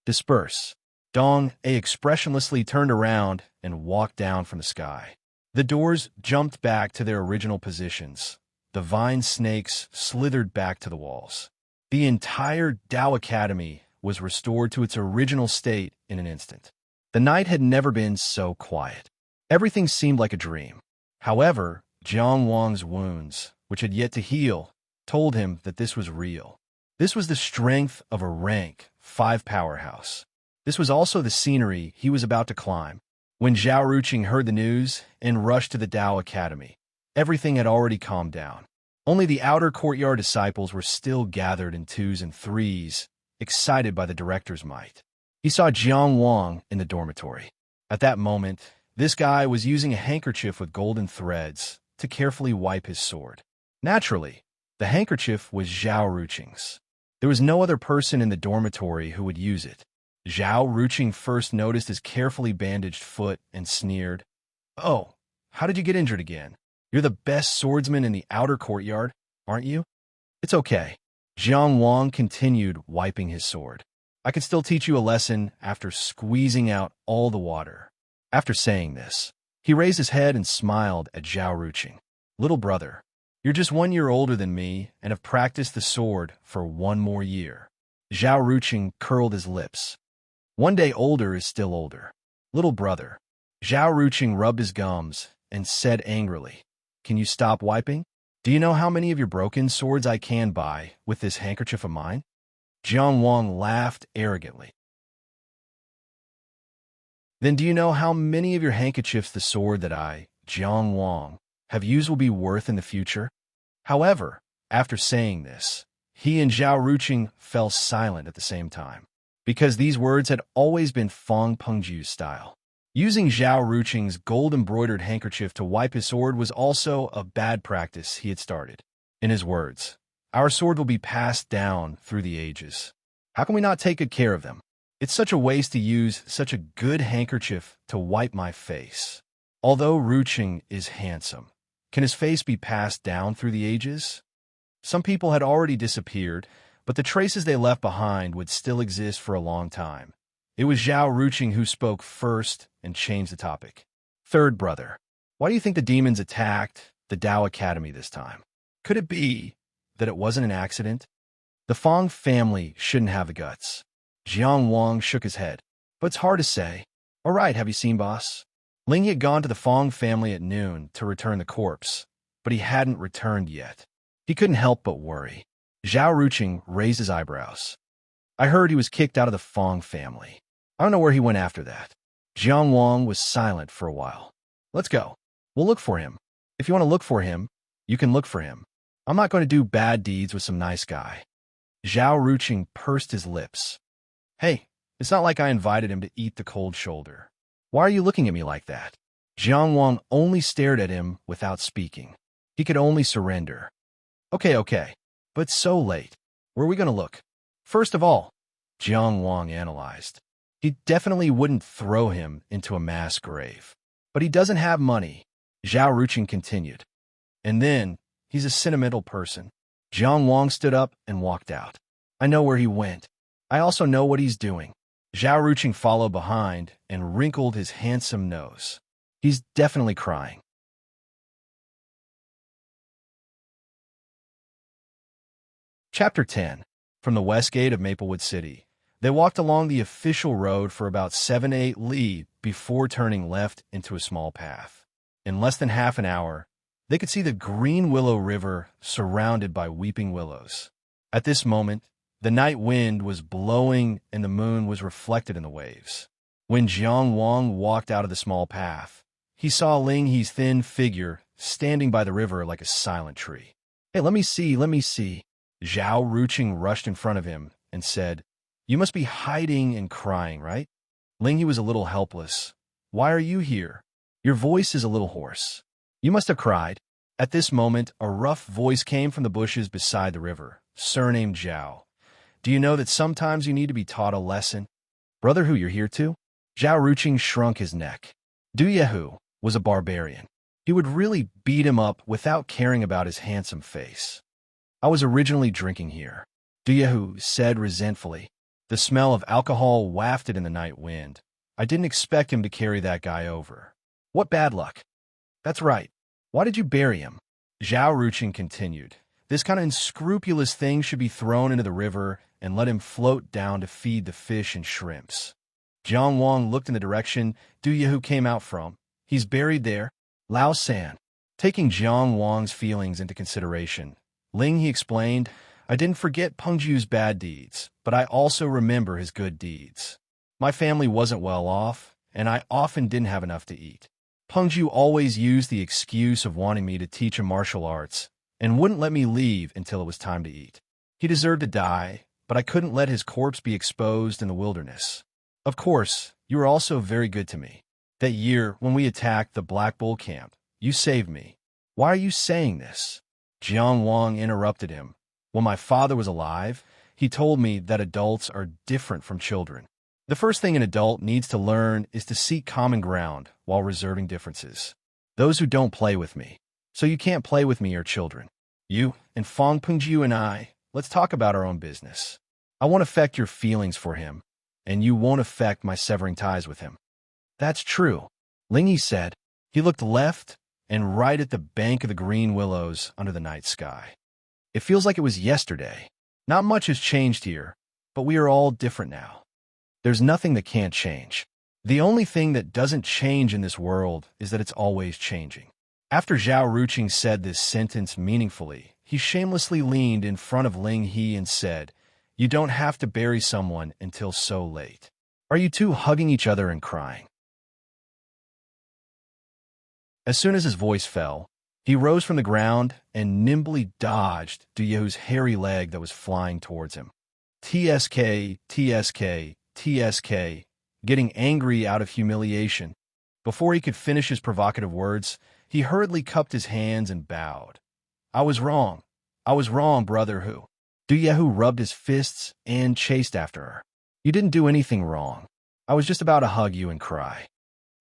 "Disperse." Dong A expressionlessly turned around and walked down from the sky. The doors jumped back to their original positions. The vine snakes slithered back to the walls. The entire Tao Academy was restored to its original state in an instant. The night had never been so quiet. Everything seemed like a dream. However, Jiang Wang's wounds, which had yet to heal, told him that this was real. This was the strength of a rank 5 powerhouse. This was also the scenery he was about to climb. When Zhao Ruqing heard the news and rushed to the Tao Academy, everything had already calmed down. Only the outer courtyard disciples were still gathered in 2s and 3s, excited by the director's might. He saw Jiang Wang in the dormitory. At that moment, this guy was using a handkerchief with golden threads to carefully wipe his sword. Naturally, the handkerchief was Zhao Ruqing's. There was no other person in the dormitory who would use it. Zhao Ruqing first noticed his carefully bandaged foot and sneered, "Oh, how did you get injured again? You're the best swordsman in the outer courtyard, aren't you?" "It's okay." Jiang Wang continued wiping his sword. "I can still teach you a lesson after squeezing out all the water." After saying this, he raised his head and smiled at Zhao Ruqing. "Little brother, you're just 1 year older than me and have practiced the sword for 1 more year." Zhao Ruqing curled his lips. 1 day older is still older. "Little brother." Zhao Ruqing rubbed his gums and said angrily, "Can you stop wiping?" Do you know how many of your broken swords I can buy with this handkerchief of mine? Jiang Wang laughed arrogantly. Then do you know how many of your handkerchiefs the sword that I, Jiang Wang, have used will be worth in the future? However, after saying this, he and Zhao Ruqing fell silent at the same time, because these words had always been Fang Pengju's style. Using Zhao Ruqing's gold-embroidered handkerchief to wipe his sword was also a bad practice he had started. In his words, "Our sword will be passed down through the ages. How can we not take good care of them? It's such a waste to use such a good handkerchief to wipe my face. Although Ruqing is handsome, can his face be passed down through the ages?" Some people had already disappeared, but the traces they left behind would still exist for a long time. It was Zhao Ruqing who spoke first and changed the topic. "Third brother, why do you think the demons attacked the Dao Academy this time? Could it be that it wasn't an accident? The Fang family shouldn't have the guts." Jiang Wang shook his head. "But it's hard to say. All right, have you seen boss?" Ling had gone to the Fang family at noon to return the corpse, but he hadn't returned yet. He couldn't help but worry. Zhao Ruqing raised his eyebrows. "I heard he was kicked out of the Fang family. I don't know where he went after that." Jiang Wang was silent for a while. "Let's go. We'll look for him. If you want to look for him, you can look for him. I'm not going to do bad deeds with some nice guy." Zhao Ruqing pursed his lips. "Hey, it's not like I invited him to eat the cold shoulder. Why are you looking at me like that?" Jiang Wang only stared at him without speaking. He could only surrender. Okay, but so late. Where are we going to look?" "First of all," Jiang Wang analyzed, "he definitely wouldn't throw him into a mass grave. But he doesn't have money," Zhao Ruqing continued. "And then, he's a sentimental person." Jiang Wang stood up and walked out. "I know where he went. I also know what he's doing." Zhao Ruqing followed behind and wrinkled his handsome nose. "He's definitely crying." Chapter 10. From the west gate of Maplewood City, they walked along the official road for about 7-8 li before turning left into a small path. In less than half an hour, they could see the Green Willow River surrounded by weeping willows. At this moment, the night wind was blowing and the moon was reflected in the waves. When Jiang Wang walked out of the small path, he saw Ling He's thin figure standing by the river like a silent tree. "Hey, let me see. Zhao Ruqing rushed in front of him and said, "You must be hiding and crying, right?" Ling He was a little helpless. "Why are you here? Your voice is a little hoarse. You must have cried." At this moment, a rough voice came from the bushes beside the river, surnamed Zhao. "Do you know that sometimes you need to be taught a lesson?" "Brother who you're here to?" Zhao Ruqing shrunk his neck. Du Yehu was a barbarian. He would really beat him up without caring about his handsome face. "I was originally drinking here," Du Yehu said resentfully. The smell of alcohol wafted in the night wind. "I didn't expect him to carry that guy over." "What bad luck." "That's right. Why did you bury him?" Zhao Ruqing continued. "This kind of unscrupulous thing should be thrown into the river and let him float down to feed the fish and shrimps." Jiang Wang looked in the direction Du Yehu came out from. "He's buried there." Lao San. Taking Jiang Wang's feelings into consideration, Ling He explained, "I didn't forget Pengju's bad deeds, but I also remember his good deeds. My family wasn't well off, and I often didn't have enough to eat. Pengju always used the excuse of wanting me to teach him martial arts and wouldn't let me leave until it was time to eat. He deserved to die, but I couldn't let his corpse be exposed in the wilderness. Of course, you were also very good to me. That year, when we attacked the Black Bull camp, you saved me. Why are you saying this?" Jiang Wang interrupted him. "When my father was alive, he told me that adults are different from children. The first thing an adult needs to learn is to seek common ground while reserving differences. Those who don't play with me. So you can't play with me are children. You and Fang Pengju and I, let's talk about our own business. I won't affect your feelings for him, and you won't affect my severing ties with him." "That's true," Ling Yi said. He looked left and right at the bank of the green willows under the night sky. "It feels like it was yesterday. Not much has changed here, but we are all different now. There's nothing that can't change. The only thing that doesn't change in this world is that it's always changing." After Zhao Ruqing said this sentence meaningfully, he shamelessly leaned in front of Ling He and said, "You don't have to bury someone until so late. Are you two hugging each other and crying?" As soon as his voice fell, he rose from the ground and nimbly dodged Du Yehu's hairy leg that was flying towards him. TSK, TSK, TSK, getting angry out of humiliation. Before he could finish his provocative words, he hurriedly cupped his hands and bowed. "I was wrong. I was wrong, brother Hu." Du Yehu rubbed his fists and chased after her. "You didn't do anything wrong. I was just about to hug you and cry."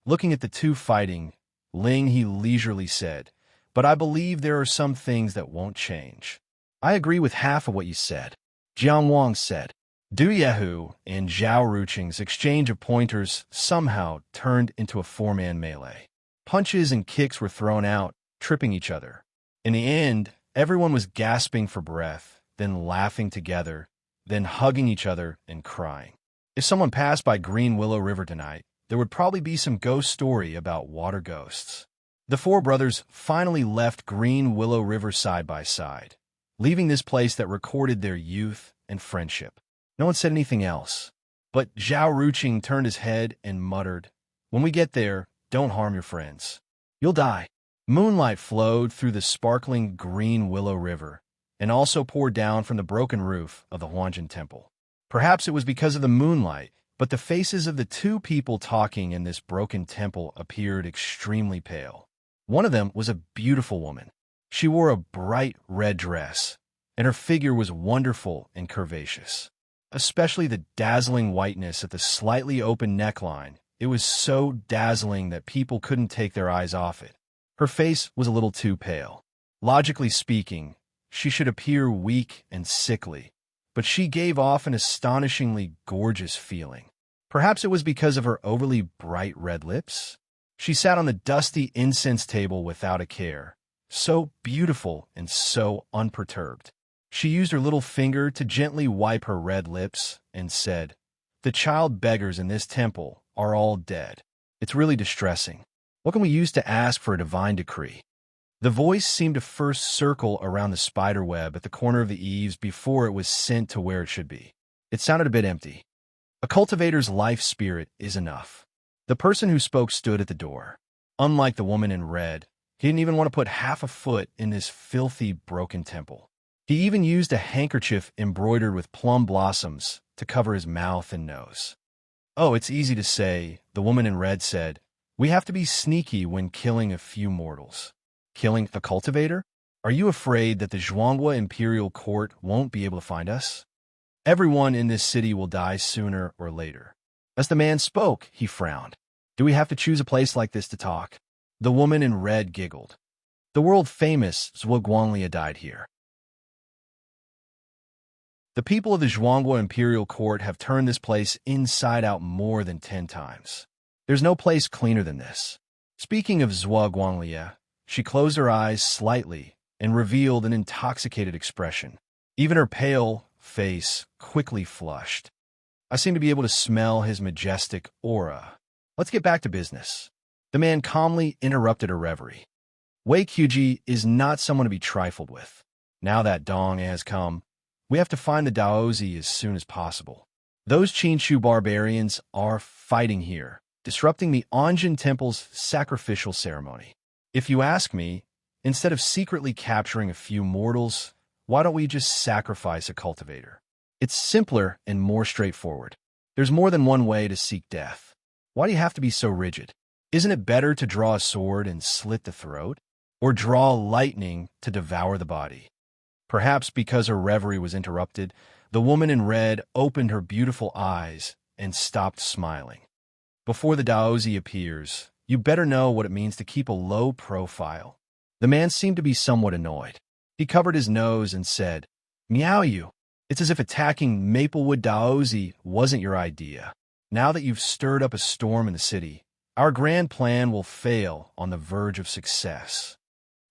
Looking at the two fighting, Ling He leisurely said, "But I believe there are some things that won't change." "I agree with half of what you said," Jiang Wang said. Du Yehu and Zhao Ruqing's exchange of pointers somehow turned into a four-man melee. Punches and kicks were thrown out, tripping each other. In the end, everyone was gasping for breath, then laughing together, then hugging each other and crying. If someone passed by Green Willow River tonight, there would probably be some ghost story about water ghosts. The four brothers finally left Green Willow River side by side, leaving this place that recorded their youth and friendship. No one said anything else, but Zhao Ruqing turned his head and muttered, "When we get there, don't harm your friends. You'll die." Moonlight flowed through the sparkling Green Willow River and also poured down from the broken roof of the Huanjin Temple. Perhaps it was because of the moonlight, but the faces of the two people talking in this broken temple appeared extremely pale. One of them was a beautiful woman. She wore a bright red dress, and her figure was wonderful and curvaceous. Especially the dazzling whiteness at the slightly open neckline. It was so dazzling that people couldn't take their eyes off it. Her face was a little too pale. Logically speaking, she should appear weak and sickly, but she gave off an astonishingly gorgeous feeling. Perhaps it was because of her overly bright red lips? She sat on the dusty incense table without a care, so beautiful and so unperturbed. She used her little finger to gently wipe her red lips and said, "The child beggars in this temple are all dead. It's really distressing. What can we use to ask for a divine decree?" The voice seemed to first circle around the spider web at the corner of the eaves before it was sent to where it should be. It sounded a bit empty. A cultivator's life spirit is enough. The person who spoke stood at the door. Unlike the woman in red, he didn't even want to put half a foot in this filthy, broken temple. He even used a handkerchief embroidered with plum blossoms to cover his mouth and nose. "Oh, it's easy to say," the woman in red said. "We have to be sneaky when killing a few mortals." "Killing the cultivator? Are you afraid that the Zhuangguo Imperial Court won't be able to find us? Everyone in this city will die sooner or later." As the man spoke, he frowned. "Do we have to choose a place like this to talk?" The woman in red giggled. "The world-famous Zhuangguo died here. The people of the Zhuangguo Imperial Court have turned this place inside out more than 10 times. There's no place cleaner than this." Speaking of Zhuo Guanglia, she closed her eyes slightly and revealed an intoxicated expression. Even her pale face quickly flushed. "I seem to be able to smell his majestic aura. Let's get back to business." The man calmly interrupted her reverie. "Wei Qiuji is not someone to be trifled with. Now that Dong has come, we have to find the Daozi as soon as possible. Those Qinshu barbarians are fighting here, disrupting the Anjin Temple's sacrificial ceremony. If you ask me, instead of secretly capturing a few mortals, why don't we just sacrifice a cultivator? It's simpler and more straightforward. There's more than one way to seek death. Why do you have to be so rigid? Isn't it better to draw a sword and slit the throat? Or draw lightning to devour the body?" Perhaps because her reverie was interrupted, the woman in red opened her beautiful eyes and stopped smiling. "Before the Daozi appears, you better know what it means to keep a low profile." The man seemed to be somewhat annoyed. He covered his nose and said, "Meow you. It's as if attacking Maplewood Daozi wasn't your idea. Now that you've stirred up a storm in the city, our grand plan will fail on the verge of success.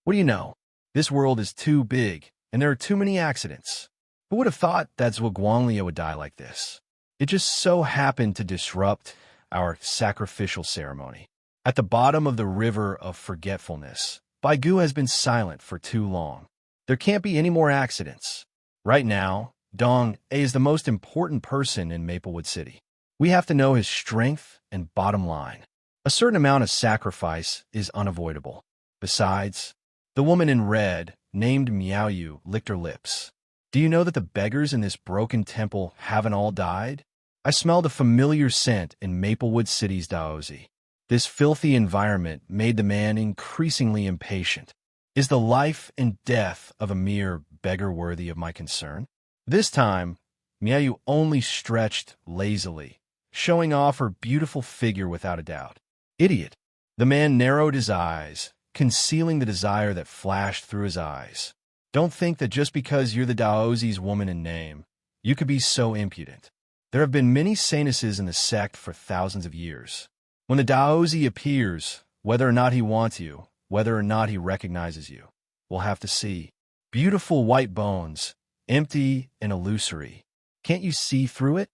What do you know? This world is too big, and there are too many accidents. Who would have thought that Zhuangguo would die like this? It just so happened to disrupt our sacrificial ceremony. At the bottom of the river of forgetfulness, Baigu has been silent for too long. There can't be any more accidents. Right now, Dong A is the most important person in Maplewood City. We have to know his strength and bottom line. A certain amount of sacrifice is unavoidable. Besides, the woman in red, named Miao Yu, licked her lips. Do you know that the beggars in this broken temple haven't all died? I smelled a familiar scent in Maplewood City's Daozi. This filthy environment made the man increasingly impatient. Is the life and death of a mere beggar worthy of my concern? This time, Miayu only stretched lazily, showing off her beautiful figure without a doubt. Idiot! The man narrowed his eyes, concealing the desire that flashed through his eyes. Don't think that just because you're the Daozi's woman in name, you could be so impudent. There have been many saintesses in the sect for thousands of years. When the Daozi appears, whether or not he wants you, whether or not he recognizes you, we'll have to see. Beautiful white bones, empty and illusory. Can't you see through it?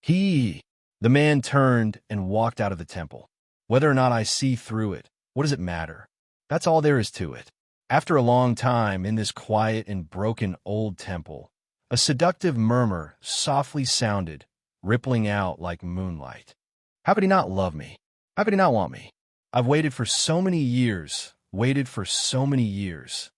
The man turned and walked out of the temple. Whether or not I see through it, what does it matter? That's all there is to it. After a long time in this quiet and broken old temple, a seductive murmur softly sounded, rippling out like moonlight. How could he not love me? How could he not want me? I've waited for so many years, waited for so many years.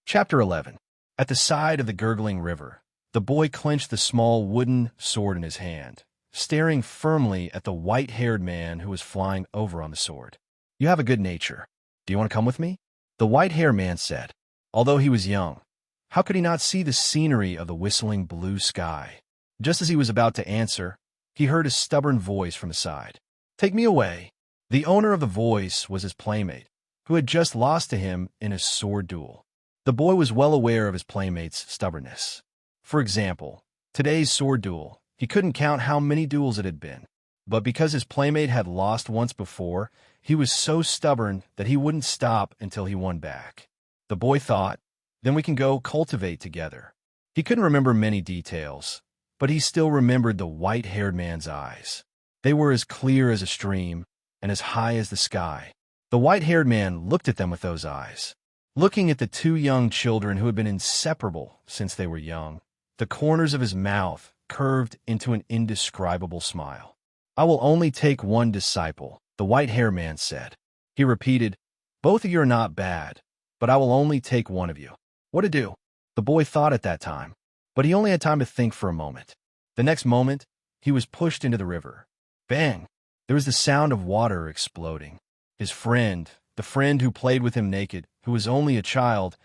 Chapter 11. At the side of the gurgling river, the boy clenched the small wooden sword in his hand, staring firmly at the white-haired man who was flying over on the sword. You have a good nature. Do you want to come with me? The white-haired man said. Although he was young, how could he not see the scenery of the whistling blue sky? Just as he was about to answer, he heard a stubborn voice from the side. Take me away. The owner of the voice was his playmate, who had just lost to him in a sword duel. The boy was well aware of his playmate's stubbornness. For example, today's sword duel, he couldn't count how many duels it had been. But because his playmate had lost once before, he was so stubborn that he wouldn't stop until he won back. The boy thought, then we can go cultivate together. He couldn't remember many details, but he still remembered the white-haired man's eyes. They were as clear as a stream and as high as the sky. The white-haired man looked at them with those eyes. Looking at the two young children who had been inseparable since they were young, the corners of his mouth curved into an indescribable smile. I will only take one disciple, the white-haired man said. He repeated, both of you are not bad, but I will only take one of you. What to do? The boy thought at that time, but he only had time to think for a moment. The next moment, he was pushed into the river. Bang! There was the sound of water exploding. His friend, the friend who played with him naked, who was only a child,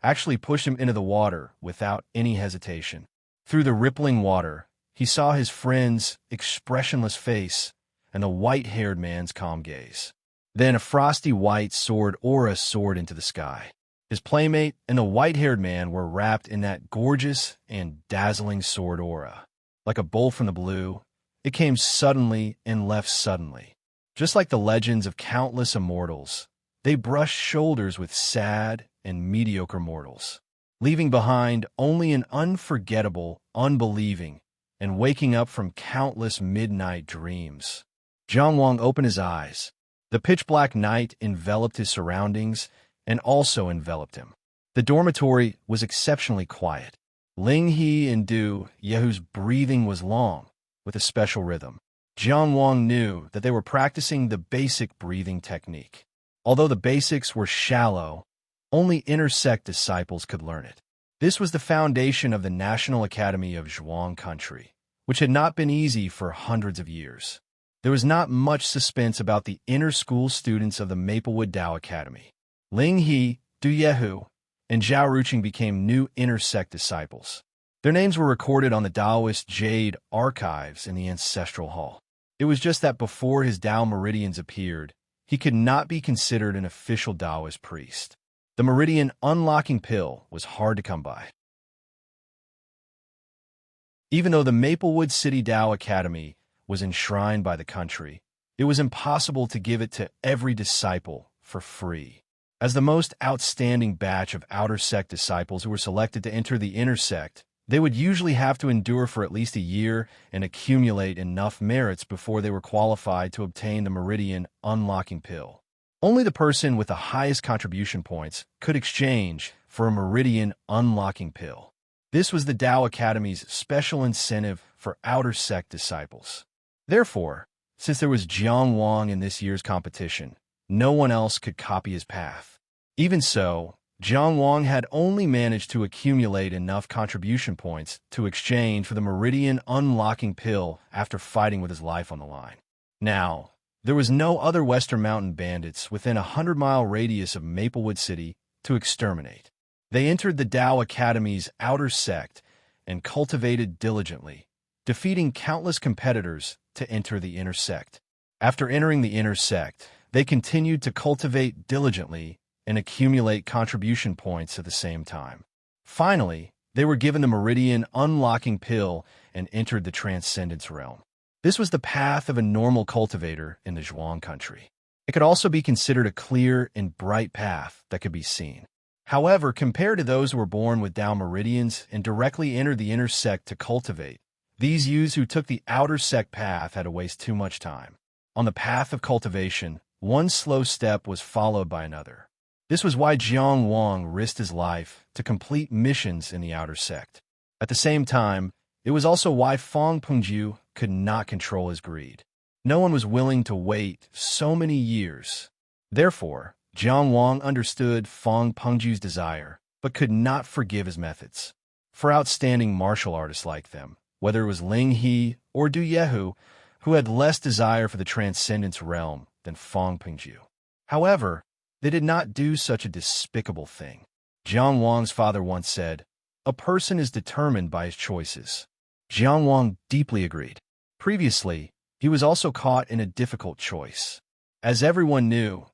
actually pushed him into the water without any hesitation. Through the rippling water, he saw his friend's expressionless face and the white-haired man's calm gaze. Then a frosty white sword aura soared into the sky. His playmate and the white-haired man were wrapped in that gorgeous and dazzling sword aura. Like a bolt from the blue, it came suddenly and left suddenly. Just like the legends of countless immortals, they brushed shoulders with sad and mediocre mortals, leaving behind only an unforgettable, unbelieving, and waking up from countless midnight dreams. Zhang Wang opened his eyes. The pitch-black night enveloped his surroundings and also enveloped him. The dormitory was exceptionally quiet. Ling He and Du Yehu's breathing was long, with a special rhythm. Zhang Wang knew that they were practicing the basic breathing technique. Although the basics were shallow, only inner sect disciples could learn it. This was the foundation of the National Academy of Zhuang Country, which had not been easy for hundreds of years. There was not much suspense about the inner school students of the Maplewood Dao Academy. Ling He, Du Yehu, and Zhao Ruqing became new inner sect disciples. Their names were recorded on the Taoist Jade archives in the Ancestral Hall. It was just that before his Dao meridians appeared, he could not be considered an official Taoist priest. The meridian unlocking pill was hard to come by. Even though the Maplewood City Dao Academy was enshrined by the country, it was impossible to give it to every disciple for free. As the most outstanding batch of outer sect disciples who were selected to enter the inner sect, They would usually have to endure for at least a year and accumulate enough merits before they were qualified to obtain the Meridian Unlocking Pill. Only the person with the highest contribution points could exchange for a Meridian Unlocking Pill. This was the Tao Academy's special incentive for outer sect disciples. Therefore, since there was Jiang Wang in this year's competition, no one else could copy his path. Even so, Jiang Wang had only managed to accumulate enough contribution points to exchange for the Meridian Unlocking Pill after fighting with his life on the line. Now, there was no other Western Mountain bandits within a 100-mile radius of Maplewood City to exterminate. They entered the Tao Academy's outer sect and cultivated diligently, defeating countless competitors to enter the inner sect. After entering the inner sect, they continued to cultivate diligently and accumulate contribution points at the same time. Finally, they were given the Meridian Unlocking Pill and entered the Transcendence Realm. This was the path of a normal cultivator in the Zhuang country. It could also be considered a clear and bright path that could be seen. However, compared to those who were born with Tao Meridians and directly entered the inner sect to cultivate, these youths who took the outer sect path had to waste too much time. On the path of cultivation, one slow step was followed by another. This was why Jiang Wang risked his life to complete missions in the outer sect. At the same time, it was also why Fang Pengju could not control his greed. No one was willing to wait so many years. Therefore, Jiang Wang understood Fang Pengju's desire, but could not forgive his methods. For outstanding martial artists like them, whether it was Ling He or Du Yehu, who had less desire for the Transcendence Realm than Fang Pengju. However, they did not do such a despicable thing. Jiang Wang's father once said, "A person is determined by his choices." Jiang Wang deeply agreed. Previously, he was also caught in a difficult choice. As everyone knew,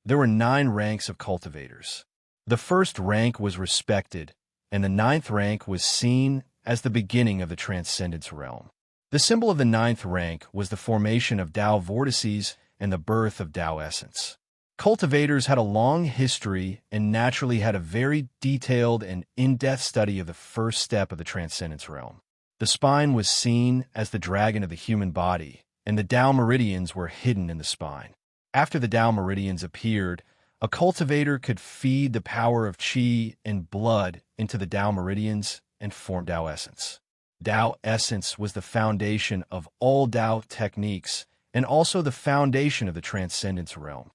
there were 9 ranks of cultivators. The first rank was respected, and the 9th rank was seen as the beginning of the Transcendence Realm. The symbol of the 9th rank was the formation of Tao vortices and the birth of Tao essence. Cultivators had a long history and naturally had a very detailed and in-depth study of the first step of the Transcendence Realm. The spine was seen as the dragon of the human body, and the Tao Meridians were hidden in the spine. After the Tao Meridians appeared, a cultivator could feed the power of qi and blood into the Tao Meridians and form Tao essence. Tao essence was the foundation of all Tao techniques and also the foundation of the Transcendence Realm.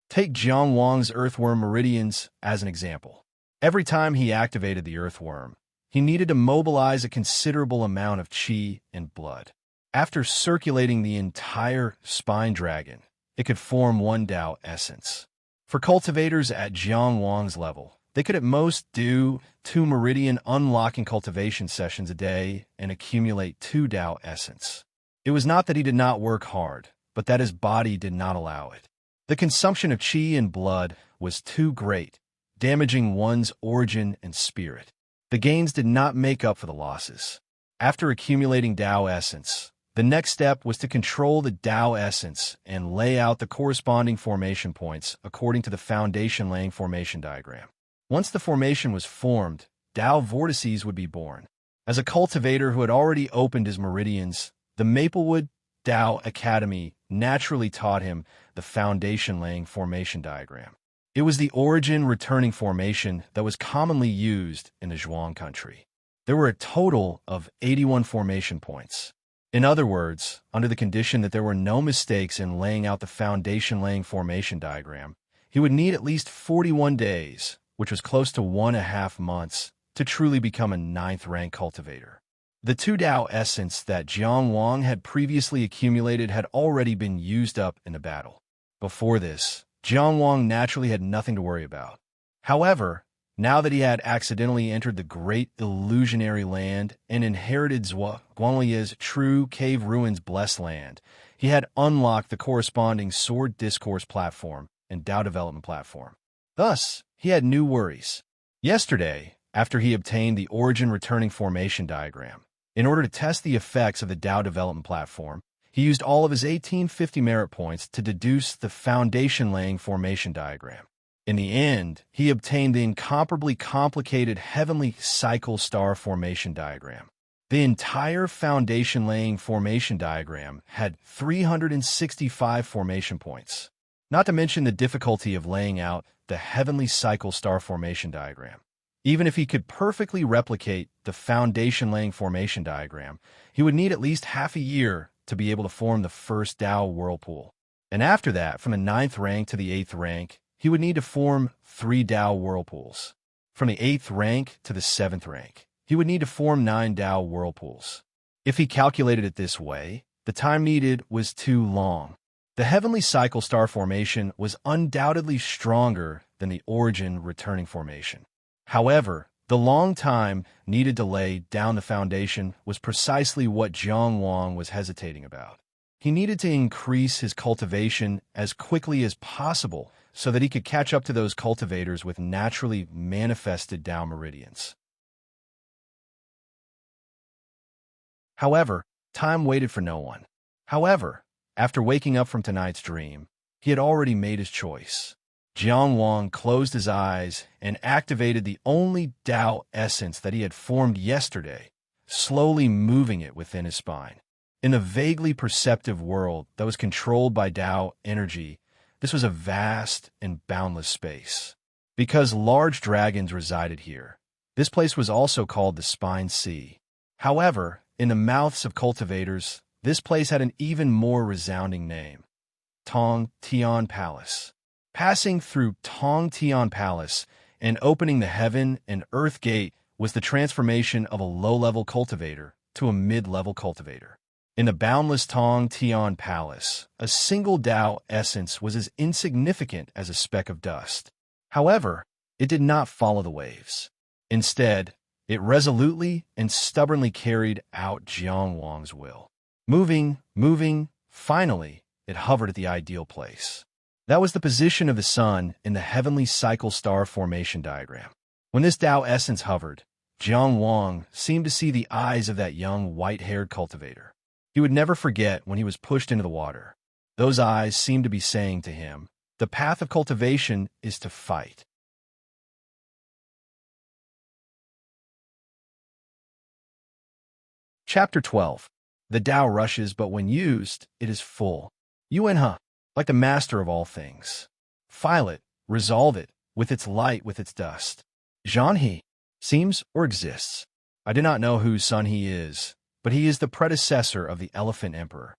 Take Jiang Wang's earthworm meridians as an example. Every time he activated the earthworm, he needed to mobilize a considerable amount of qi and blood. After circulating the entire spine dragon, it could form one Tao essence. For cultivators at Jiang Wang's level, they could at most do 2 Meridian Unlocking cultivation sessions a day and accumulate 2 Tao essence. It was not that he did not work hard, but that his body did not allow it. The consumption of qi and blood was too great, damaging one's origin and spirit. The gains did not make up for the losses. After accumulating Tao essence, the next step was to control the Tao essence and lay out the corresponding formation points according to the foundation-laying formation diagram. Once the formation was formed, Tao vortices would be born. As a cultivator who had already opened his meridians, the Maplewood Tao Academy naturally taught him the foundation-laying formation diagram. It was the origin-returning formation that was commonly used in the Zhuang country. There were a total of 81 formation points. In other words, under the condition that there were no mistakes in laying out the foundation-laying formation diagram, he would need at least 41 days, which was close to 1.5 months, to truly become a 9th rank cultivator. The 2 Tao essence that Jiang Wang had previously accumulated had already been used up in the battle. Before this, Jiang Wang naturally had nothing to worry about. However, now that he had accidentally entered the great illusionary land and inherited Guanlia's true cave ruins blessed land, he had unlocked the corresponding sword discourse platform and Tao development platform. Thus, he had new worries. Yesterday, after he obtained the origin returning formation diagram, in order to test the effects of the Tao development platform, he used all of his 1850 merit points to deduce the foundation-laying formation diagram. In the end, he obtained the incomparably complicated heavenly cycle star formation diagram. The entire foundation-laying formation diagram had 365 formation points, not to mention the difficulty of laying out the heavenly cycle star formation diagram. Even if he could perfectly replicate the foundation-laying formation diagram, he would need at least half a year to be able to form the first Tao whirlpool. And after that, from the 9th rank to the 8th rank, he would need to form 3 Tao whirlpools. From the 8th rank to the 7th rank, he would need to form 9 Tao whirlpools. If he calculated it this way, the time needed was too long. The heavenly cycle star formation was undoubtedly stronger than the origin returning formation. However, the long time needed to lay down the foundation was precisely what Jiang Wang was hesitating about. He needed to increase his cultivation as quickly as possible so that he could catch up to those cultivators with naturally manifested Tao meridians. However, time waited for no one. However, after waking up from tonight's dream, he had already made his choice. Jiang Wang closed his eyes and activated the only Tao essence that he had formed yesterday, slowly moving it within his spine. In the vaguely perceptive world that was controlled by Tao energy, this was a vast and boundless space. Because large dragons resided here, this place was also called the Spine Sea. However, in the mouths of cultivators, this place had an even more resounding name, Tong Tian Palace. Passing through Tong Tian Palace and opening the heaven and earth gate was the transformation of a low-level cultivator to a mid-level cultivator. In the boundless Tong Tian Palace, a single Tao essence was as insignificant as a speck of dust. However, it did not follow the waves. Instead, it resolutely and stubbornly carried out Jiang Wang's will. Moving, finally, it hovered at the ideal place. That was the position of the sun in the heavenly cycle star formation diagram. When this Tao essence hovered, Jiang Wang seemed to see the eyes of that young white-haired cultivator. He would never forget when he was pushed into the water. Those eyes seemed to be saying to him, "The path of cultivation is to fight." Chapter 12. The Tao rushes, but when used, it is full. Yuan, like the master of all things. File it, resolve it, with its light, with its dust. Zhan He seems or exists. I do not know whose son he is, but he is the predecessor of the Elephant Emperor.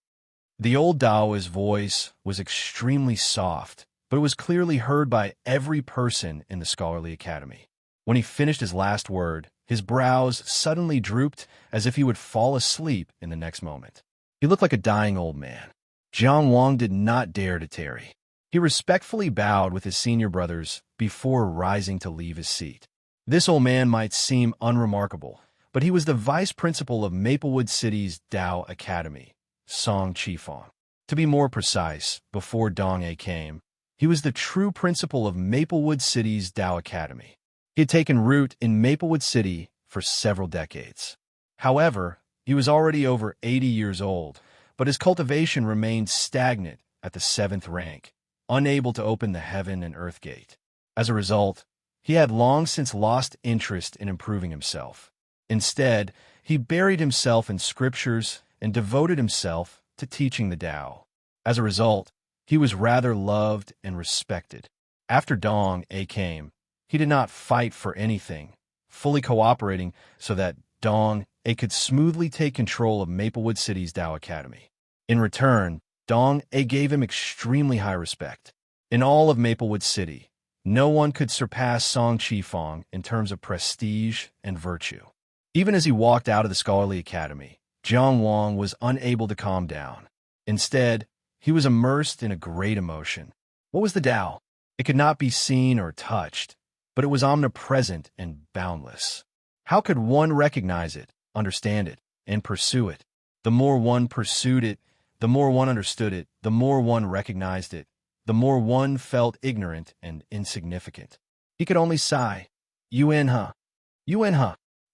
The old Taoist voice was extremely soft, but it was clearly heard by every person in the scholarly academy. When he finished his last word, his brows suddenly drooped as if he would fall asleep in the next moment. He looked like a dying old man. Jiang Wang did not dare to tarry. He respectfully bowed with his senior brothers before rising to leave his seat. This old man might seem unremarkable, but he was the vice principal of Maplewood City's Tao Academy, Song Qifeng. To be more precise, before Dong A came, he was the true principal of Maplewood City's Tao Academy. He had taken root in Maplewood City for several decades. However, he was already over 80 years old, but his cultivation remained stagnant at the 7th rank, unable to open the heaven and earth gate. As a result, he had long since lost interest in improving himself. Instead, he buried himself in scriptures and devoted himself to teaching the Tao. As a result, he was rather loved and respected. After Dong A came, he did not fight for anything, fully cooperating so that Dong A could smoothly take control of Maplewood City's Tao Academy. In return, Dong A gave him extremely high respect. In all of Maplewood City, no one could surpass Song Qifeng in terms of prestige and virtue. Even as he walked out of the scholarly academy, Jiang Wang was unable to calm down. Instead, he was immersed in a great emotion. What was the Tao? It could not be seen or touched, but it was omnipresent and boundless. How could one recognize it, understand it, and pursue it? The more one pursued it, the more one understood it, the more one recognized it, the more one felt ignorant and insignificant. He could only sigh. Yuan,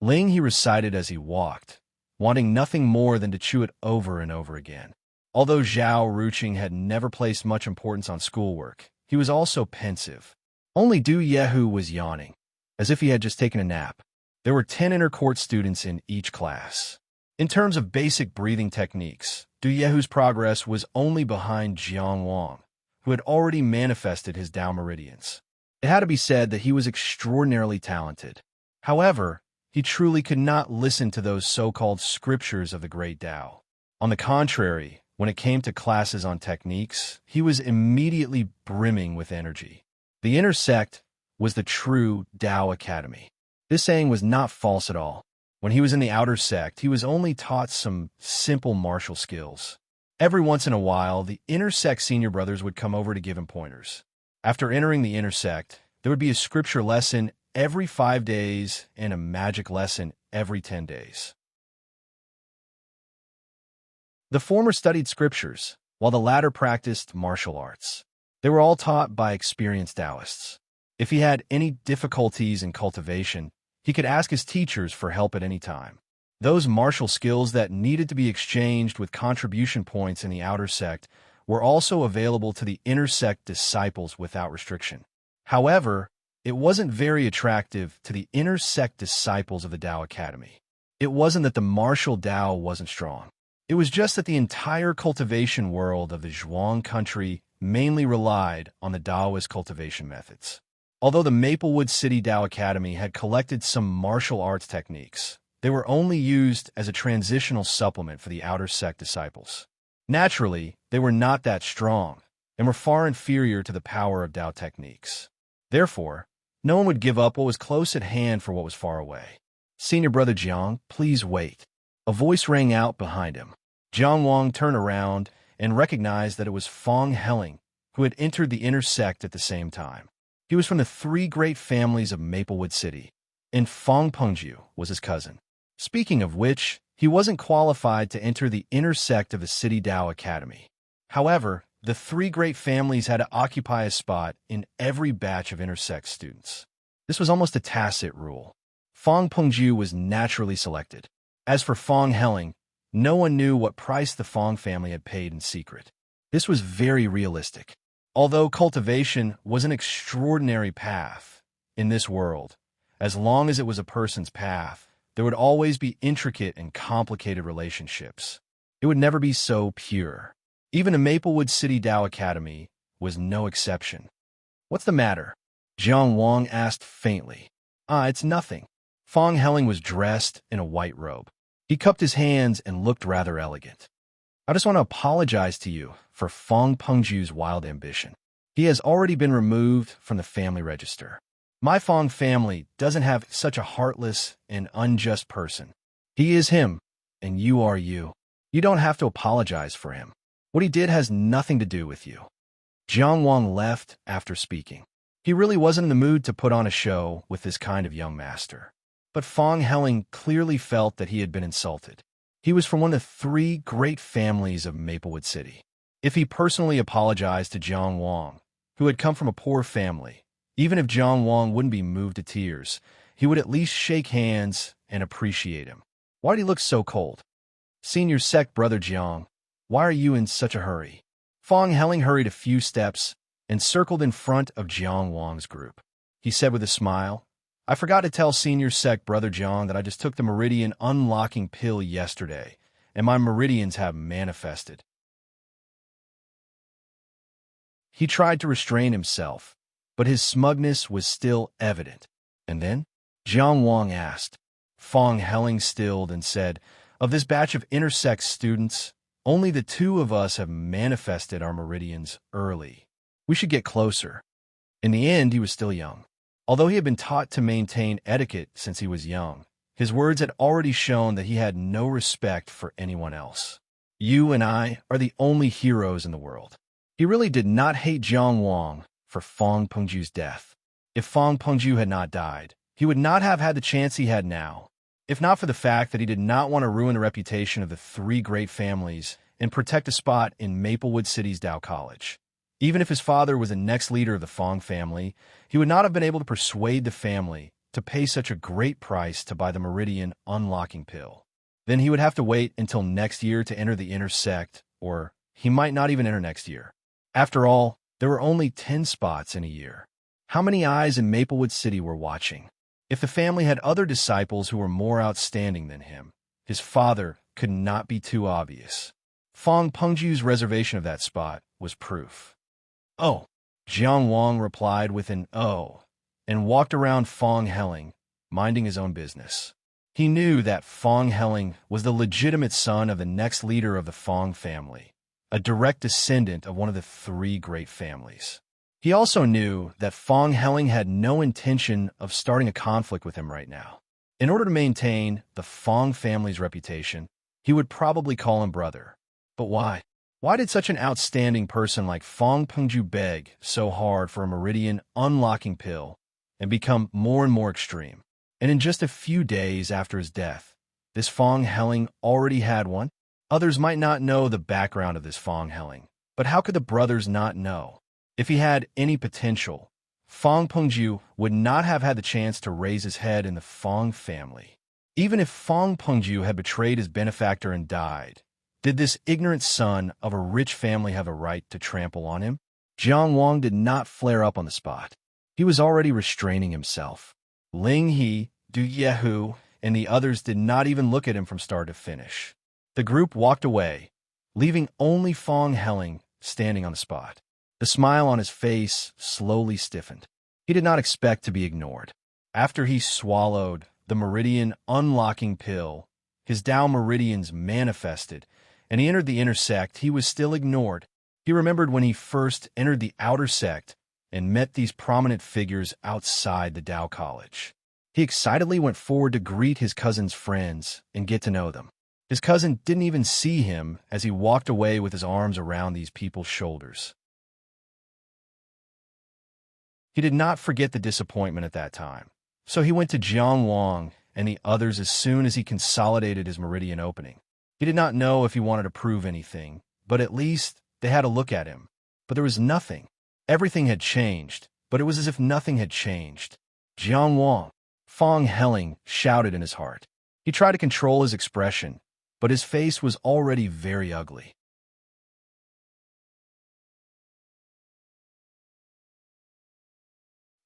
Ling he recited as he walked, wanting nothing more than to chew it over and over again. Although Zhao Ruqing had never placed much importance on schoolwork, he was also pensive. Only Du Yehu was yawning, as if he had just taken a nap. There were 10 inner court students in each class. In terms of basic breathing techniques, Du Yehu's progress was only behind Jiang Wang, who had already manifested his Tao meridians. It had to be said that he was extraordinarily talented. However, he truly could not listen to those so-called scriptures of the great Tao. On the contrary, when it came to classes on techniques, he was immediately brimming with energy. The inner sect was the true Tao Academy. This saying was not false at all. When he was in the outer sect, he was only taught some simple martial skills. Every once in a while, the inner sect senior brothers would come over to give him pointers. After entering the inner sect, there would be a scripture lesson every 5 days and a magic lesson every 10 days. The former studied scriptures, while the latter practiced martial arts. They were all taught by experienced Taoists. If he had any difficulties in cultivation, he could ask his teachers for help at any time. Those martial skills that needed to be exchanged with contribution points in the outer sect were also available to the inner sect disciples without restriction. However, it wasn't very attractive to the inner sect disciples of the Tao Academy. It wasn't that the martial Tao wasn't strong. It was just that the entire cultivation world of the Zhuang country mainly relied on the Taoist cultivation methods. Although the Maplewood City Tao Academy had collected some martial arts techniques, they were only used as a transitional supplement for the outer sect disciples. Naturally, they were not that strong and were far inferior to the power of Tao techniques. Therefore, no one would give up what was close at hand for what was far away. "Senior brother Jiang, please wait." A voice rang out behind him. Jiang Wang turned around and recognized that it was Fong Helling, who had entered the inner sect at the same time. He was from the 3 great families of Maplewood City, and Fong Pengju was his cousin. Speaking of which, he wasn't qualified to enter the inner sect of the City Tao Academy. However, the 3 great families had to occupy a spot in every batch of inner sect students. This was almost a tacit rule. Fong Pengju was naturally selected. As for Fong Helling, no one knew what price the Fong family had paid in secret. This was very realistic. Although cultivation was an extraordinary path in this world, as long as it was a person's path, there would always be intricate and complicated relationships. It would never be so pure. Even the Maplewood City Tao Academy was no exception. "What's the matter?" Jiang Wang asked faintly. It's nothing." Fong Helling was dressed in a white robe. He cupped his hands and looked rather elegant. "I just want to apologize to you for Fong Pengju's wild ambition. He has already been removed from the family register. My Fong family doesn't have such a heartless and unjust person. He is him, and you are you. You don't have to apologize for him. What he did has nothing to do with you." Jiang Wang left after speaking. He really wasn't in the mood to put on a show with this kind of young master. But Fong Helling clearly felt that he had been insulted. He was from one of the 3 great families of Maplewood City. If he personally apologized to Jiang Wang, who had come from a poor family, even if Jiang Wang wouldn't be moved to tears, he would at least shake hands and appreciate him. Why did he look so cold? "Senior sect brother Jiang, why are you in such a hurry?" Fong Helling hurried a few steps and circled in front of Jiang Wang's group. He said with a smile, "I forgot to tell senior sect brother Jiang that I just took the meridian unlocking pill yesterday, and my meridians have manifested." He tried to restrain himself, but his smugness was still evident. "And then?" Jiang Wang asked. Fong Helling stilled and said, "Of this batch of inner sect students, only the 2 of us have manifested our meridians early. We should get closer." In the end, he was still young. Although he had been taught to maintain etiquette since he was young, his words had already shown that he had no respect for anyone else. "You and I are the only heroes in the world." He really did not hate Jiang Wang for Fong Pengju's death. If Fong Pengju had not died, he would not have had the chance he had now. If not for the fact that he did not want to ruin the reputation of the 3 great families and protect a spot in Maplewood City's Tao College. Even if his father was the next leader of the Fong family, he would not have been able to persuade the family to pay such a great price to buy the meridian unlocking pill. Then he would have to wait until next year to enter the inner sect, or he might not even enter next year. After all, there were only 10 spots in a year. How many eyes in Maplewood City were watching? If the family had other disciples who were more outstanding than him, his father could not be too obvious. Fong Pengju's reservation of that spot was proof. "Oh," Jiang Wang replied with an "oh," and walked around Fong Helling, minding his own business. He knew that Fong Helling was the legitimate son of the next leader of the Fong family, a direct descendant of one of the three great families. He also knew that Fong Helling had no intention of starting a conflict with him right now. In order to maintain the Fong family's reputation, he would probably call him brother. But why? Why did such an outstanding person like Fong Pengju beg so hard for a meridian unlocking pill and become more and more extreme? And in just a few days after his death, this Fong Helling already had one? Others might not know the background of this Fong Helling, but how could the brothers not know? If he had any potential, Fong Pengju would not have had the chance to raise his head in the Fong family. Even if Fong Pengju had betrayed his benefactor and died, did this ignorant son of a rich family have a right to trample on him? Jiang Wang did not flare up on the spot. He was already restraining himself. Ling He, Du Yehu, and the others did not even look at him from start to finish. The group walked away, leaving only Fong Helling standing on the spot. The smile on his face slowly stiffened. He did not expect to be ignored. After he swallowed the meridian unlocking pill, his Tao meridians manifested, and he entered the inner sect. He was still ignored. He remembered when he first entered the outer sect and met these prominent figures outside the Tao College. He excitedly went forward to greet his cousin's friends and get to know them. His cousin didn't even see him as he walked away with his arms around these people's shoulders. He did not forget the disappointment at that time, so he went to Jiang Wang and the others as soon as he consolidated his meridian opening. He did not know if he wanted to prove anything, but at least they had a look at him. But there was nothing. Everything had changed, but it was as if nothing had changed. Jiang Wang, Fong Helling shouted in his heart. He tried to control his expression, but his face was already very ugly.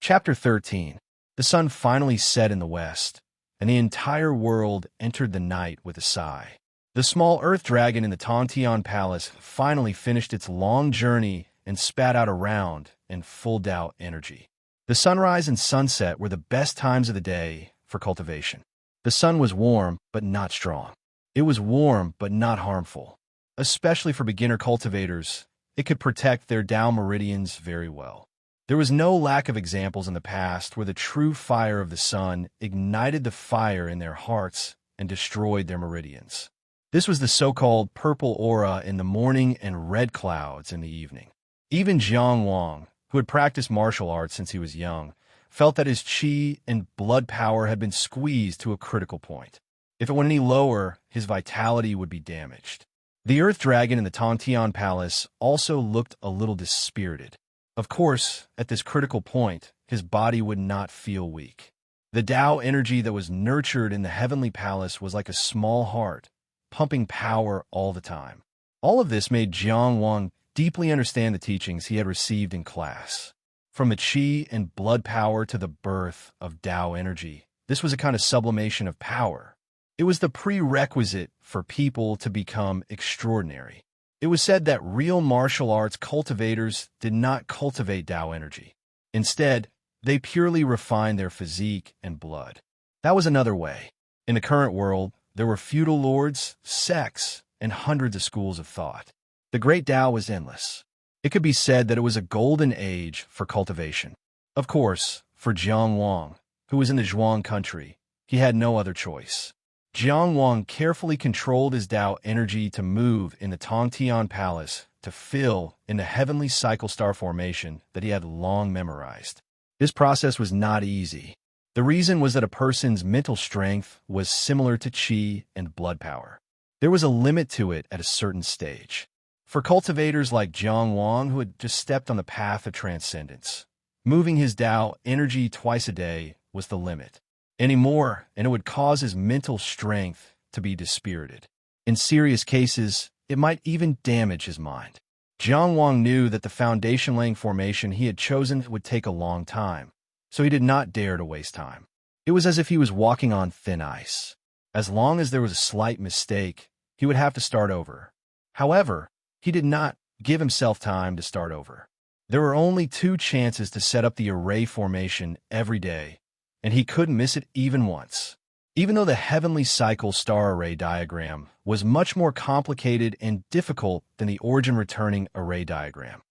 Chapter 13. The sun finally set in the west, and the entire world entered the night with a sigh. The small earth dragon in the Tongtian Palace finally finished its long journey and spat out a round in full Tao energy. The sunrise and sunset were the best times of the day for cultivation. The sun was warm, but not strong. It was warm, but not harmful. Especially for beginner cultivators, it could protect their Tao meridians very well. There was no lack of examples in the past where the true fire of the sun ignited the fire in their hearts and destroyed their meridians. This was the so-called purple aura in the morning and red clouds in the evening. Even Jiang Wang, who had practiced martial arts since he was young, felt that his qi and blood power had been squeezed to a critical point. If it went any lower, his vitality would be damaged. The earth dragon in the Tongtian Palace also looked a little dispirited. Of course, at this critical point, his body would not feel weak. The Tao energy that was nurtured in the heavenly palace was like a small heart, pumping power all the time. All of this made Jiang Wang deeply understand the teachings he had received in class. From the qi and blood power to the birth of Tao energy, this was a kind of sublimation of power. It was the prerequisite for people to become extraordinary. It was said that real martial arts cultivators did not cultivate Tao energy. Instead, they purely refined their physique and blood. That was another way. In the current world, there were feudal lords, sects, and hundreds of schools of thought. The great Tao was endless. It could be said that it was a golden age for cultivation. Of course, for Jiang Wang, who was in the Zhuang country, he had no other choice. Jiang Wang carefully controlled his Tao energy to move in the Tongtian Palace to fill in the heavenly cycle star formation that he had long memorized. This process was not easy. The reason was that a person's mental strength was similar to qi and blood power. There was a limit to it at a certain stage. For cultivators like Jiang Wang, who had just stepped on the path of transcendence, moving his Tao energy twice a day was the limit. Anymore, and it would cause his mental strength to be dispirited. In serious cases, it might even damage his mind. Jiang Wang knew that the foundation-laying formation he had chosen would take a long time, so he did not dare to waste time. It was as if he was walking on thin ice. As long as there was a slight mistake, he would have to start over. However, he did not give himself time to start over. There were only 2 chances to set up the array formation every day, and he couldn't miss it even once. Even though the heavenly cycle star array diagram was much more complicated and difficult than the origin returning array diagram.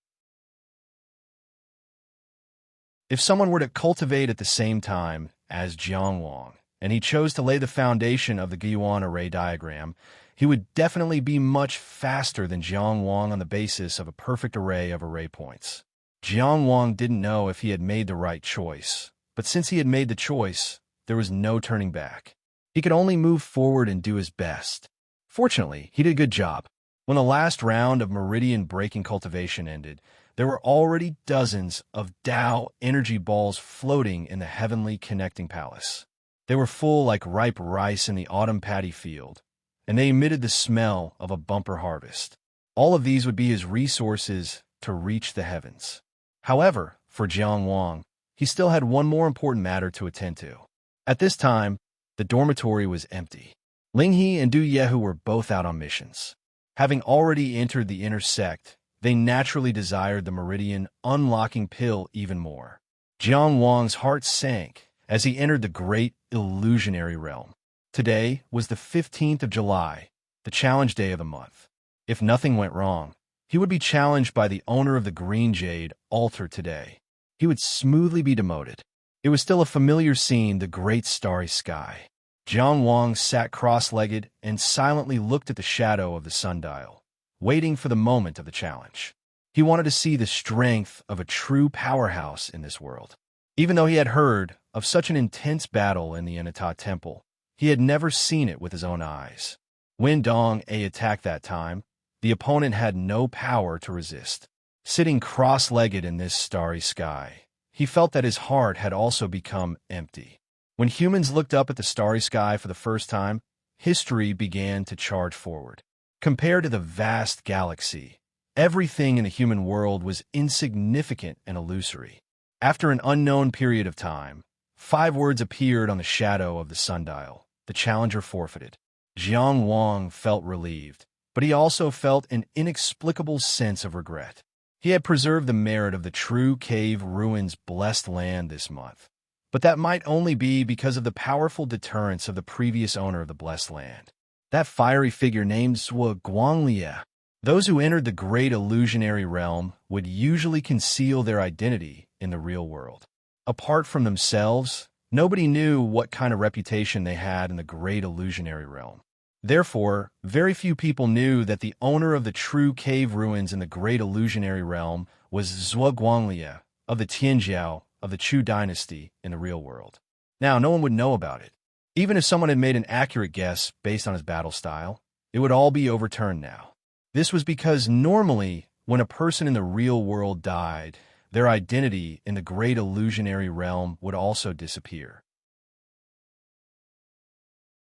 If someone were to cultivate at the same time as Jiang Wang, and he chose to lay the foundation of the Guiyuan array diagram, he would definitely be much faster than Jiang Wang on the basis of a perfect array of array points. Jiang Wang didn't know if he had made the right choice, but since he had made the choice, there was no turning back. He could only move forward and do his best. Fortunately, he did a good job. When the last round of meridian-breaking cultivation ended, there were already dozens of Tao energy balls floating in the heavenly connecting palace. They were full like ripe rice in the autumn paddy field, and they emitted the smell of a bumper harvest. All of these would be his resources to reach the heavens. However, for Jiang Wang, he still had one more important matter to attend to. At this time, the dormitory was empty. Ling He and Du Yehu were both out on missions. Having already entered the inner sect, they naturally desired the meridian unlocking pill even more. Jiang Wang's heart sank as he entered the great illusionary realm. Today was the 15th of July, the challenge day of the month. If nothing went wrong, he would be challenged by the owner of the Green Jade altar today. He would smoothly be demoted. It was still a familiar scene, the great starry sky. Jiang Wang sat cross-legged and silently looked at the shadow of the sundial, waiting for the moment of the challenge. He wanted to see the strength of a true powerhouse in this world. Even though he had heard of such an intense battle in the Anata Temple, he had never seen it with his own eyes. When Dong A attacked that time, the opponent had no power to resist. Sitting cross-legged in this starry sky, he felt that his heart had also become empty. When humans looked up at the starry sky for the first time, history began to charge forward. Compared to the vast galaxy, everything in the human world was insignificant and illusory. After an unknown period of time, 5 words appeared on the shadow of the sundial. The challenger forfeited. Jiang Wang felt relieved, but he also felt an inexplicable sense of regret. He had preserved the merit of the true cave ruins blessed land this month, but that might only be because of the powerful deterrence of the previous owner of the blessed land. That fiery figure named Zhuo Guanglia. Those who entered the great illusionary realm would usually conceal their identity in the real world. Apart from themselves, nobody knew what kind of reputation they had in the great illusionary realm. Therefore, very few people knew that the owner of the true cave ruins in the great illusionary realm was Zhuo Guanglia of the Tianjiao of the Chu dynasty in the real world. Now, no one would know about it. Even if someone had made an accurate guess based on his battle style, it would all be overturned now. This was because normally, when a person in the real world died, their identity in the great illusionary realm would also disappear.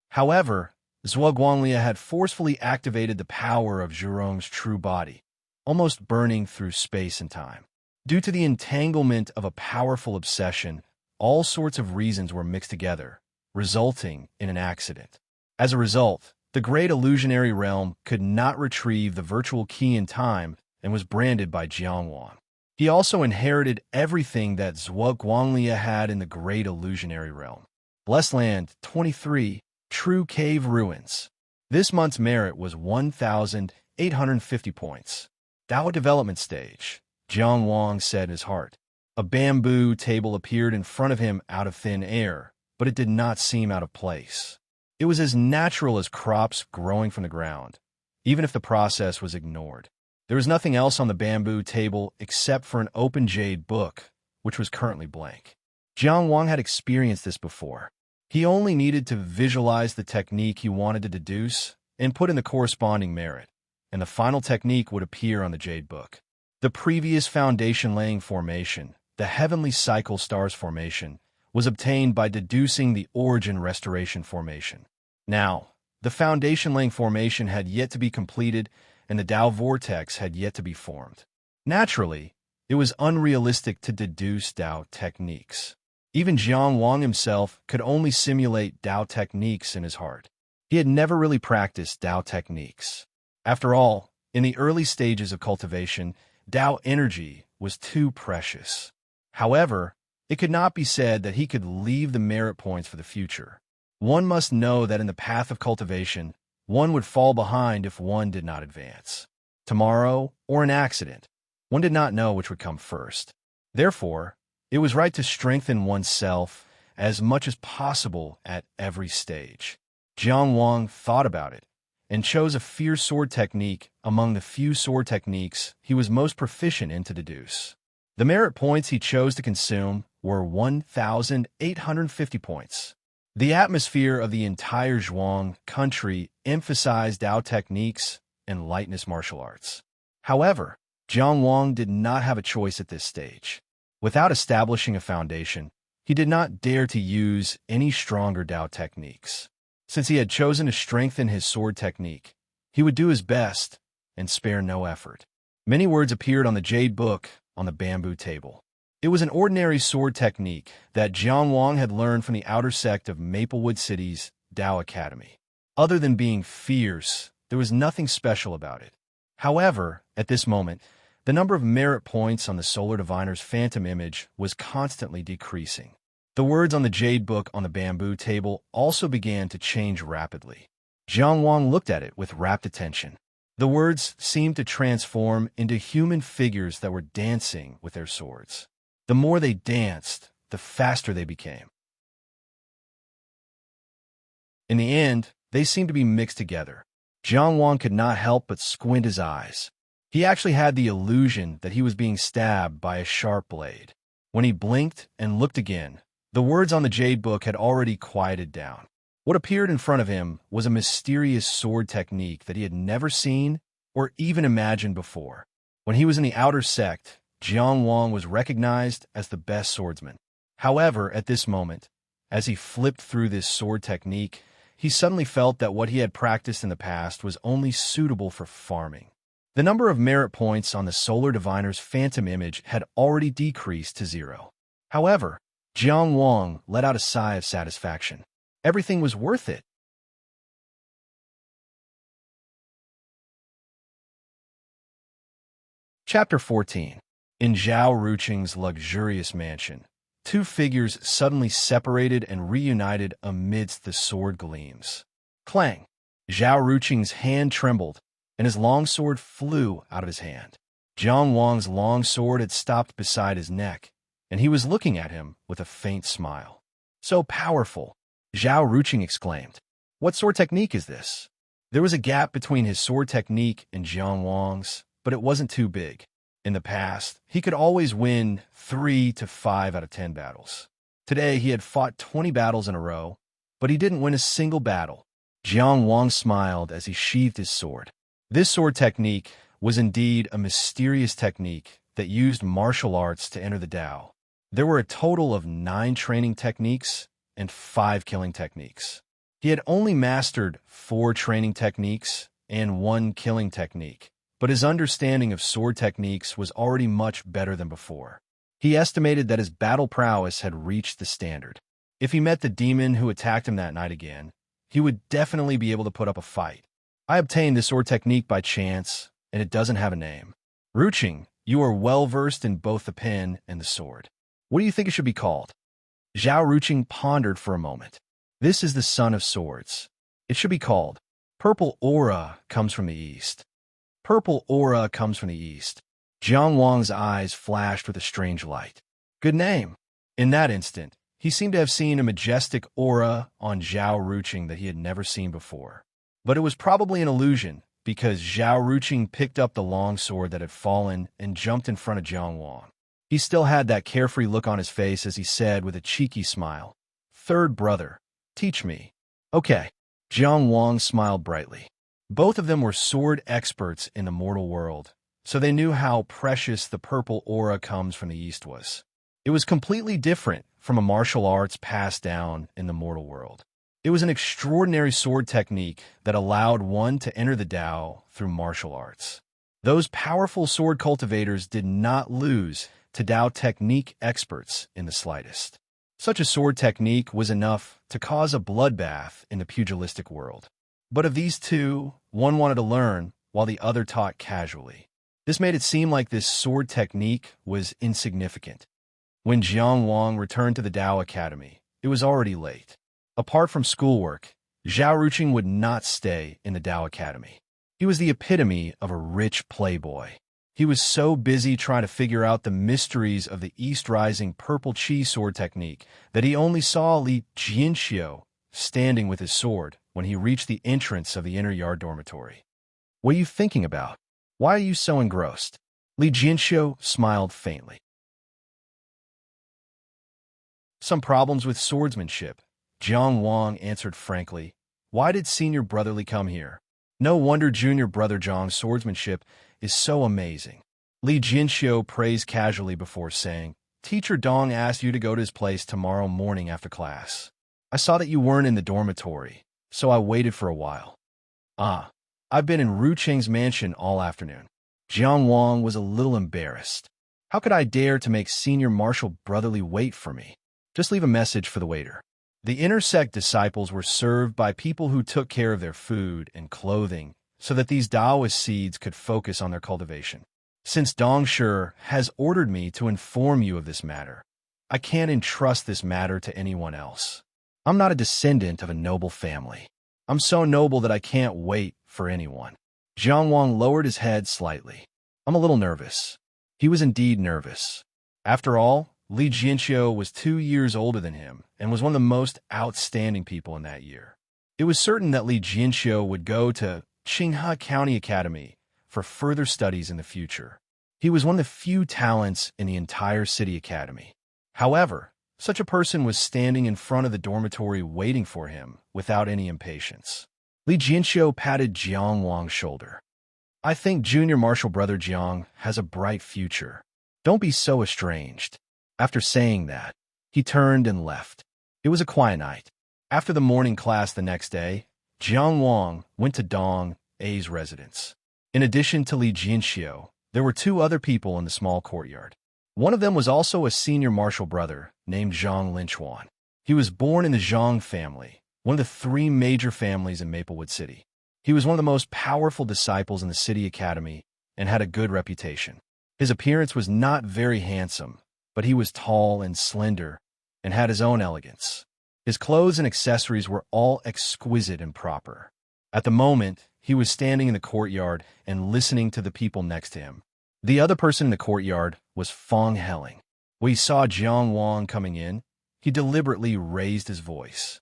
However, Zhuo Guanglia had forcefully activated the power of Zhurong's true body, almost burning through space and time. Due to the entanglement of a powerful obsession, all sorts of reasons were mixed together, resulting in an accident. As a result, the great illusionary realm could not retrieve the virtual key in time and was branded by Jiang Wang. He also inherited everything that Zhuo Guanglia had in the great illusionary realm. Blessed Land 23, True Cave Ruins. This month's merit was 1,850 points. Dao Development Stage, Jiang Wang said in his heart. A bamboo table appeared in front of him out of thin air, but it did not seem out of place. It was as natural as crops growing from the ground, even if the process was ignored. There was nothing else on the bamboo table except for an open jade book, which was currently blank. Jiang Wang had experienced this before. He only needed to visualize the technique he wanted to deduce and put in the corresponding merit, and the final technique would appear on the jade book. The previous foundation-laying formation, the heavenly cycle stars formation, was obtained by deducing the origin restoration formation. Now, the foundation-laying formation had yet to be completed, and the Tao vortex had yet to be formed. Naturally, it was unrealistic to deduce Tao techniques. Even Jiang Wang himself could only simulate Tao techniques in his heart. He had never really practiced Tao techniques. After all, in the early stages of cultivation, Tao energy was too precious. However, it could not be said that he could leave the merit points for the future. One must know that in the path of cultivation, one would fall behind if one did not advance. Tomorrow, or an accident, one did not know which would come first. Therefore, it was right to strengthen oneself as much as possible at every stage. Jiang Wang thought about it and chose a fierce sword technique among the few sword techniques he was most proficient in to deduce. The merit points he chose to consume were 1,850 points. The atmosphere of the entire Zhuang country emphasized Tao techniques and lightness martial arts. However, Jiang Wang did not have a choice at this stage. Without establishing a foundation, he did not dare to use any stronger Tao techniques. Since he had chosen to strengthen his sword technique, he would do his best and spare no effort. Many words appeared on the jade book on the bamboo table. It was an ordinary sword technique that Jiang Wang had learned from the outer sect of Maplewood City's Tao Academy. Other than being fierce, there was nothing special about it. However, at this moment, the number of merit points on the Solar Diviner's phantom image was constantly decreasing. The words on the jade book on the bamboo table also began to change rapidly. Jiang Wang looked at it with rapt attention. The words seemed to transform into human figures that were dancing with their swords. The more they danced, the faster they became. In the end, they seemed to be mixed together. Jiang Wang could not help but squint his eyes. He actually had the illusion that he was being stabbed by a sharp blade. When he blinked and looked again, the words on the jade book had already quieted down. What appeared in front of him was a mysterious sword technique that he had never seen or even imagined before. When he was in the outer sect, Jiang Wang was recognized as the best swordsman. However, at this moment, as he flipped through this sword technique, he suddenly felt that what he had practiced in the past was only suitable for farming. The number of merit points on the Solar Diviner's phantom image had already decreased to 0. However, Jiang Wang let out a sigh of satisfaction. Everything was worth it. Chapter 14. In Zhao Ruqing's luxurious mansion, two figures suddenly separated and reunited amidst the sword gleams. Clang! Zhao Ruqing's hand trembled, and his long sword flew out of his hand. Jiang Wang's long sword had stopped beside his neck, and he was looking at him with a faint smile. So powerful! Zhao Ruqing exclaimed. What sword technique is this? There was a gap between his sword technique and Jiang Wang's, but it wasn't too big. In the past, he could always win 3 to 5 out of 10 battles. Today, he had fought 20 battles in a row, but he didn't win a single battle. Jiang Wang smiled as he sheathed his sword. This sword technique was indeed a mysterious technique that used martial arts to enter the Tao. There were a total of 9 training techniques and 5 killing techniques. He had only mastered 4 training techniques and 1 killing technique, but his understanding of sword techniques was already much better than before. He estimated that his battle prowess had reached the standard. If he met the demon who attacked him that night again, he would definitely be able to put up a fight. I obtained this sword technique by chance, and it doesn't have a name. Ruqing, you are well versed in both the pen and the sword. What do you think it should be called? Zhao Ruqing pondered for a moment. This is the Son of Swords. It should be called Purple Aura Comes from the East. Purple aura comes from the east. Jiang Wang's eyes flashed with a strange light. Good name. In that instant, he seemed to have seen a majestic aura on Zhao Ruqing that he had never seen before. But it was probably an illusion, because Zhao Ruqing picked up the long sword that had fallen and jumped in front of Jiang Wang. He still had that carefree look on his face as he said with a cheeky smile, "Third brother, teach me." Okay. Jiang Wang smiled brightly. Both of them were sword experts in the mortal world, so they knew how precious the purple aura comes from the east was. It was completely different from a martial arts passed down in the mortal world. It was an extraordinary sword technique that allowed one to enter the Tao through martial arts. Those powerful sword cultivators did not lose to Tao technique experts in the slightest. Such a sword technique was enough to cause a bloodbath in the pugilistic world. But of these two, one wanted to learn while the other taught casually. This made it seem like this sword technique was insignificant. When Jiang Wang returned to the Tao Academy, it was already late. Apart from schoolwork, Zhao Ruqing would not stay in the Tao Academy. He was the epitome of a rich playboy. He was so busy trying to figure out the mysteries of the East Rising Purple Chi sword technique that he only saw Li Jianxiu standing with his sword when he reached the entrance of the inner yard dormitory. "What are you thinking about? Why are you so engrossed?" Li Jianxiu smiled faintly. "Some problems with swordsmanship," Jiang Wang answered frankly. "Why did senior brotherly come here? No wonder junior brother Zhang's swordsmanship is so amazing." Li Jianxiu praised casually before saying, "Teacher Dong asked you to go to his place tomorrow morning after class. I saw that you weren't in the dormitory, so I waited for a while." "Ah, I've been in Ruqing's mansion all afternoon." Jiang Wang was a little embarrassed. How could I dare to make senior martial brotherly wait for me? Just leave a message for the waiter. The inner sect disciples were served by people who took care of their food and clothing so that these Taoist seeds could focus on their cultivation. Since Dong Shi has ordered me to inform you of this matter, I can't entrust this matter to anyone else. I'm not a descendant of a noble family. I'm so noble that I can't wait for anyone. Jiang Wang lowered his head slightly. "I'm a little nervous." He was indeed nervous. After all, Li Jianxiu was 2 years older than him and was one of the most outstanding people in that year. It was certain that Li Jianxiu would go to Qinghai County Academy for further studies in the future. He was one of the few talents in the entire city academy. However, such a person was standing in front of the dormitory waiting for him without any impatience. Li Jianxiu patted Jiang Wang's shoulder. "I think junior martial brother Jiang has a bright future. Don't be so estranged." After saying that, he turned and left. It was a quiet night. After the morning class the next day, Jiang Wang went to Dong A's residence. In addition to Li Jianxiu, there were 2 other people in the small courtyard. One of them was also a senior martial brother named Zhang Linchuan. He was born in the Zhang family, one of the 3 major families in Maplewood City. He was one of the most powerful disciples in the city academy and had a good reputation. His appearance was not very handsome, but he was tall and slender and had his own elegance. His clothes and accessories were all exquisite and proper. At the moment, he was standing in the courtyard and listening to the people next to him. The other person in the courtyard was Fong Helling. When he saw Jiang Wang coming in, he deliberately raised his voice.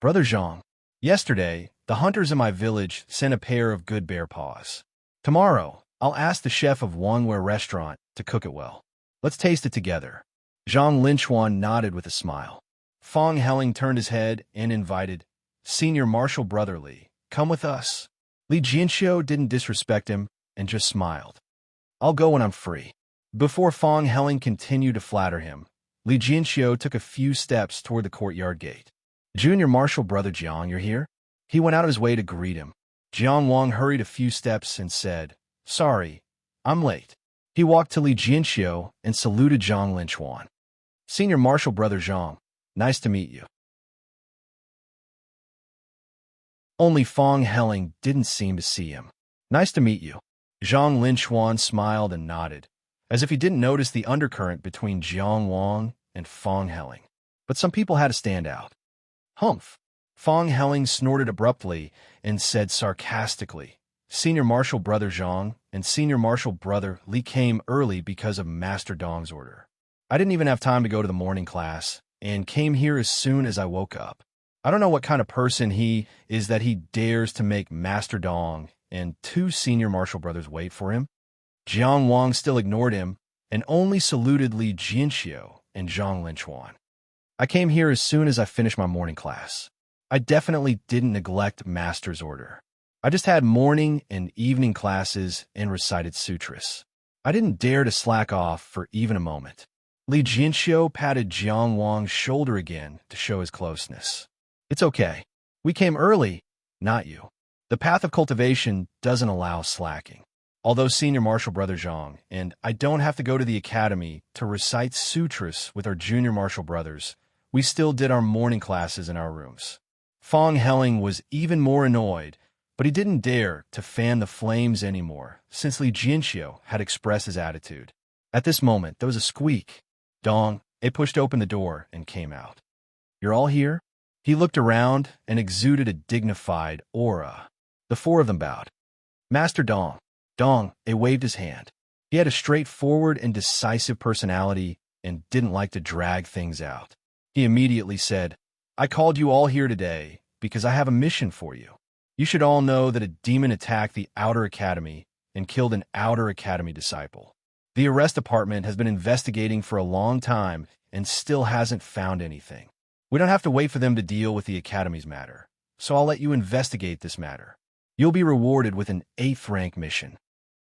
"Brother Zhang, yesterday, the hunters in my village sent a pair of good bear paws. Tomorrow, I'll ask the chef of Wanware restaurant to cook it well. Let's taste it together." Zhang Linchuan nodded with a smile. Fong Helling turned his head and invited, "Senior martial brother Li, come with us." Li Jianxiu didn't disrespect him and just smiled. "I'll go when I'm free." Before Fong Helling continued to flatter him, Li Jianxiu took a few steps toward the courtyard gate. "Junior martial brother Jiang, you're here?" He went out of his way to greet him. Jiang Wang hurried a few steps and said, "Sorry, I'm late." He walked to Li Jianxiu and saluted Zhang Linchuan. "Senior martial brother Zhang, nice to meet you." Only Fong Helling didn't seem to see him. "Nice to meet you." Zhang Linchuan smiled and nodded, as if he didn't notice the undercurrent between Jiang Wang and Fong Helling. But some people had to stand out. "Humph." Fong Helling snorted abruptly and said sarcastically, "Senior martial brother Zhang and senior martial brother Li came early because of Master Dong's order. I didn't even have time to go to the morning class and came here as soon as I woke up. I don't know what kind of person he is that he dares to make Master Dong and 2 senior martial brothers wait for him." Jiang Wang still ignored him and only saluted Li Jianxiu and Zhang Linchuan. "I came here as soon as I finished my morning class. I definitely didn't neglect Master's order. I just had morning and evening classes and recited sutras. I didn't dare to slack off for even a moment." Li Jianxiu patted Jiang Wang's shoulder again to show his closeness. "It's okay. We came early, not you. The path of cultivation doesn't allow slacking. Although Senior Martial Brother Zhang and I don't have to go to the academy to recite sutras with our junior martial brothers, we still did our morning classes in our rooms. Fong Helling was even more annoyed, but he didn't dare to fan the flames anymore, since Li Jianxiu had expressed his attitude. At this moment, there was a squeak. Dong, it pushed open the door and came out. You're all here? He looked around and exuded a dignified aura. The four of them bowed. Master Dong. Dong, it waved his hand. He had a straightforward and decisive personality and didn't like to drag things out. He immediately said, I called you all here today because I have a mission for you. You should all know that a demon attacked the Outer Academy and killed an Outer Academy disciple. The arrest department has been investigating for a long time and still hasn't found anything. We don't have to wait for them to deal with the Academy's matter, so I'll let you investigate this matter. You'll be rewarded with an 8th rank mission.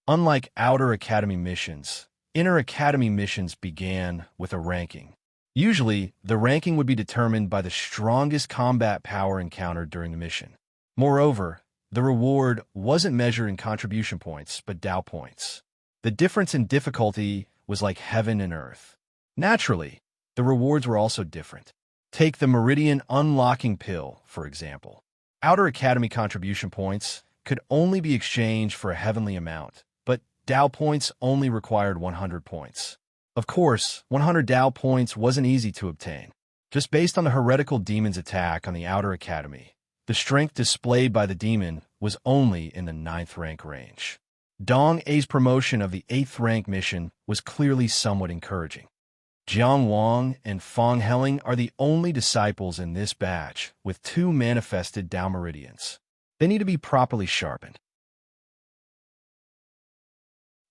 Unlike Outer Academy missions, Inner Academy missions began with a ranking. Usually, the ranking would be determined by the strongest combat power encountered during the mission. Moreover, the reward wasn't measured in contribution points, but Dao points. The difference in difficulty was like heaven and earth. Naturally, the rewards were also different. Take the Meridian Unlocking Pill, for example. Outer Academy contribution points could only be exchanged for a heavenly amount, but Dao points only required 100 points. Of course, 100 Dao points wasn't easy to obtain. Just based on the heretical demon's attack on the Outer Academy, the strength displayed by the demon was only in the 9th rank range. Dong A's promotion of the 8th rank mission was clearly somewhat encouraging. Jiang Wang and Fong Helling are the only disciples in this batch with 2 manifested Dao meridians. They need to be properly sharpened.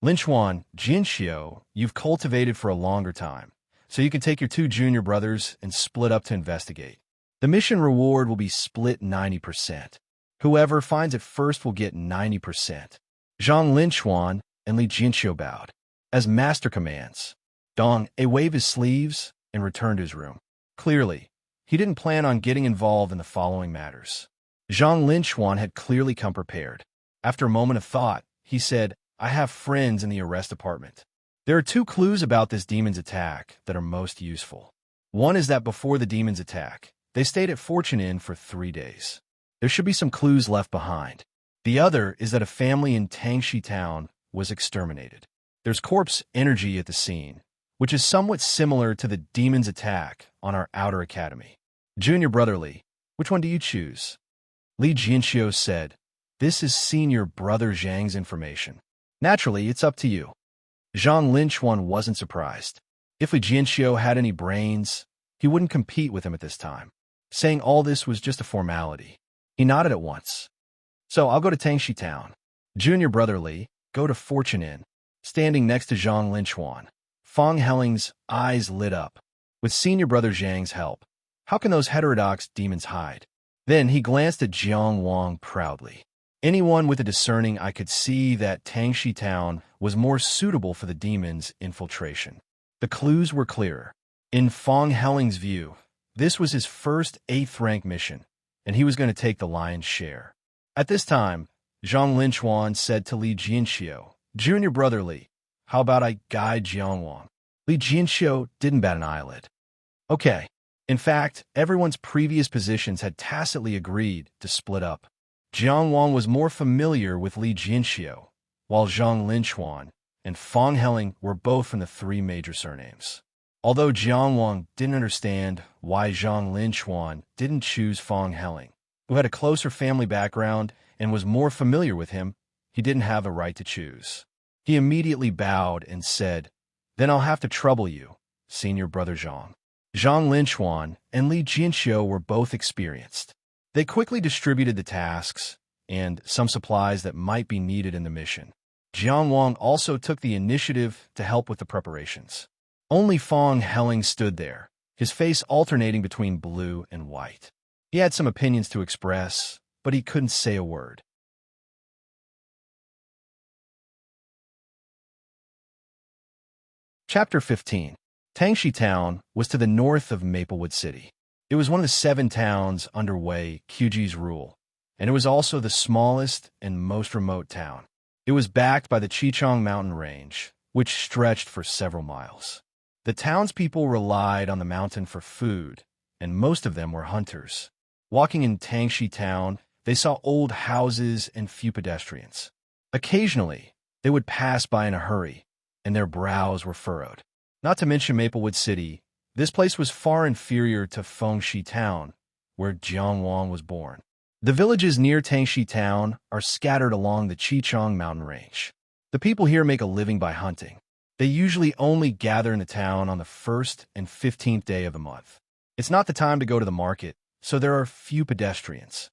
Linchuan, Jinxiu, you've cultivated for a longer time, so you can take your 2 junior brothers and split up to investigate. The mission reward will be split 90%. Whoever finds it first will get 90%. Zhang Linchuan and Li Jinxiu bowed. As master commands, Dong A waved his sleeves and returned to his room. Clearly, he didn't plan on getting involved in the following matters. Zhang Linchuan had clearly come prepared. After a moment of thought, he said, I have friends in the arrest department. There are 2 clues about this demon's attack that are most useful. One is that before the demon's attack, they stayed at Fortune Inn for 3 days. There should be some clues left behind. The other is that a family in Tangxi Town was exterminated. There's corpse energy at the scene, which is somewhat similar to the demon's attack on our Outer Academy. Junior Brother Li, which one do you choose? Li Jianxiu said, This is Senior Brother Zhang's information. Naturally, it's up to you. Zhang Linchuan wasn't surprised. If Li Jianxiu had any brains, he wouldn't compete with him at this time. Saying all this was just a formality. He nodded at once. So I'll go to Tangxi Town. Junior Brother Li, go to Fortune Inn. Standing next to Zhang Linchuan, Fong Helling's eyes lit up. With Senior Brother Zhang's help, how can those heterodox demons hide? Then he glanced at Jiang Wang proudly. Anyone with a discerning eye could see that Tangxi Town was more suitable for the demon's infiltration. The clues were clearer. In Fong Helling's view, this was his first 8th rank mission, and he was going to take the lion's share. At this time, Zhang Linchuan said to Li Jianxiu, Junior Brother Li, how about I guide Jiang Wang? Li Jianxiu didn't bat an eyelid. Okay. In fact, everyone's previous positions had tacitly agreed to split up. Jiang Wang was more familiar with Li Jianxiu, while Zhang Linchuan and Fong Helling were both from the 3 major surnames. Although Jiang Wang didn't understand why Zhang Linchuan didn't choose Fong Helling, who had a closer family background and was more familiar with him, he didn't have the right to choose. He immediately bowed and said, Then I'll have to trouble you, Senior Brother Zhang. Zhang Linchuan and Li Jianxiu were both experienced. They quickly distributed the tasks and some supplies that might be needed in the mission. Jiang Wang also took the initiative to help with the preparations. Only Fong Helling stood there, his face alternating between blue and white. He had some opinions to express, but he couldn't say a word. Chapter 15. Tangxi Town was to the north of Maplewood City. It was one of the 7 towns under Wei Qiuji's rule, and it was also the smallest and most remote town. It was backed by the Qichang mountain range, which stretched for several miles. The townspeople relied on the mountain for food, and most of them were hunters. Walking in Tangxi town, they saw old houses and few pedestrians. Occasionally, they would pass by in a hurry, and their brows were furrowed. Not to mention Maplewood City, this place was far inferior to Fengxi town, where Jiang Wang was born. The villages near Tangxi town are scattered along the Qichang mountain range. The people here make a living by hunting. They usually only gather in the town on the 1st and 15th day of the month. It's not the time to go to the market, so there are few pedestrians.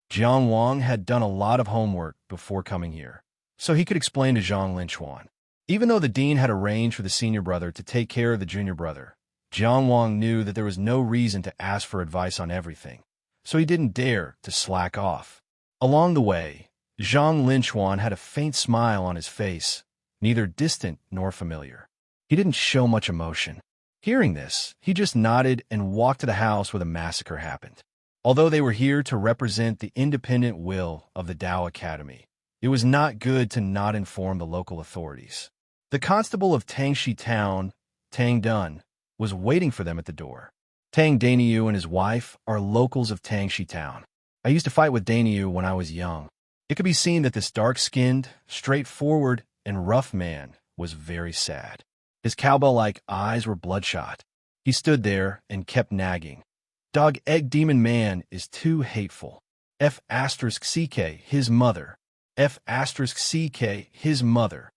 Jiang Wang had done a lot of homework before coming here, so he could explain to Zhang Linchuan. Even though the dean had arranged for the senior brother to take care of the junior brother, Jiang Wang knew that there was no reason to ask for advice on everything, so he didn't dare to slack off. Along the way, Zhang Linchuan had a faint smile on his face, neither distant nor familiar. He didn't show much emotion. Hearing this, he just nodded and walked to the house where the massacre happened. Although they were here to represent the independent will of the Dao Academy, it was not good to not inform the local authorities. The constable of Tangxi town, Tang Dun, was waiting for them at the door. Tang Daniu and his wife are locals of Tangxi town. I used to fight with Daniu when I was young. It could be seen that this dark-skinned, straightforward, and rough man was very sad. His cowbell-like eyes were bloodshot. He stood there and kept nagging. Dog egg demon man is too hateful. F*CK, his mother. F*CK, his mother.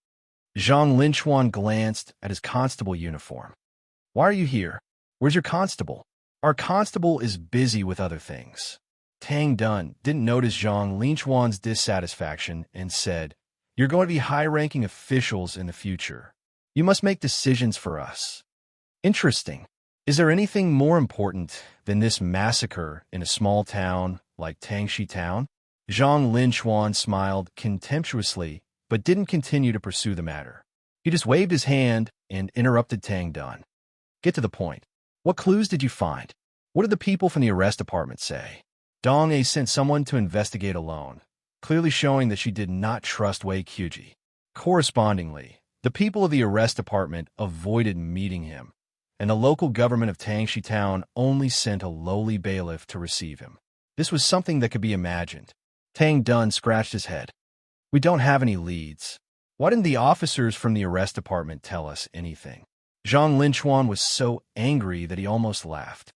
Zhang Linchuan glanced at his constable uniform. Why are you here? Where's your constable? Our constable is busy with other things. Tang Dun didn't notice Zhang Linchuan's dissatisfaction and said, You're going to be high-ranking officials in the future. You must make decisions for us. Interesting. Is there anything more important than this massacre in a small town like Tangxi town? Zhang Linchuan smiled contemptuously, but didn't continue to pursue the matter. He just waved his hand and interrupted Tang Dun. Get to the point. What clues did you find? What did the people from the arrest department say? Dong A sent someone to investigate alone, clearly showing that she did not trust Wei Qiuji. Correspondingly, the people of the arrest department avoided meeting him, and the local government of Tangxi town only sent a lowly bailiff to receive him. This was something that could be imagined. Tang Dun scratched his head. We don't have any leads. Why didn't the officers from the arrest department tell us anything? Zhang Linchuan was so angry that he almost laughed.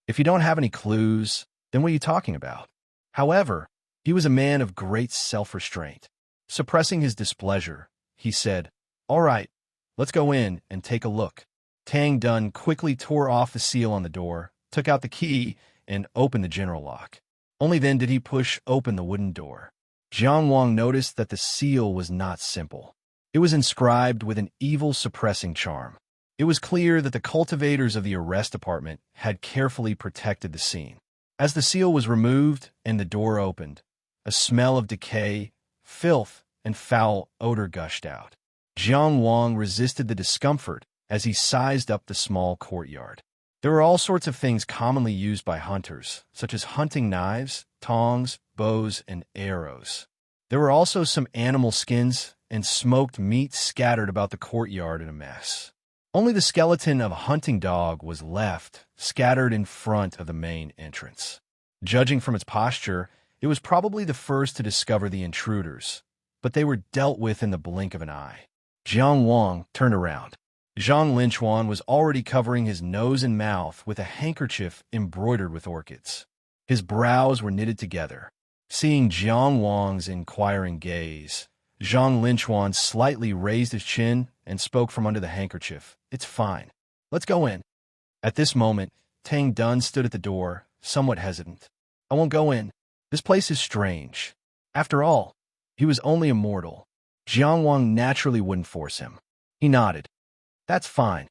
If you don't have any clues, then what are you talking about? However, he was a man of great self-restraint. Suppressing his displeasure, he said, All right, let's go in and take a look. Tang Dun quickly tore off the seal on the door, took out the key, and opened the general lock. Only then did he push open the wooden door. Jiang Wang noticed that the seal was not simple. It was inscribed with an evil suppressing charm. It was clear that the cultivators of the arrest department had carefully protected the scene. As the seal was removed and the door opened, a smell of decay, filth, and foul odor gushed out. Jiang Wang resisted the discomfort as he sized up the small courtyard. There were all sorts of things commonly used by hunters, such as hunting knives, tongs, bows, and arrows. There were also some animal skins and smoked meat scattered about the courtyard in a mess. Only the skeleton of a hunting dog was left, scattered in front of the main entrance. Judging from its posture, it was probably the first to discover the intruders, but they were dealt with in the blink of an eye. Jiang Wang turned around. Zhang Linchuan was already covering his nose and mouth with a handkerchief embroidered with orchids. His brows were knitted together. Seeing Jiang Wang's inquiring gaze, Zhang Linchuan slightly raised his chin and spoke from under the handkerchief. It's fine. Let's go in. At this moment, Tang Dun stood at the door, somewhat hesitant. I won't go in. This place is strange. After all, he was only a mortal. Jiang Wang naturally wouldn't force him. He nodded. That's fine.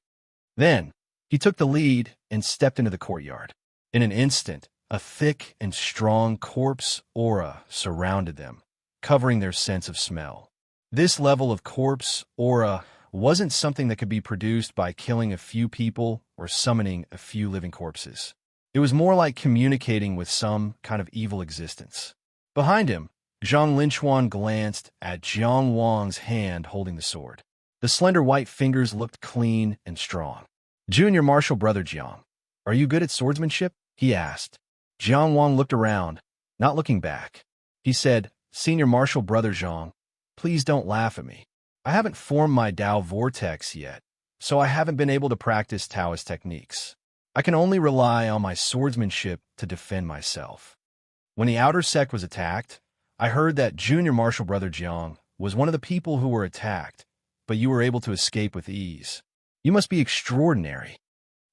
Then, he took the lead and stepped into the courtyard. In an instant, a thick and strong corpse aura surrounded them, covering their sense of smell. This level of corpse aura wasn't something that could be produced by killing a few people or summoning a few living corpses. It was more like communicating with some kind of evil existence. Behind him, Zhang Linchuan glanced at Jiang Wang's hand holding the sword. The slender white fingers looked clean and strong. "Junior martial brother Jiang, are you good at swordsmanship?" he asked. Jiang Wang looked around, not looking back. He said, "Senior martial brother Zhang, please don't laugh at me. I haven't formed my Tao vortex yet, so I haven't been able to practice Taoist techniques. I can only rely on my swordsmanship to defend myself. When the outer sect was attacked, I heard that junior martial brother Jiang was one of the people who were attacked, but you were able to escape with ease. You must be extraordinary.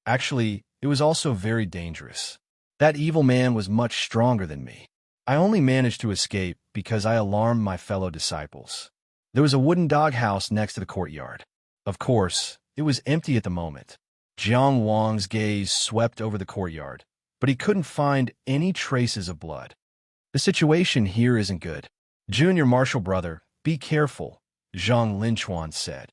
Actually, it was also very dangerous. That evil man was much stronger than me. I only managed to escape because I alarmed my fellow disciples." There was a wooden doghouse next to the courtyard. Of course, it was empty at the moment. Jiang Wang's gaze swept over the courtyard, but he couldn't find any traces of blood. "The situation here isn't good. Junior martial brother, be careful," Zhang Linchuan said.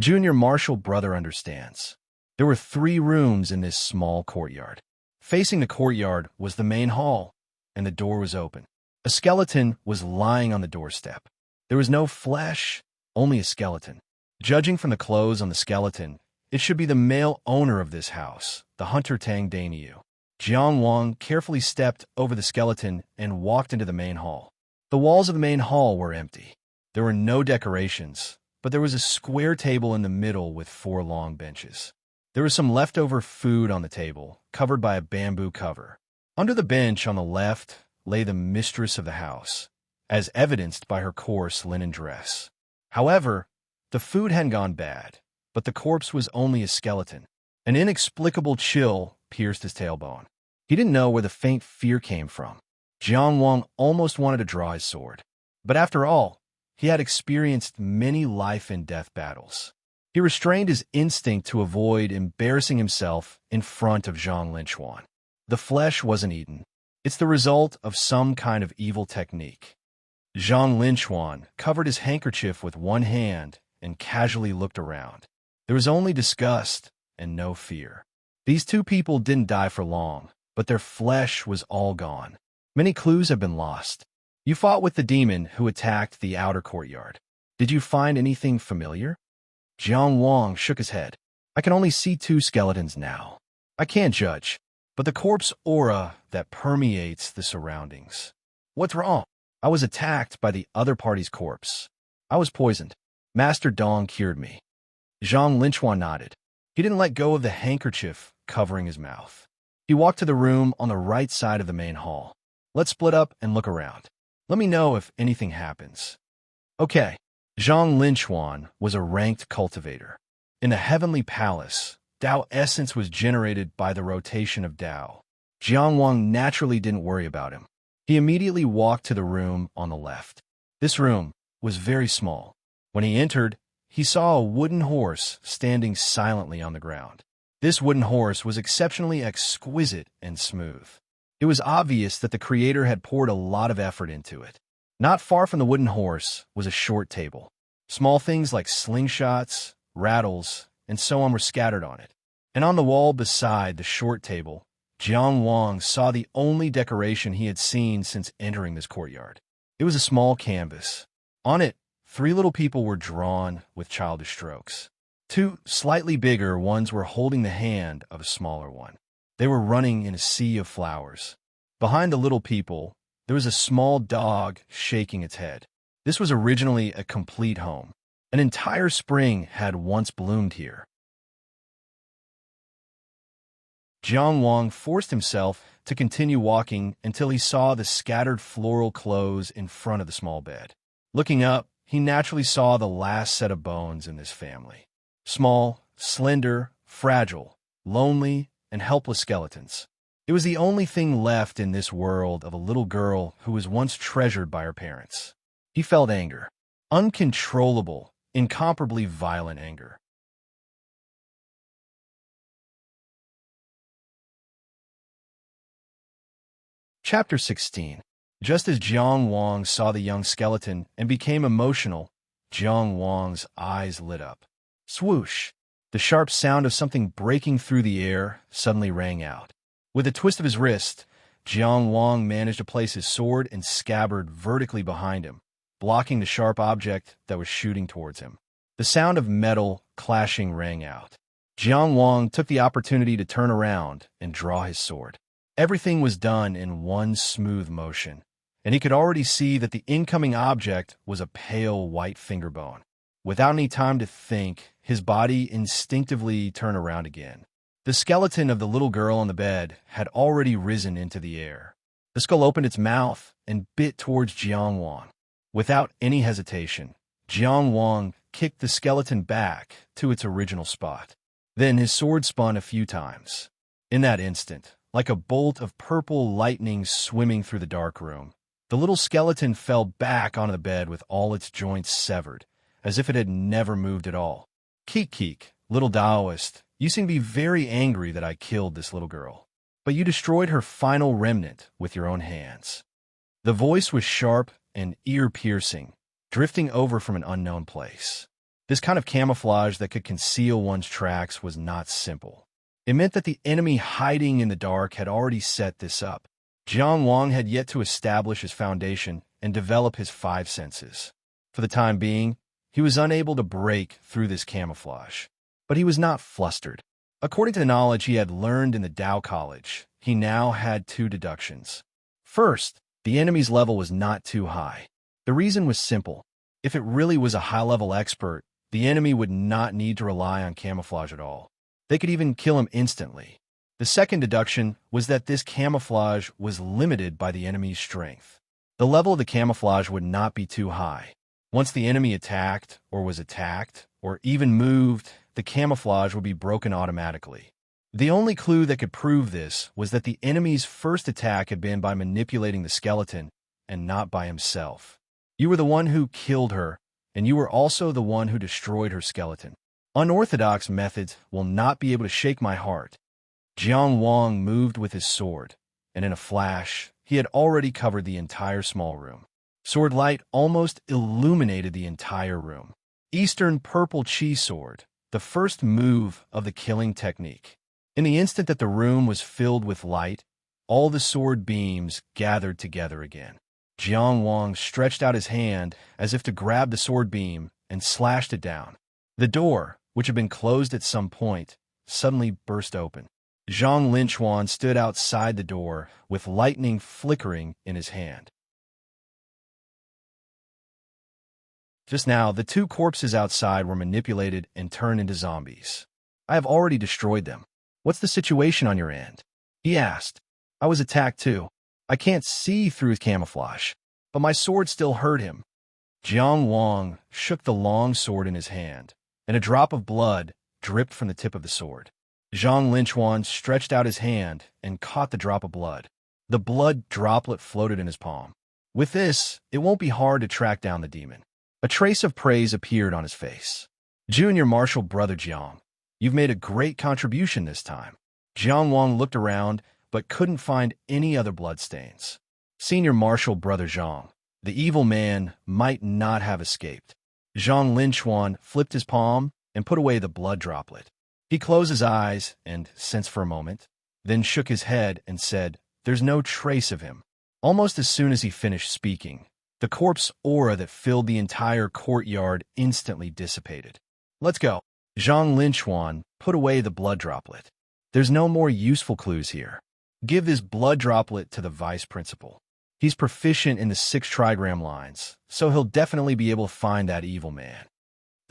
Junior martial brother understands. There were 3 rooms in this small courtyard. Facing the courtyard was the main hall, and the door was open. A skeleton was lying on the doorstep. There was no flesh, only a skeleton. Judging from the clothes on the skeleton, it should be the male owner of this house, the hunter Tang Dainyu. Jiang Wang carefully stepped over the skeleton and walked into the main hall. The walls of the main hall were empty. There were no decorations, but there was a square table in the middle with 4 long benches. There was some leftover food on the table, covered by a bamboo cover. Under the bench on the left lay the mistress of the house, as evidenced by her coarse linen dress. However, the food hadn't gone bad, but the corpse was only a skeleton. An inexplicable chill pierced his tailbone. He didn't know where the faint fear came from. Jiang Wang almost wanted to draw his sword. But after all, he had experienced many life-and-death battles. He restrained his instinct to avoid embarrassing himself in front of Zhang Linchuan. The flesh wasn't eaten. It's the result of some kind of evil technique. Zhang Linchuan covered his handkerchief with one hand and casually looked around. There was only disgust and no fear. These 2 people didn't die for long, but their flesh was all gone. Many clues have been lost. You fought with the demon who attacked the outer courtyard. Did you find anything familiar? Jiang Wang shook his head. "I can only see 2 skeletons now. I can't judge, but the corpse aura that permeates the surroundings." "What's wrong?" "I was attacked by the other party's corpse. I was poisoned. Master Dong cured me." Zhang Linchuan nodded. He didn't let go of the handkerchief covering his mouth. He walked to the room on the right side of the main hall. "Let's split up and look around. Let me know if anything happens." "Okay." Zhang Linchuan was a ranked cultivator. In the heavenly palace, Tao essence was generated by the rotation of Tao. Jiang Wang naturally didn't worry about him. He immediately walked to the room on the left. This room was very small. When he entered, he saw a wooden horse standing silently on the ground. This wooden horse was exceptionally exquisite and smooth. It was obvious that the creator had poured a lot of effort into it. Not far from the wooden horse was a short table. Small things like slingshots, rattles, and so on were scattered on it. And on the wall beside the short table, Jiang Wang saw the only decoration he had seen since entering this courtyard. It was a small canvas. On it, 3 little people were drawn with childish strokes. 2 slightly bigger ones were holding the hand of a smaller one. They were running in a sea of flowers. Behind the little people, there was a small dog shaking its head. This was originally a complete home. An entire spring had once bloomed here. Jiang Wang forced himself to continue walking until he saw the scattered floral clothes in front of the small bed. Looking up, he naturally saw the last set of bones in this family. Small, slender, fragile, lonely, and helpless skeletons. It was the only thing left in this world of a little girl who was once treasured by her parents. He felt anger. Uncontrollable, incomparably violent anger. Chapter 16. Just as Jiang Wang saw the young skeleton and became emotional, Jiang Wang's eyes lit up. Swoosh! The sharp sound of something breaking through the air suddenly rang out. With a twist of his wrist, Jiang Wang managed to place his sword and scabbard vertically behind him, blocking the sharp object that was shooting towards him. The sound of metal clashing rang out. Jiang Wang took the opportunity to turn around and draw his sword. Everything was done in one smooth motion, and he could already see that the incoming object was a pale white fingerbone. Without any time to think, his body instinctively turned around again. The skeleton of the little girl on the bed had already risen into the air. The skull opened its mouth and bit towards Jiang Wang. Without any hesitation, Jiang Wang kicked the skeleton back to its original spot. Then his sword spun a few times. In that instant, like a bolt of purple lightning swimming through the dark room, the little skeleton fell back onto the bed with all its joints severed, as if it had never moved at all. Keek, little Taoist, you seem to be very angry that I killed this little girl, but you destroyed her final remnant with your own hands. The voice was sharp and ear-piercing, drifting over from an unknown place. This kind of camouflage that could conceal one's tracks was not simple. It meant that the enemy hiding in the dark had already set this up. Jiang Wang had yet to establish his foundation and develop his five senses. For the time being, he was unable to break through this camouflage. But he was not flustered. According to the knowledge he had learned in the Tao College, he now had two deductions. First, the enemy's level was not too high. The reason was simple. If it really was a high-level expert, the enemy would not need to rely on camouflage at all. They could even kill him instantly. The second deduction was that this camouflage was limited by the enemy's strength. The level of the camouflage would not be too high. Once the enemy attacked, or was attacked, or even moved, the camouflage would be broken automatically. The only clue that could prove this was that the enemy's first attack had been by manipulating the skeleton, and not by himself. You were the one who killed her, and you were also the one who destroyed her skeleton. Unorthodox methods will not be able to shake my heart. Jiang Wang moved with his sword, and in a flash, he had already covered the entire small room. Sword light almost illuminated the entire room. Eastern Purple Chi Sword, the first move of the killing technique. In the instant that the room was filled with light, all the sword beams gathered together again. Jiang Wang stretched out his hand as if to grab the sword beam and slashed it down. The door, which had been closed at some point, suddenly burst open. Zhang Linchuan stood outside the door with lightning flickering in his hand. Just now, the two corpses outside were manipulated and turned into zombies. I have already destroyed them. What's the situation on your end? He asked. I was attacked too. I can't see through his camouflage, but my sword still hurt him. Jiang Wang shook the long sword in his hand, and a drop of blood dripped from the tip of the sword. Zhang Linchuan stretched out his hand and caught the drop of blood. The blood droplet floated in his palm. With this, it won't be hard to track down the demon. A trace of praise appeared on his face. Junior Marshal Brother Jiang, you've made a great contribution this time. Jiang Wang looked around, but couldn't find any other bloodstains. Senior Marshal Brother Zhang, the evil man might not have escaped. Zhang Linchuan flipped his palm and put away the blood droplet. He closed his eyes and sensed for a moment, then shook his head and said, There's no trace of him. Almost as soon as he finished speaking, the corpse aura that filled the entire courtyard instantly dissipated. Let's go. Zhang Linchuan put away the blood droplet. There's no more useful clues here. Give this blood droplet to the vice principal. He's proficient in the 6 trigram lines, so he'll definitely be able to find that evil man.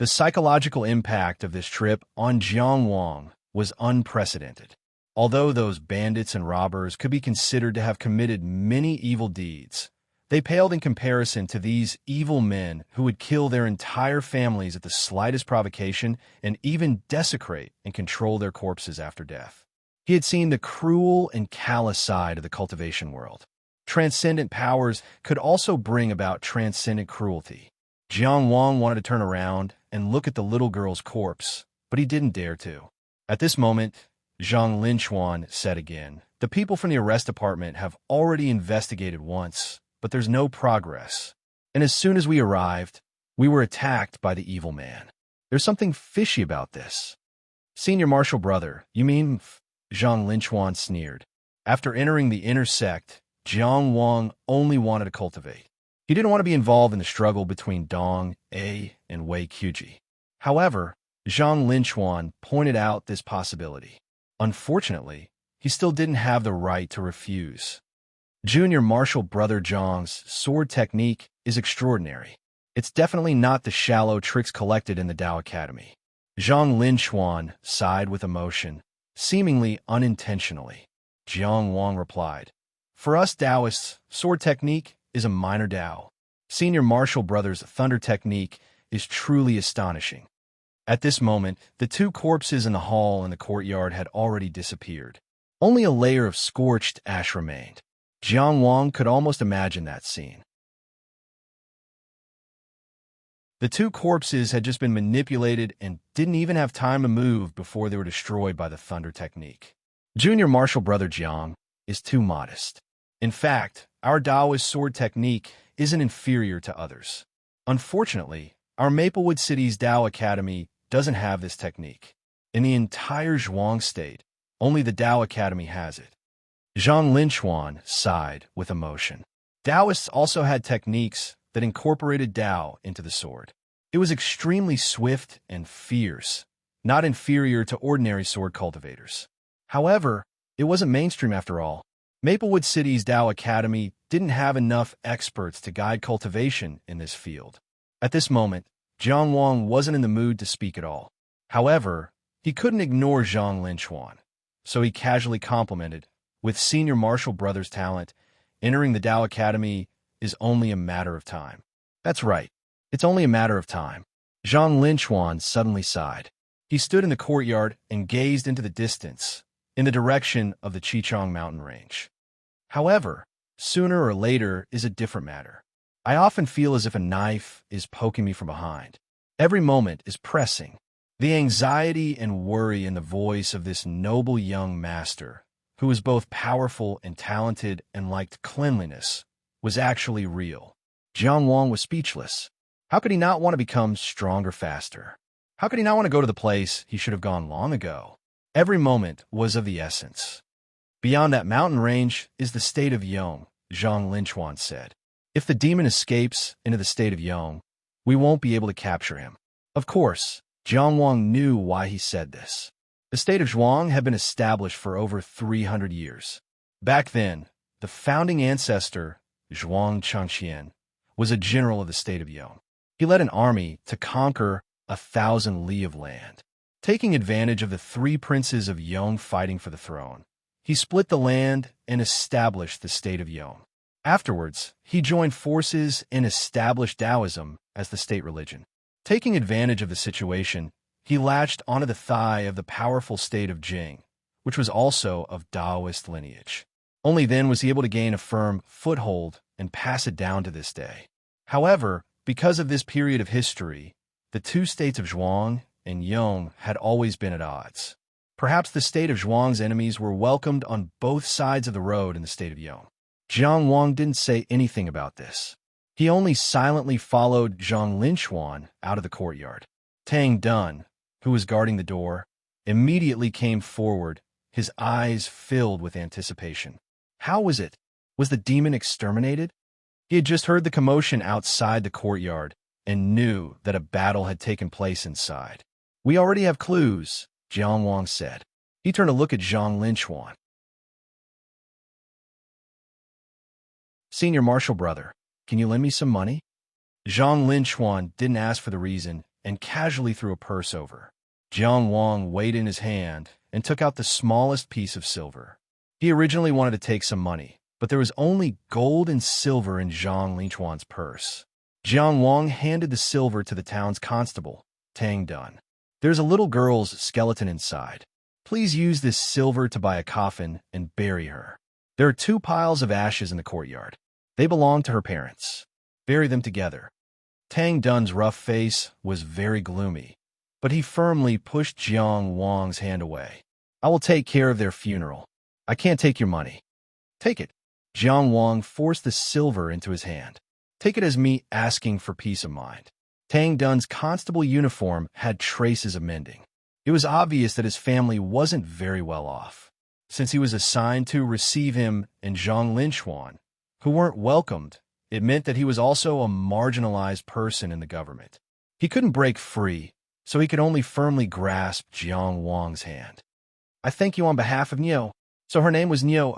The psychological impact of this trip on Jiang Wang was unprecedented. Although those bandits and robbers could be considered to have committed many evil deeds, they paled in comparison to these evil men who would kill their entire families at the slightest provocation and even desecrate and control their corpses after death. He had seen the cruel and callous side of the cultivation world. Transcendent powers could also bring about transcendent cruelty. Jiang Wang wanted to turn around and look at the little girl's corpse, but he didn't dare to. At this moment, Zhang Linchuan said again, The people from the arrest department have already investigated once, but there's no progress. And as soon as we arrived, we were attacked by the evil man. There's something fishy about this. Senior Marshal Brother, you mean? Zhang Linchuan sneered. After entering the inner sect, Jiang Wang only wanted to cultivate. He didn't want to be involved in the struggle between Dong, A, and Wei Qiuji. However, Zhang Linchuan pointed out this possibility. Unfortunately, he still didn't have the right to refuse. Junior Marshal Brother Zhang's sword technique is extraordinary. It's definitely not the shallow tricks collected in the Dao Academy. Zhang Linchuan sighed with emotion, seemingly unintentionally. Jiang Wang replied, "For us Taoists, sword technique is a minor Dao. Senior Marshal Brother's thunder technique is truly astonishing." At this moment, the two corpses in the hall and the courtyard had already disappeared. Only a layer of scorched ash remained. Jiang Wang could almost imagine that scene. The two corpses had just been manipulated and didn't even have time to move before they were destroyed by the thunder technique. Junior Marshal Brother Jiang is too modest. In fact, our Taoist sword technique isn't inferior to others. Unfortunately, our Maplewood City's Dao Academy doesn't have this technique. In the entire Zhuang state, only the Dao Academy has it. Zhang Linchuan sighed with emotion. Taoists also had techniques that incorporated Dao into the sword. It was extremely swift and fierce, not inferior to ordinary sword cultivators. However, it wasn't mainstream after all. Maplewood City's Dao Academy didn't have enough experts to guide cultivation in this field. At this moment, Jiang Wang wasn't in the mood to speak at all. However, he couldn't ignore Zhang Linchuan, so he casually complimented, "With Senior Marshal Brother's talent, entering the Dao Academy is only a matter of time." "That's right. It's only a matter of time." Zhang Linchuan suddenly sighed. He stood in the courtyard and gazed into the distance, in the direction of the Chichong mountain range. "However, sooner or later is a different matter. I often feel as if a knife is poking me from behind. Every moment is pressing." The anxiety and worry in the voice of this noble young master, who was both powerful and talented and liked cleanliness, was actually real. Jiang Wang was speechless. How could he not want to become stronger faster? How could he not want to go to the place he should have gone long ago? Every moment was of the essence. "Beyond that mountain range is the state of Yong," Zhang Linchuan said. "If the demon escapes into the state of Yong, we won't be able to capture him." Of course, Jiang Wang knew why he said this. The state of Zhuang had been established for over 300 years. Back then, the founding ancestor, Zhuang Changqian, was a general of the state of Yong. He led an army to conquer 1,000 li of land. Taking advantage of the three princes of Yong fighting for the throne, he split the land and established the state of Yong. Afterwards, he joined forces and established Taoism as the state religion. Taking advantage of the situation, he latched onto the thigh of the powerful state of Jing, which was also of Taoist lineage. Only then was he able to gain a firm foothold and pass it down to this day. However, because of this period of history, the two states of Zhuang and Yong had always been at odds. Perhaps the state of Zhuang's enemies were welcomed on both sides of the road in the state of Yong. Jiang Wang didn't say anything about this. He only silently followed Zhang Linchuan out of the courtyard. Tang Dun, who was guarding the door, immediately came forward, his eyes filled with anticipation. How was it? Was the demon exterminated? He had just heard the commotion outside the courtyard and knew that a battle had taken place inside. "We already have clues," Jiang Wang said. He turned to look at Zhang Linchuan. "Senior Marshal Brother, can you lend me some money?" Zhang Linchuan didn't ask for the reason and casually threw a purse over. Jiang Wang weighed in his hand and took out the smallest piece of silver. He originally wanted to take some money, but there was only gold and silver in Zhang Linchuan's purse. Jiang Wang handed the silver to the town's constable, Tang Dun. "There's a little girl's skeleton inside. Please use this silver to buy a coffin and bury her. There are 2 piles of ashes in the courtyard. They belong to her parents. Bury them together." Tang Dun's rough face was very gloomy, but he firmly pushed Jiang Wang's hand away. "I will take care of their funeral. I can't take your money." "Take it." Jiang Wang forced the silver into his hand. Take it as me asking for peace of mind. Tang Dun's constable uniform had traces of mending. It was obvious that his family wasn't very well off, since he was assigned to receive him and Zhang Linchuan, who weren't welcomed. It meant that he was also a marginalized person in the government. He couldn't break free, so he could only firmly grasp Jiang Wang's hand. I thank you on behalf of Niu. So her name was Niu.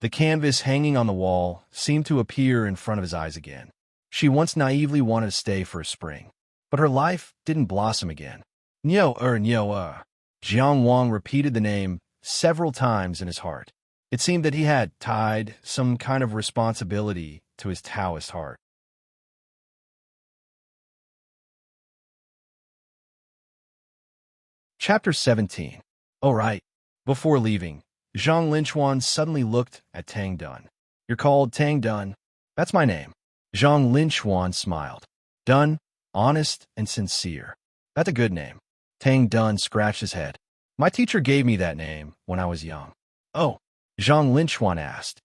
The canvas hanging on the wall seemed to appear in front of his eyes again. She once naively wanted to stay for a spring, but her life didn't blossom again. Niu. Jiang Wang repeated the name several times in his heart. It seemed that he had tied some kind of responsibility to his Taoist heart. Chapter 17. Oh, right. Before leaving, Zhang Linchuan suddenly looked at Tang Dun. You're called Tang Dun? That's my name. Zhang Linchuan smiled. Dun, honest and sincere. That's a good name. Tang Dun scratched his head. My teacher gave me that name when I was young. Oh, Zhang Linchuan asked.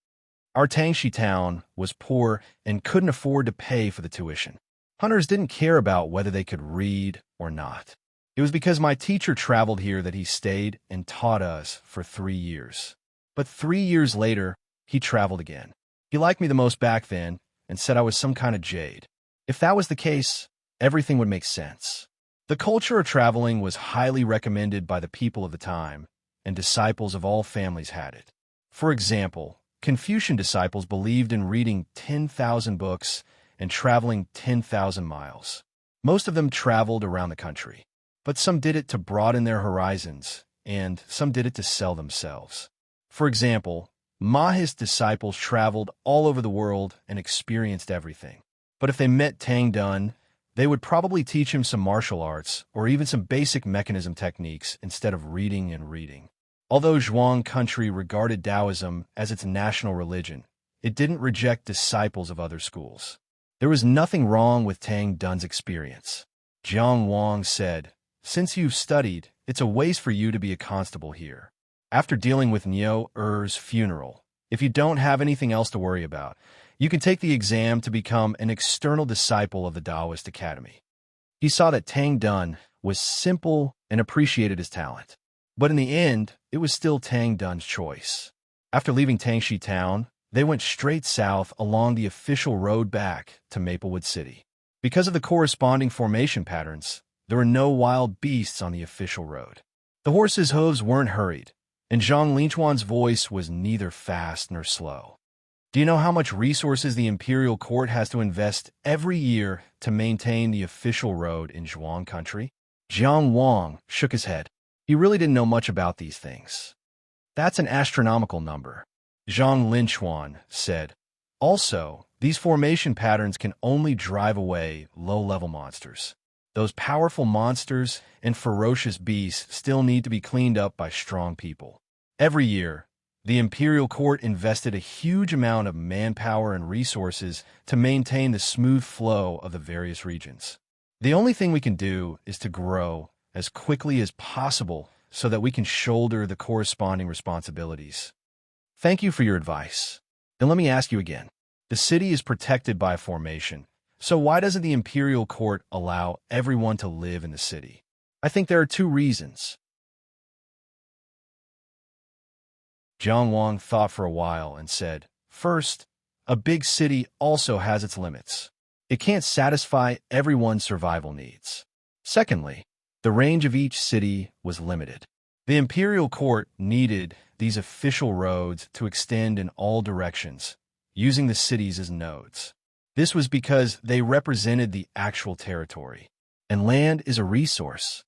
Our Tangxi town was poor and couldn't afford to pay for the tuition. Hunters didn't care about whether they could read or not. It was because my teacher traveled here that he stayed and taught us for 3 years. But 3 years later, he traveled again. He liked me the most back then and said I was some kind of jade. If that was the case, everything would make sense. The culture of traveling was highly recommended by the people of the time, and disciples of all families had it. For example, Confucian disciples believed in reading 10,000 books and traveling 10,000 miles. Most of them traveled around the country, but some did it to broaden their horizons, and some did it to sell themselves. For example, Ma's disciples traveled all over the world and experienced everything. But if they met Tang Dun, they would probably teach him some martial arts or even some basic mechanism techniques instead of reading and reading. Although Zhuang country regarded Taoism as its national religion, it didn't reject disciples of other schools. There was nothing wrong with Tang Dun's experience. Jiang Wang said, Since you've studied, it's a waste for you to be a constable here. After dealing with Niu Er's funeral, if you don't have anything else to worry about, you can take the exam to become an external disciple of the Taoist Academy. He saw that Tang Dun was simple and appreciated his talent. But in the end, it was still Tang Dun's choice. After leaving Tangxi town, they went straight south along the official road back to Maplewood City. Because of the corresponding formation patterns, there were no wild beasts on the official road. The horses' hooves weren't hurried, and Zhang Linchuan's voice was neither fast nor slow. Do you know how much resources the imperial court has to invest every year to maintain the official road in Zhuang country? Jiang Wang shook his head. He really didn't know much about these things. That's an astronomical number, Zhang Linchuan said. Also, these formation patterns can only drive away low-level monsters. Those powerful monsters and ferocious beasts still need to be cleaned up by strong people. Every year, the imperial court invested a huge amount of manpower and resources to maintain the smooth flow of the various regions. The only thing we can do is to grow as quickly as possible so that we can shoulder the corresponding responsibilities. Thank you for your advice. And let me ask you again. The city is protected by a formation, so why doesn't the imperial court allow everyone to live in the city? I think there are 2 reasons. Jiang Wang thought for a while and said, First, a big city also has its limits. It can't satisfy everyone's survival needs. Secondly, the range of each city was limited. The imperial court needed these official roads to extend in all directions, using the cities as nodes. This was because they represented the actual territory, and land is a resource.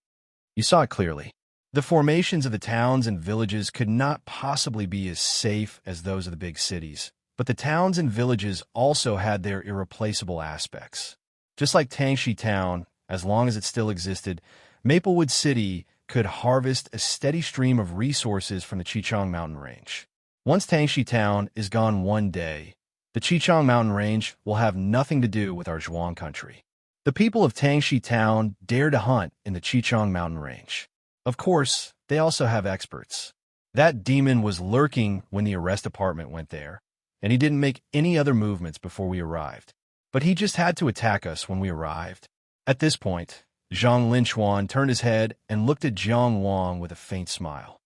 You saw it clearly. The formations of the towns and villages could not possibly be as safe as those of the big cities, but the towns and villages also had their irreplaceable aspects. Just like Tangxi Town, as long as it still existed, Maplewood City could harvest a steady stream of resources from the Chichang mountain range. Once Tangxi Town is gone one day, the Chichang mountain range will have nothing to do with our Zhuang country. The people of Tangxi Town dare to hunt in the Chichang mountain range. Of course, they also have experts. That demon was lurking when the arrest department went there, and he didn't make any other movements before we arrived. But he just had to attack us when we arrived. At this point, Zhang Linchuan turned his head and looked at Jiang Wang with a faint smile.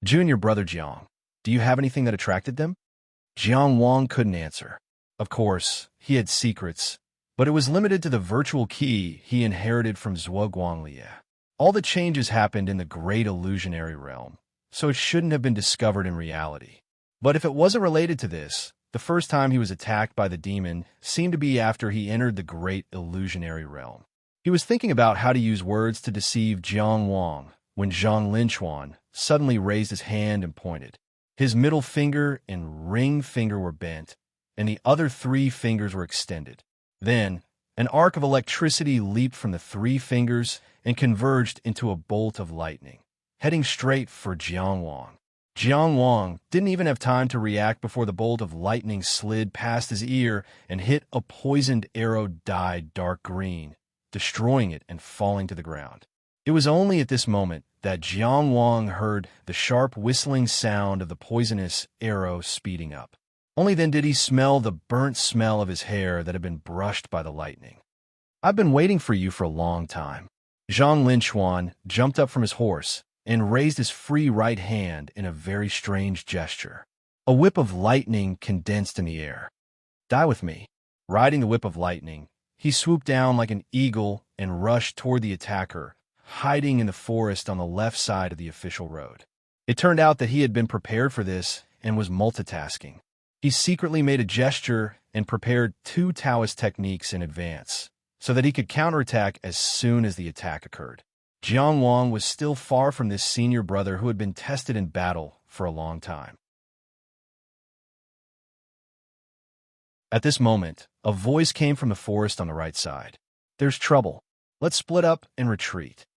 Junior brother Jiang, do you have anything that attracted them? Jiang Wang couldn't answer. Of course, he had secrets, but it was limited to the virtual key he inherited from Zhuo Guanglie. All the changes happened in the great illusionary realm, so it shouldn't have been discovered in reality. But if it wasn't related to this, the first time he was attacked by the demon seemed to be after he entered the great illusionary realm. He was thinking about how to use words to deceive Jiang Wang when Zhang Linchuan suddenly raised his hand and pointed. His middle finger and ring finger were bent, and the other 3 fingers were extended. Then, an arc of electricity leaped from the 3 fingers and converged into a bolt of lightning, heading straight for Jiang Wang. Jiang Wang didn't even have time to react before the bolt of lightning slid past his ear and hit a poisoned arrow dyed dark green, destroying it and falling to the ground. It was only at this moment that Jiang Wang heard the sharp whistling sound of the poisonous arrow speeding up. Only then did he smell the burnt smell of his hair that had been brushed by the lightning. I've been waiting for you for a long time. Zhang Linchuan jumped up from his horse and raised his free right hand in a very strange gesture. A whip of lightning condensed in the air. Die with me. Riding the whip of lightning, he swooped down like an eagle and rushed toward the attacker, hiding in the forest on the left side of the official road. It turned out that he had been prepared for this and was multitasking. He secretly made a gesture and prepared 2 Taoist techniques in advance, so that he could counterattack as soon as the attack occurred. Jiang Wang was still far from this senior brother who had been tested in battle for a long time. At this moment, a voice came from the forest on the right side. There's trouble. Let's split up and retreat.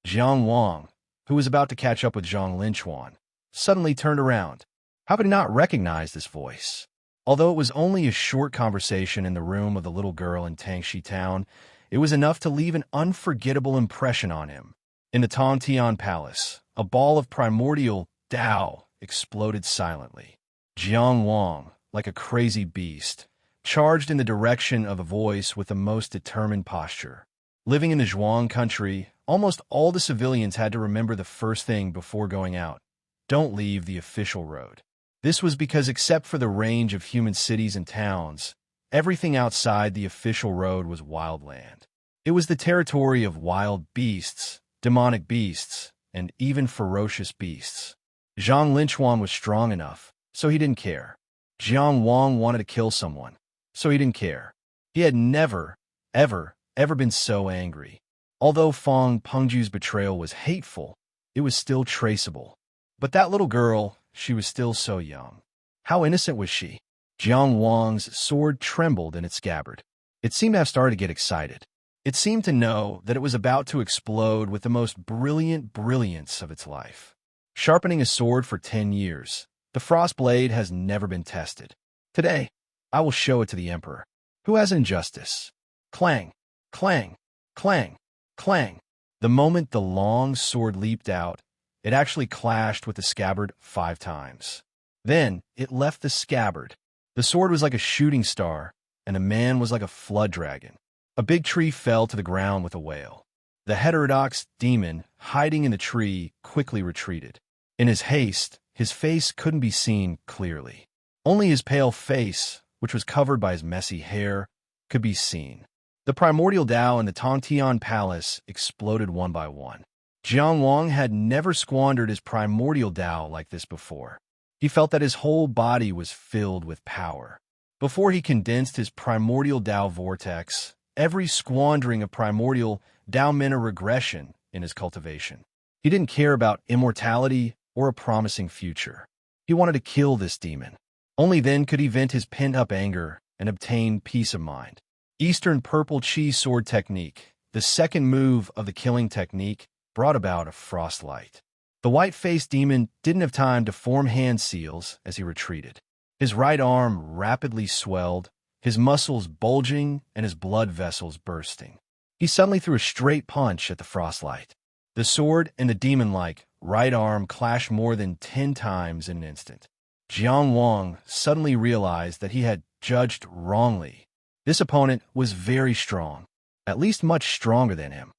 Jiang Wang, who was about to catch up with Zhang Linchuan, suddenly turned around. How could he not recognize this voice? Although it was only a short conversation in the room of the little girl in Tangxi Town, it was enough to leave an unforgettable impression on him. In the Tongtian Palace, a ball of primordial Tao exploded silently. Jiang Wang, like a crazy beast, charged in the direction of a voice with the most determined posture. Living in the Zhuang country, almost all the civilians had to remember the first thing before going out. Don't leave the official road. This was because except for the range of human cities and towns, everything outside the official road was wildland. It was the territory of wild beasts, demonic beasts, and even ferocious beasts. Zhang Linchuan was strong enough, so he didn't care. Jiang Wang wanted to kill someone, so he didn't care. He had never, ever been so angry. Although Fang Pengju's betrayal was hateful, it was still traceable. But that little girl, she was still so young. How innocent was she? Jiang Wang's sword trembled in its scabbard. It seemed to have started to get excited. It seemed to know that it was about to explode with the most brilliant brilliance of its life. Sharpening a sword for 10 years, the frost blade has never been tested. Today, I will show it to the Emperor, who has injustice. Clang, clang, clang, clang. The moment the long sword leaped out, it actually clashed with the scabbard 5 times. Then, it left the scabbard. The sword was like a shooting star, and the man was like a flood dragon. A big tree fell to the ground with a wail. The heterodox demon, hiding in the tree, quickly retreated. In his haste, his face couldn't be seen clearly. Only his pale face, which was covered by his messy hair, could be seen. The primordial Tao in the Tongtian Palace exploded one by one. Jiang Wang had never squandered his primordial Tao like this before. He felt that his whole body was filled with power. Before he condensed his primordial Tao vortex, every squandering of primordial Tao meant a regression in his cultivation. He didn't care about immortality or a promising future. He wanted to kill this demon. Only then could he vent his pent-up anger and obtain peace of mind. Eastern Purple Chi Sword Technique, the second move of the killing technique, brought about a frost light. The white-faced demon didn't have time to form hand seals as he retreated. His right arm rapidly swelled, his muscles bulging and his blood vessels bursting. He suddenly threw a straight punch at the frostlight. The sword and the demon-like right arm clashed more than 10 times in an instant. Jiang Wang suddenly realized that he had judged wrongly. This opponent was very strong, at least much stronger than him.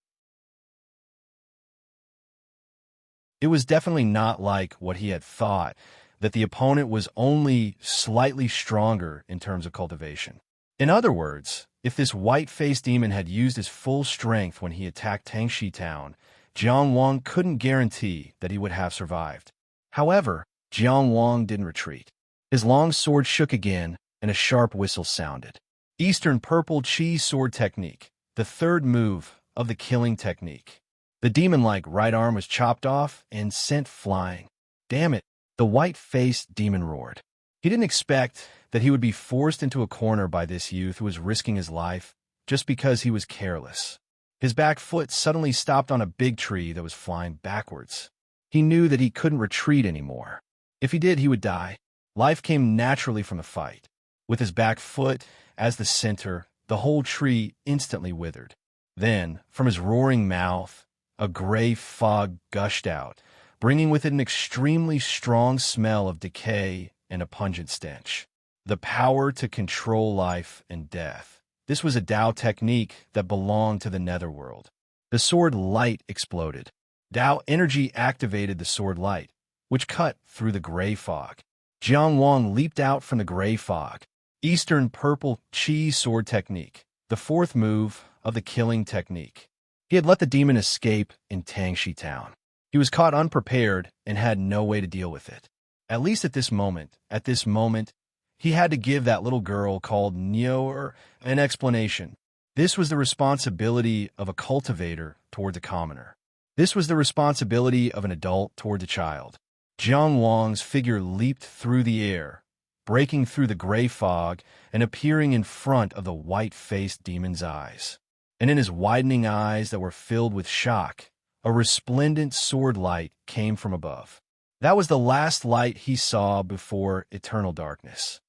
It was definitely not like what he had thought, that the opponent was only slightly stronger in terms of cultivation. In other words, if this white-faced demon had used his full strength when he attacked Tangxi Town, Jiang Wang couldn't guarantee that he would have survived. However, Jiang Wang didn't retreat. His long sword shook again, and a sharp whistle sounded. Eastern Purple Chi Sword Technique, the third move of the killing technique. The demon-like right arm was chopped off and sent flying. Damn it, the white-faced demon roared. He didn't expect that he would be forced into a corner by this youth who was risking his life just because he was careless. His back foot suddenly stopped on a big tree that was flying backwards. He knew that he couldn't retreat anymore. If he did, he would die. Life came naturally from the fight. With his back foot as the center, the whole tree instantly withered. Then, from his roaring mouth, a gray fog gushed out, bringing with it an extremely strong smell of decay and a pungent stench. The power to control life and death. This was a Tao technique that belonged to the netherworld. The sword light exploded. Tao energy activated the sword light, which cut through the gray fog. Jiang Wang leaped out from the gray fog. Eastern Purple Chi Sword Technique, the fourth move of the killing technique. He had let the demon escape in Tangxi Town. He was caught unprepared and had no way to deal with it. At least at this moment, he had to give that little girl called Neo an explanation. This was the responsibility of a cultivator toward a commoner. This was the responsibility of an adult toward a child. Jiang Wang's figure leaped through the air, breaking through the gray fog and appearing in front of the white-faced demon's eyes. And in his widening eyes that were filled with shock, a resplendent sword light came from above. That was the last light he saw before eternal darkness.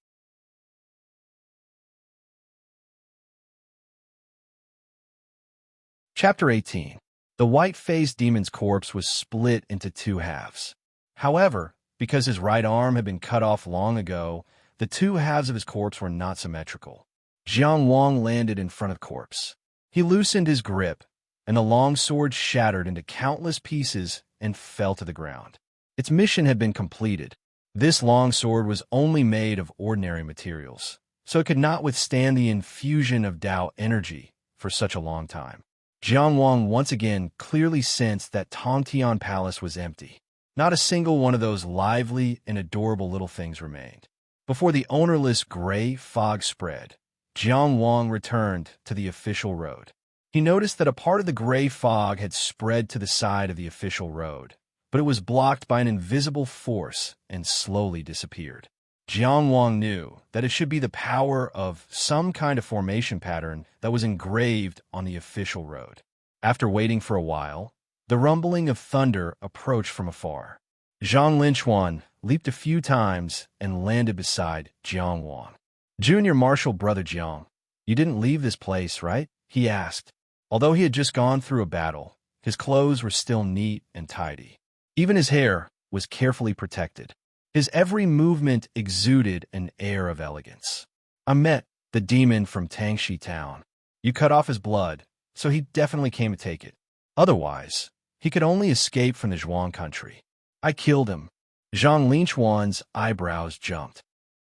Chapter 18. The white-faced demon's corpse was split into two halves. However, because his right arm had been cut off long ago, the two halves of his corpse were not symmetrical. Jiang Wang landed in front of the corpse. He loosened his grip, and the long sword shattered into countless pieces and fell to the ground. Its mission had been completed. This long sword was only made of ordinary materials, so it could not withstand the infusion of Tao energy for such a long time. Jiang Wang once again clearly sensed that Tongtian Palace was empty. Not a single one of those lively and adorable little things remained. Before the ownerless gray fog spread, Jiang Wang returned to the official road. He noticed that a part of the gray fog had spread to the side of the official road, but it was blocked by an invisible force and slowly disappeared. Jiang Wang knew that it should be the power of some kind of formation pattern that was engraved on the official road. After waiting for a while, the rumbling of thunder approached from afar. Zhang Linchuan leaped a few times and landed beside Jiang Wang. "Junior Marshal Brother Jiang, you didn't leave this place, right?" he asked. Although he had just gone through a battle, his clothes were still neat and tidy. Even his hair was carefully protected. His every movement exuded an air of elegance. "I met the demon from Tangxi Town. You cut off his blood, so he definitely came to take it. Otherwise, he could only escape from the Zhuang country. I killed him." Zhang Linchuan's eyebrows jumped.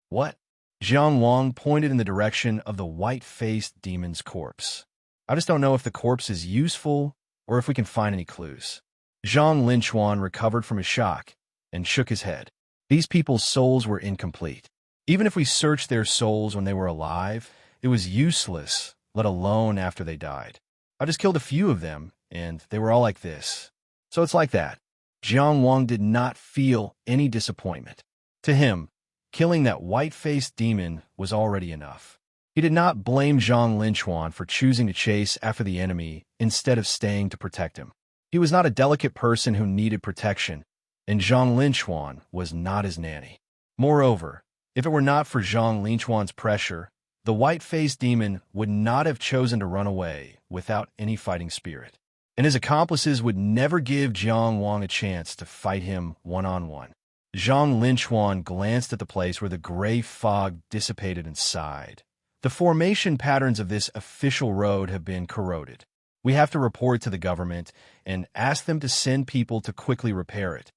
"What?" Jiang Wang pointed in the direction of the white-faced demon's corpse. "I just don't know if the corpse is useful or if we can find any clues." Zhang Linchuan recovered from his shock and shook his head. These people's souls were incomplete. Even if we searched their souls when they were alive, it was useless, let alone after they died. I just killed a few of them, and they were all like this. So it's like that. Jiang Wang did not feel any disappointment. To him, killing that white-faced demon was already enough. He did not blame Zhang Linchuan for choosing to chase after the enemy instead of staying to protect him. He was not a delicate person who needed protection, and Zhang Linchuan was not his nanny. Moreover, if it were not for Zhang Linchuan's pressure, the white-faced demon would not have chosen to run away without any fighting spirit, and his accomplices would never give Jiang Wang a chance to fight him one-on-one. Zhang Linchuan glanced at the place where the gray fog dissipated and sighed. The formation patterns of this official road have been corroded. We have to report to the government and ask them to send people to quickly repair it.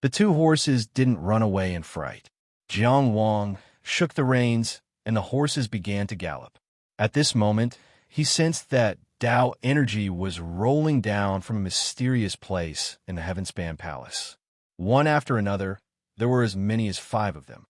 The two horses didn't run away in fright. Jiang Wang shook the reins, and the horses began to gallop. At this moment, he sensed that Tao energy was rolling down from a mysterious place in the Heavenspan Palace. One after another, there were as many as 5 of them.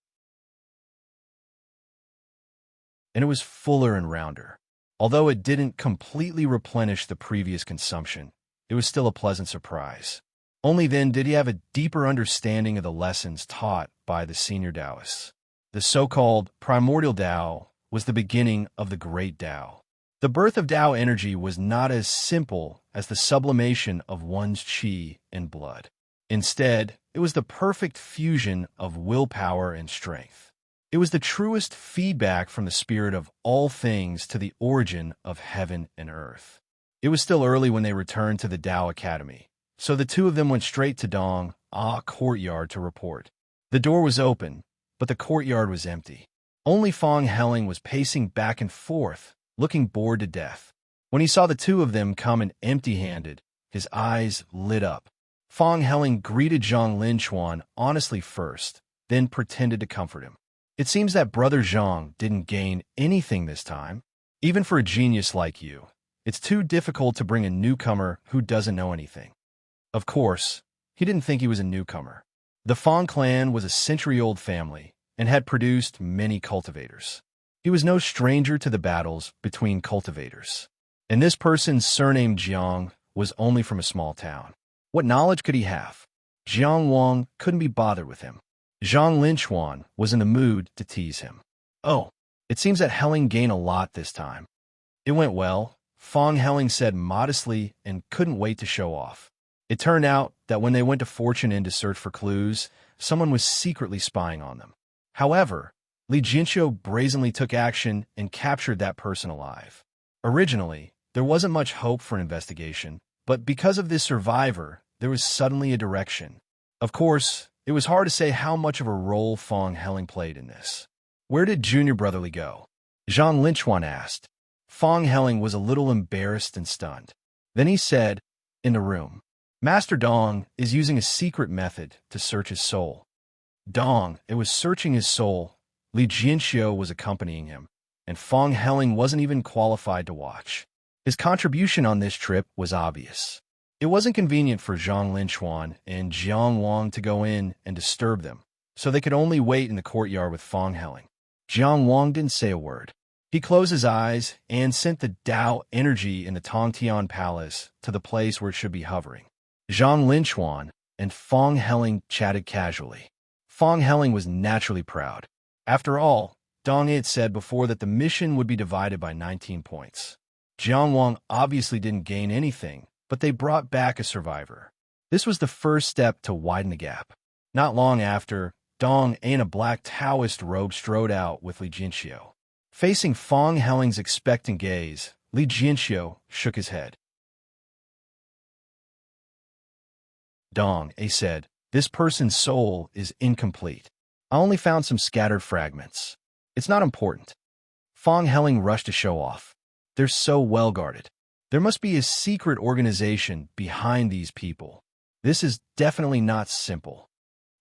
And it was fuller and rounder. Although it didn't completely replenish the previous consumption, it was still a pleasant surprise. Only then did he have a deeper understanding of the lessons taught by the senior Taoists. The so-called primordial Tao was the beginning of the great Tao. The birth of Tao energy was not as simple as the sublimation of one's qi and blood. Instead, it was the perfect fusion of willpower and strength. It was the truest feedback from the spirit of all things to the origin of heaven and earth. It was still early when they returned to the Tao Academy, so the two of them went straight to Dong Ah courtyard to report. The door was open, but the courtyard was empty. Only Fong Helling was pacing back and forth, looking bored to death. When he saw the two of them come in empty-handed, his eyes lit up. Fong Helling greeted Zhang Linchuan honestly first, then pretended to comfort him. It seems that Brother Zhang didn't gain anything this time. Even for a genius like you, it's too difficult to bring a newcomer who doesn't know anything. Of course, he didn't think he was a newcomer. The Fong clan was a century-old family and had produced many cultivators. He was no stranger to the battles between cultivators. And this person's surname Jiang was only from a small town. What knowledge could he have? Jiang Wang couldn't be bothered with him. Zhang Linchuan was in the mood to tease him. Oh, it seems that Helling gained a lot this time. It went well, Fong Helling said modestly and couldn't wait to show off. It turned out that when they went to Fortune Inn to search for clues, someone was secretly spying on them. However, Li Jinxiu brazenly took action and captured that person alive. Originally, there wasn't much hope for an investigation, but because of this survivor, there was suddenly a direction. Of course, it was hard to say how much of a role Fong Helling played in this. Where did Junior Brotherly go? Zhang Linchuan asked. Fong Helling was a little embarrassed and stunned. Then he said, in the room, Master Dong is using a secret method to search his soul. Dong, it was searching his soul. Li Jinxiu was accompanying him, and Fong Helling wasn't even qualified to watch. His contribution on this trip was obvious. It wasn't convenient for Zhang Linchuan and Jiang Wang to go in and disturb them, so they could only wait in the courtyard with Fong Helling. Jiang Wang didn't say a word. He closed his eyes and sent the Tao energy in the Tongtian Palace to the place where it should be hovering. Zhang Linchuan and Fong Helling chatted casually. Fong Helling was naturally proud. After all, Dong had said before that the mission would be divided by 19 points. Jiang Wang obviously didn't gain anything, but they brought back a survivor. This was the first step to widen the gap. Not long after, Dong in a black Taoist robe strode out with Li Jinxiu. Facing Fong Helling's expectant gaze, Li Jinxiu shook his head. Dong, he said, this person's soul is incomplete. I only found some scattered fragments. It's not important. Fong Helling rushed to show off. They're so well guarded. There must be a secret organization behind these people. This is definitely not simple.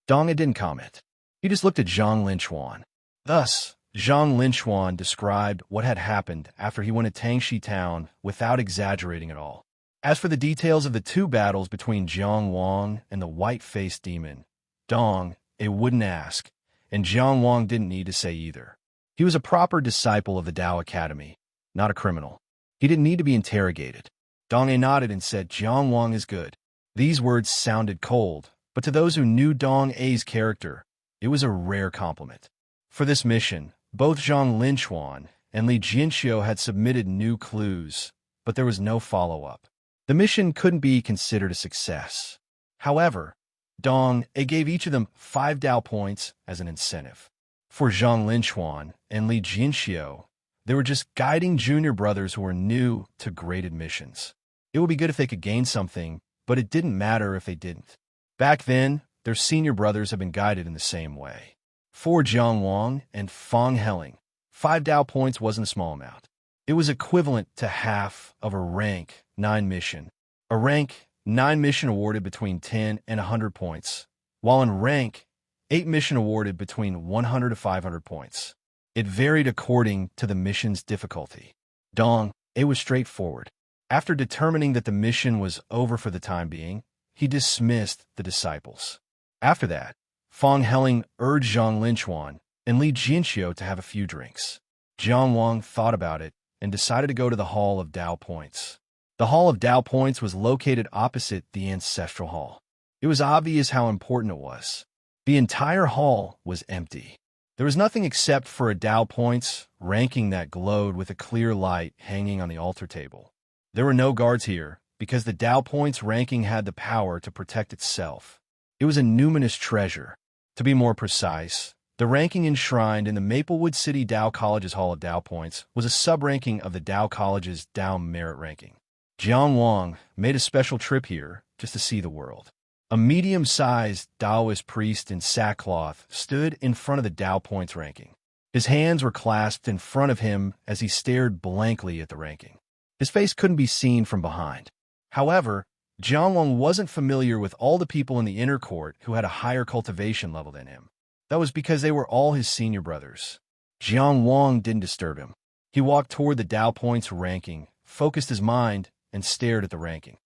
Dong didn't comment. He just looked at Zhang Linchuan. Thus, Zhang Linchuan described what had happened after he went to Tangxi Town without exaggerating at all. As for the details of the two battles between Jiang Wang and the white-faced demon, Dong, it wouldn't ask, and Jiang Wang didn't need to say either. He was a proper disciple of the Tao Academy, not a criminal. He didn't need to be interrogated. Dong nodded and said, Jiang Wang is good. These words sounded cold, but to those who knew Dong A's character, it was a rare compliment. For this mission, both Zhang Linchuan and Li Jinxiu had submitted new clues, but there was no follow-up. The mission couldn't be considered a success. However, Dong A gave each of them 5 Tao points as an incentive. For Zhang Linchuan and Li Jinxiu, they were just guiding junior brothers who were new to graded missions. It would be good if they could gain something, but it didn't matter if they didn't. Back then, their senior brothers have been guided in the same way. For Jiang Wang and Fang Heling, 5 Dao points wasn't a small amount. It was equivalent to half of a rank 9 mission. A rank 9 mission awarded between 10 and 100 points, while in rank 8 mission awarded between 100 to 500 points. It varied according to the mission's difficulty. Dong, it was straightforward. After determining that the mission was over for the time being, he dismissed the disciples. After that, Fang Heling urged Zhang Linchuan and Li Jinxiu to have a few drinks. Jiang Wang thought about it and decided to go to the Hall of Dao Points. The Hall of Dao Points was located opposite the Ancestral Hall. It was obvious how important it was. The entire hall was empty. There was nothing except for a Dao Points ranking that glowed with a clear light hanging on the altar table. There were no guards here because the Dao Points ranking had the power to protect itself. It was a numinous treasure. To be more precise, the ranking enshrined in the Maplewood City Dao College's Hall of Dao Points was a sub-ranking of the Dao College's Dao Merit Ranking. Jiang Wang made a special trip here just to see the world. A medium-sized Taoist priest in sackcloth stood in front of the Dao Points ranking. His hands were clasped in front of him as he stared blankly at the ranking. His face couldn't be seen from behind. However, Jiang Wang wasn't familiar with all the people in the inner court who had a higher cultivation level than him. That was because they were all his senior brothers. Jiang Wang didn't disturb him. He walked toward the Dao Points ranking, focused his mind, and stared at the ranking.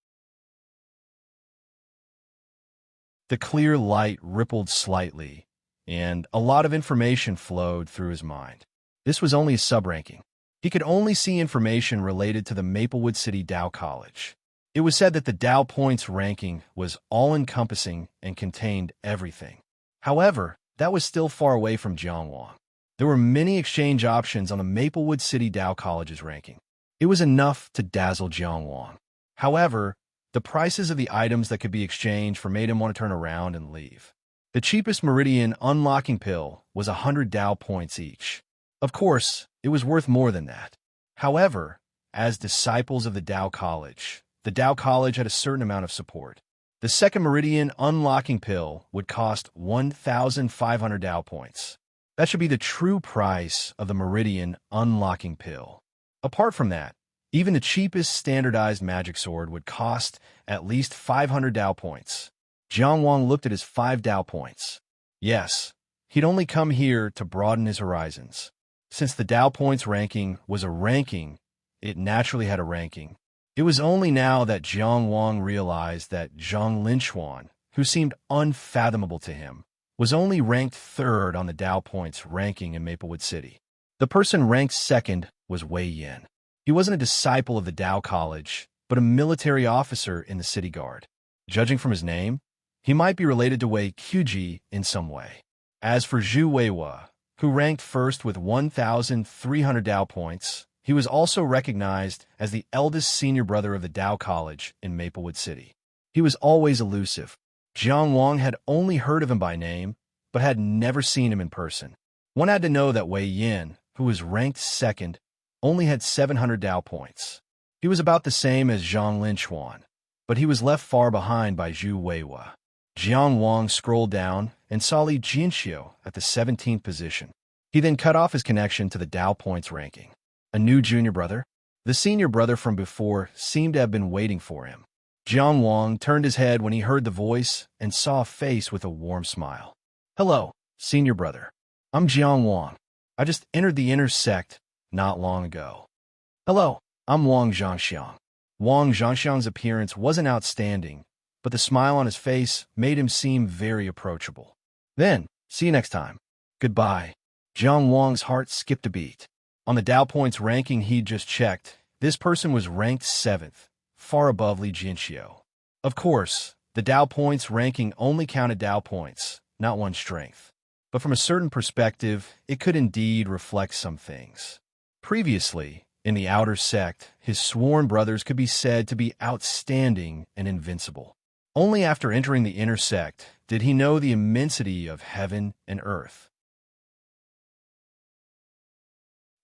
The clear light rippled slightly, and a lot of information flowed through his mind. This was only a sub-ranking. He could only see information related to the Maplewood City Dao College. It was said that the Dao Points ranking was all-encompassing and contained everything. However, that was still far away from Jiang Wang. There were many exchange options on the Maplewood City Dao College's ranking. It was enough to dazzle Jiang Wang. However, the prices of the items that could be exchanged made him want to turn around and leave. The cheapest Meridian unlocking pill was 100 Dao points each. Of course, it was worth more than that. However, as disciples of the Dao College had a certain amount of support. The second Meridian unlocking pill would cost 1,500 Dao points. That should be the true price of the Meridian unlocking pill. Apart from that, even the cheapest standardized magic sword would cost at least 500 Dao points. Jiang Wang looked at his 5 Dao points. Yes, he'd only come here to broaden his horizons. Since the Dao Points ranking was a ranking, it naturally had a ranking. It was only now that Jiang Wang realized that Zhang Linchuan, who seemed unfathomable to him, was only ranked 3rd on the Dao Points ranking in Maplewood City. The person ranked 2nd was Wei Yin. He wasn't a disciple of the Dao College, but a military officer in the city guard. Judging from his name, he might be related to Wei Qiji in some way. As for Zhu Weiwa, who ranked 1st with 1,300 Dao points, he was also recognized as the eldest senior brother of the Dao College in Maplewood City. He was always elusive. Jiang Wang had only heard of him by name, but had never seen him in person. One had to know that Wei Yin, who was ranked 2nd, only had 700 Dao points. He was about the same as Zhang Linchuan, but he was left far behind by Zhu Weiwa. Jiang Wang scrolled down and saw Li Jinxiu at the 17th position. He then cut off his connection to the Dao Points ranking. A new junior brother? The senior brother from before seemed to have been waiting for him. Jiang Wang turned his head when he heard the voice and saw a face with a warm smile. Hello, senior brother. I'm Jiang Wang. I just entered the inner sect not long ago. Hello, I'm Wang Zhangxiang. Wang Zhangxiang's appearance wasn't outstanding, but the smile on his face made him seem very approachable. Then, see you next time. Goodbye. Jiang Wang's heart skipped a beat. On the Dao Points ranking he'd just checked, this person was ranked 7th, far above Li Jinxiu. Of course, the Dao Points ranking only counted Dao Points, not one's strength. But from a certain perspective, it could indeed reflect some things. Previously, in the outer sect, his sworn brothers could be said to be outstanding and invincible. Only after entering the inner sect did he know the immensity of heaven and earth.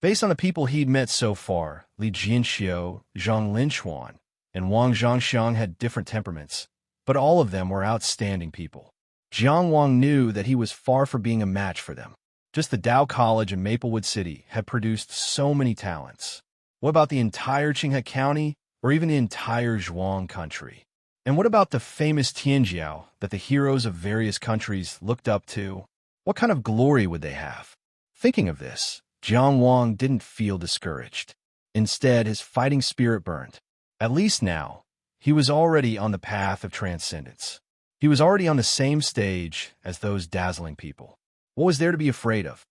Based on the people he'd met so far, Li Jinxiu, Zhang Linchuan, and Wang Zhangxiang had different temperaments, but all of them were outstanding people. Jiang Wang knew that he was far from being a match for them. Just the Dow College in Maplewood City had produced so many talents. What about the entire Qinghe County, or even the entire Zhuang country? And what about the famous Tianjiao that the heroes of various countries looked up to? What kind of glory would they have? Thinking of this, Jiang Wang didn't feel discouraged. Instead, his fighting spirit burned. At least now, he was already on the path of transcendence. He was already on the same stage as those dazzling people. What was there to be afraid of?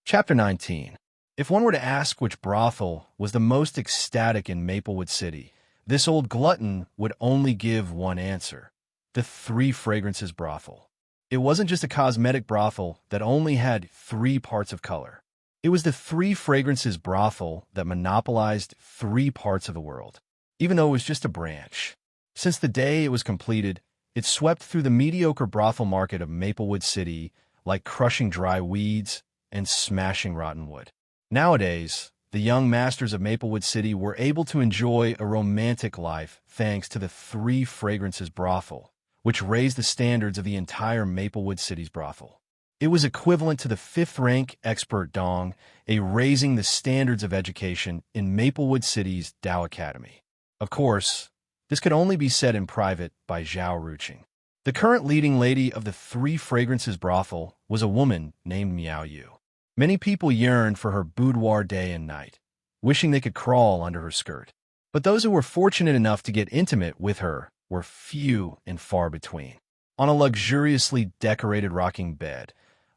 Chapter 19. If one were to ask which brothel was the most ecstatic in Maplewood City, this old glutton would only give one answer: the Three Fragrances brothel. It wasn't just a cosmetic brothel that only had 3 parts of color. It was the Three Fragrances brothel that monopolized 3 parts of the world, even though it was just a branch. Since the day it was completed, it swept through the mediocre brothel market of Maplewood City like crushing dry weeds and smashing rotten wood. Nowadays, the young masters of Maplewood City were able to enjoy a romantic life thanks to the Three Fragrances brothel, which raised the standards of the entire Maplewood City's brothel. It was equivalent to the 5th-rank expert dong, a raising the standards of education in Maplewood City's Dow Academy. Of course, this could only be said in private by Zhao Ruqing. The current leading lady of the Three Fragrances brothel was a woman named Miao Yu. Many people yearned for her boudoir day and night, wishing they could crawl under her skirt. But those who were fortunate enough to get intimate with her were few and far between. On a luxuriously decorated rocking bed,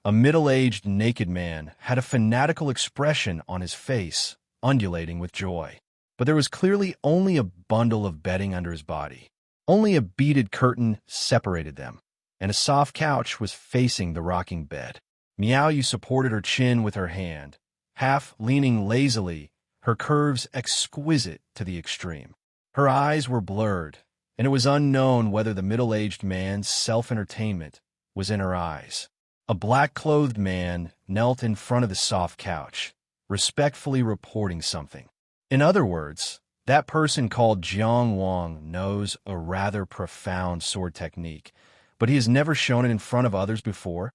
a middle-aged naked man had a fanatical expression on his face, undulating with joy. But there was clearly only a bundle of bedding under his body. Only a beaded curtain separated them, and a soft couch was facing the rocking bed. Miao Yu supported her chin with her hand, half leaning lazily, her curves exquisite to the extreme. Her eyes were blurred, and it was unknown whether the middle-aged man's self-entertainment was in her eyes. A black-clothed man knelt in front of the soft couch, respectfully reporting something. In other words, that person called Jiang Wang knows a rather profound sword technique, but he has never shown it in front of others before.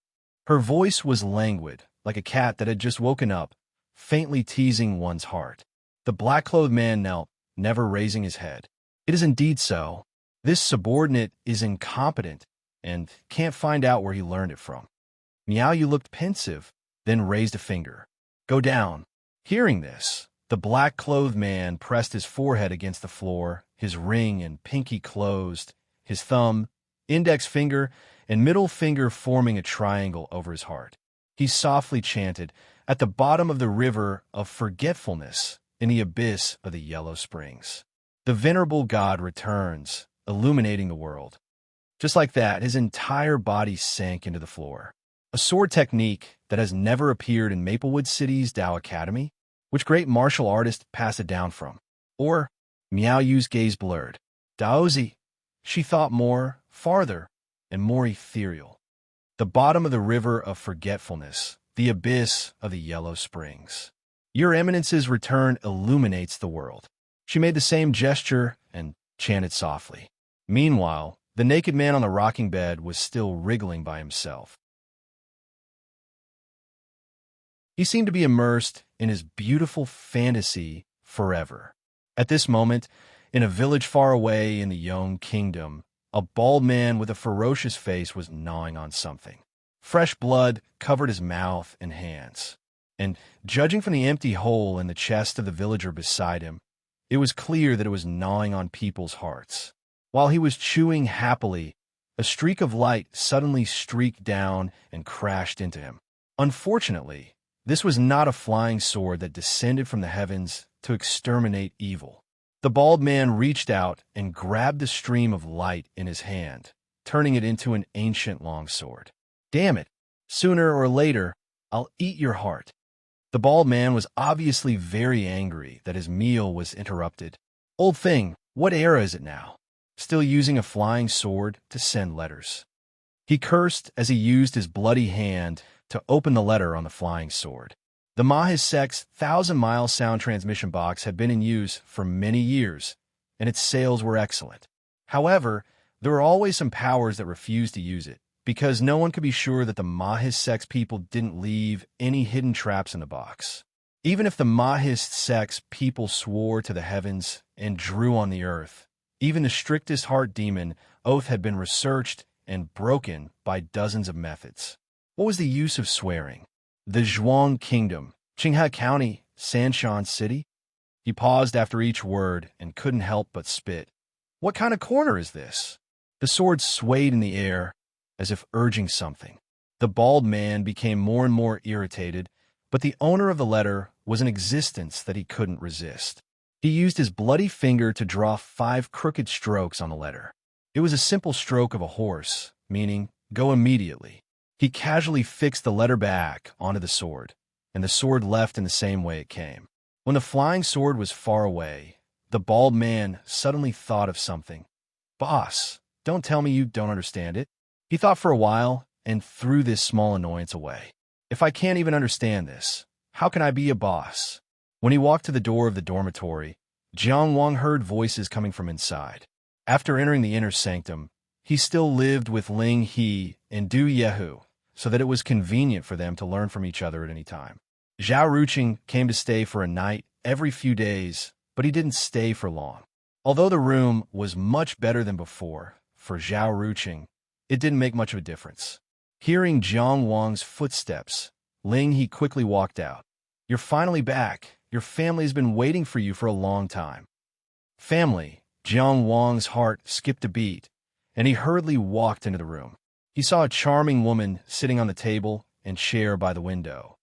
Her voice was languid, like a cat that had just woken up, faintly teasing one's heart. The black-clothed man knelt, never raising his head. It is indeed so. This subordinate is incompetent and can't find out where he learned it from. Miao Yu looked pensive, then raised a finger. Go down. Hearing this, the black-clothed man pressed his forehead against the floor, his ring and pinky closed, his thumb, index finger, and middle finger forming a triangle over his heart. He softly chanted, "At the bottom of the river of forgetfulness, in the abyss of the yellow springs, the venerable god returns, illuminating the world." Just like that, his entire body sank into the floor. A sword technique that has never appeared in Maplewood City's Dow Academy? Which great martial artist passed it down from? Or, Miao Yu's gaze blurred. Daozi, she thought more, farther, and more ethereal. The bottom of the river of forgetfulness, the abyss of the yellow springs. Your Eminence's return illuminates the world. She made the same gesture and chanted softly. Meanwhile, the naked man on the rocking bed was still wriggling by himself. He seemed to be immersed in his beautiful fantasy forever. At this moment, in a village far away in the Yong Kingdom, a bald man with a ferocious face was gnawing on something. Fresh blood covered his mouth and hands, and judging from the empty hole in the chest of the villager beside him, it was clear that it was gnawing on people's hearts. While he was chewing happily, a streak of light suddenly streaked down and crashed into him. Unfortunately, this was not a flying sword that descended from the heavens to exterminate evil. The bald man reached out and grabbed the stream of light in his hand, turning it into an ancient longsword. Damn it! Sooner or later, I'll eat your heart. The bald man was obviously very angry that his meal was interrupted. Old thing, what era is it now? Still using a flying sword to send letters. He cursed as he used his bloody hand to open the letter on the flying sword. The Mahisek's 1,000-mile sound transmission box had been in use for many years, and its sales were excellent. However, there were always some powers that refused to use it, because no one could be sure that the Mahisek's people didn't leave any hidden traps in the box. Even if the Mahisek's people swore to the heavens and drew on the earth, even the strictest heart demon oath had been researched and broken by dozens of methods. What was the use of swearing? The Zhuang Kingdom, Qinghe County, Sanshan City? He paused after each word and couldn't help but spit. What kind of corner is this? The sword swayed in the air, as if urging something. The bald man became more and more irritated, but the owner of the letter was an existence that he couldn't resist. He used his bloody finger to draw 5 crooked strokes on the letter. It was a simple stroke of a horse, meaning, go immediately. He casually fixed the letter back onto the sword, and the sword left in the same way it came. When the flying sword was far away, the bald man suddenly thought of something. Boss, don't tell me you don't understand it. He thought for a while and threw this small annoyance away. If I can't even understand this, how can I be a boss? When he walked to the door of the dormitory, Jiang Wang heard voices coming from inside. After entering the inner sanctum, he still lived with Ling He and Du Yehu, so that it was convenient for them to learn from each other at any time. Zhao Ruqing came to stay for a night every few days, but he didn't stay for long. Although the room was much better than before, for Zhao Ruqing, it didn't make much of a difference. Hearing Jiang Wang's footsteps, Ling He quickly walked out. You're finally back. Your family's been waiting for you for a long time. Family, Jiang Wang's heart skipped a beat, and he hurriedly walked into the room. He saw a charming woman sitting on the table and chair by the window.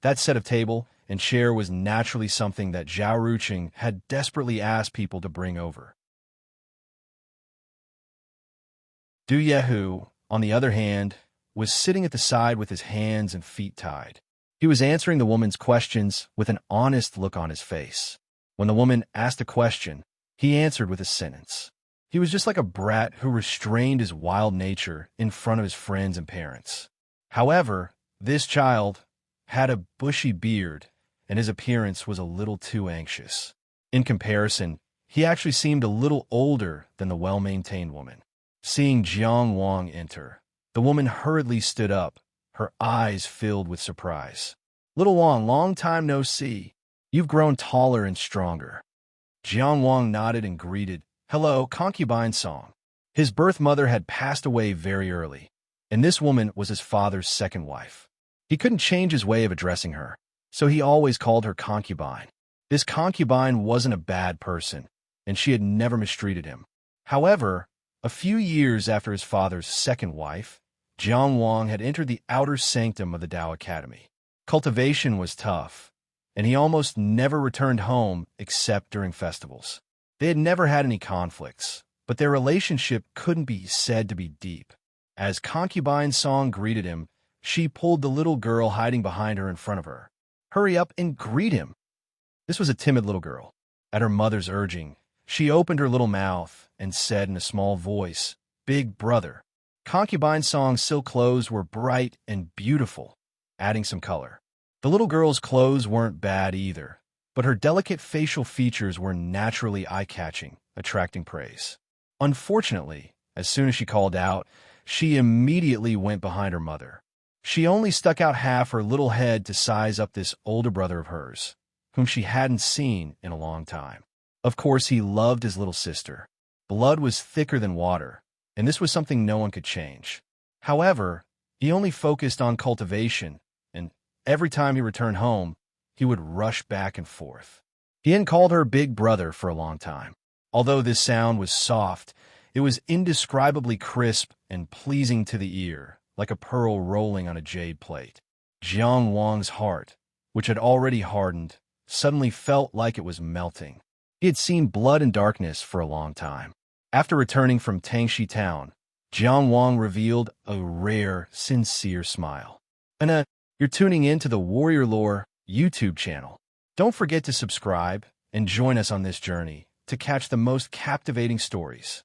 That set of table and chair was naturally something that Zhao Ruqing had desperately asked people to bring over. Du Yehu, on the other hand, was sitting at the side with his hands and feet tied. He was answering the woman's questions with an honest look on his face. When the woman asked a question, he answered with a sentence. He was just like a brat who restrained his wild nature in front of his friends and parents. However, this child had a bushy beard, and his appearance was a little too anxious. In comparison, he actually seemed a little older than the well-maintained woman. Seeing Jiang Wang enter, the woman hurriedly stood up, her eyes filled with surprise. Little Wang, long time no see. You've grown taller and stronger. Jiang Wang nodded and greeted, Hello, concubine Song. His birth mother had passed away very early, and this woman was his father's second wife. He couldn't change his way of addressing her, so he always called her concubine. This concubine wasn't a bad person, and she had never mistreated him. However, a few years after his father's second wife, Jiang Wang had entered the outer sanctum of the Tao Academy. Cultivation was tough, and he almost never returned home except during festivals. They had never had any conflicts, but their relationship couldn't be said to be deep. As concubine Song greeted him, she pulled the little girl hiding behind her in front of her. Hurry up and greet him. This was a timid little girl. At her mother's urging, she opened her little mouth and said in a small voice, Big brother. Concubine Song's silk clothes were bright and beautiful, adding some color. The little girl's clothes weren't bad either, but her delicate facial features were naturally eye-catching, attracting praise. Unfortunately, as soon as she called out, she immediately went behind her mother. She only stuck out half her little head to size up this older brother of hers, whom she hadn't seen in a long time. Of course, he loved his little sister. Blood was thicker than water, and this was something no one could change. However, he only focused on cultivation, and every time he returned home, he would rush back and forth. He hadn't called her big brother for a long time. Although this sound was soft, it was indescribably crisp and pleasing to the ear, like a pearl rolling on a jade plate. Jiang Wang's heart, which had already hardened, suddenly felt like it was melting. He had seen blood and darkness for a long time. After returning from Tangxi town, Jiang Wang revealed a rare, sincere smile. You're tuning in to the Warrior Lore YouTube channel. Don't forget to subscribe and join us on this journey to catch the most captivating stories.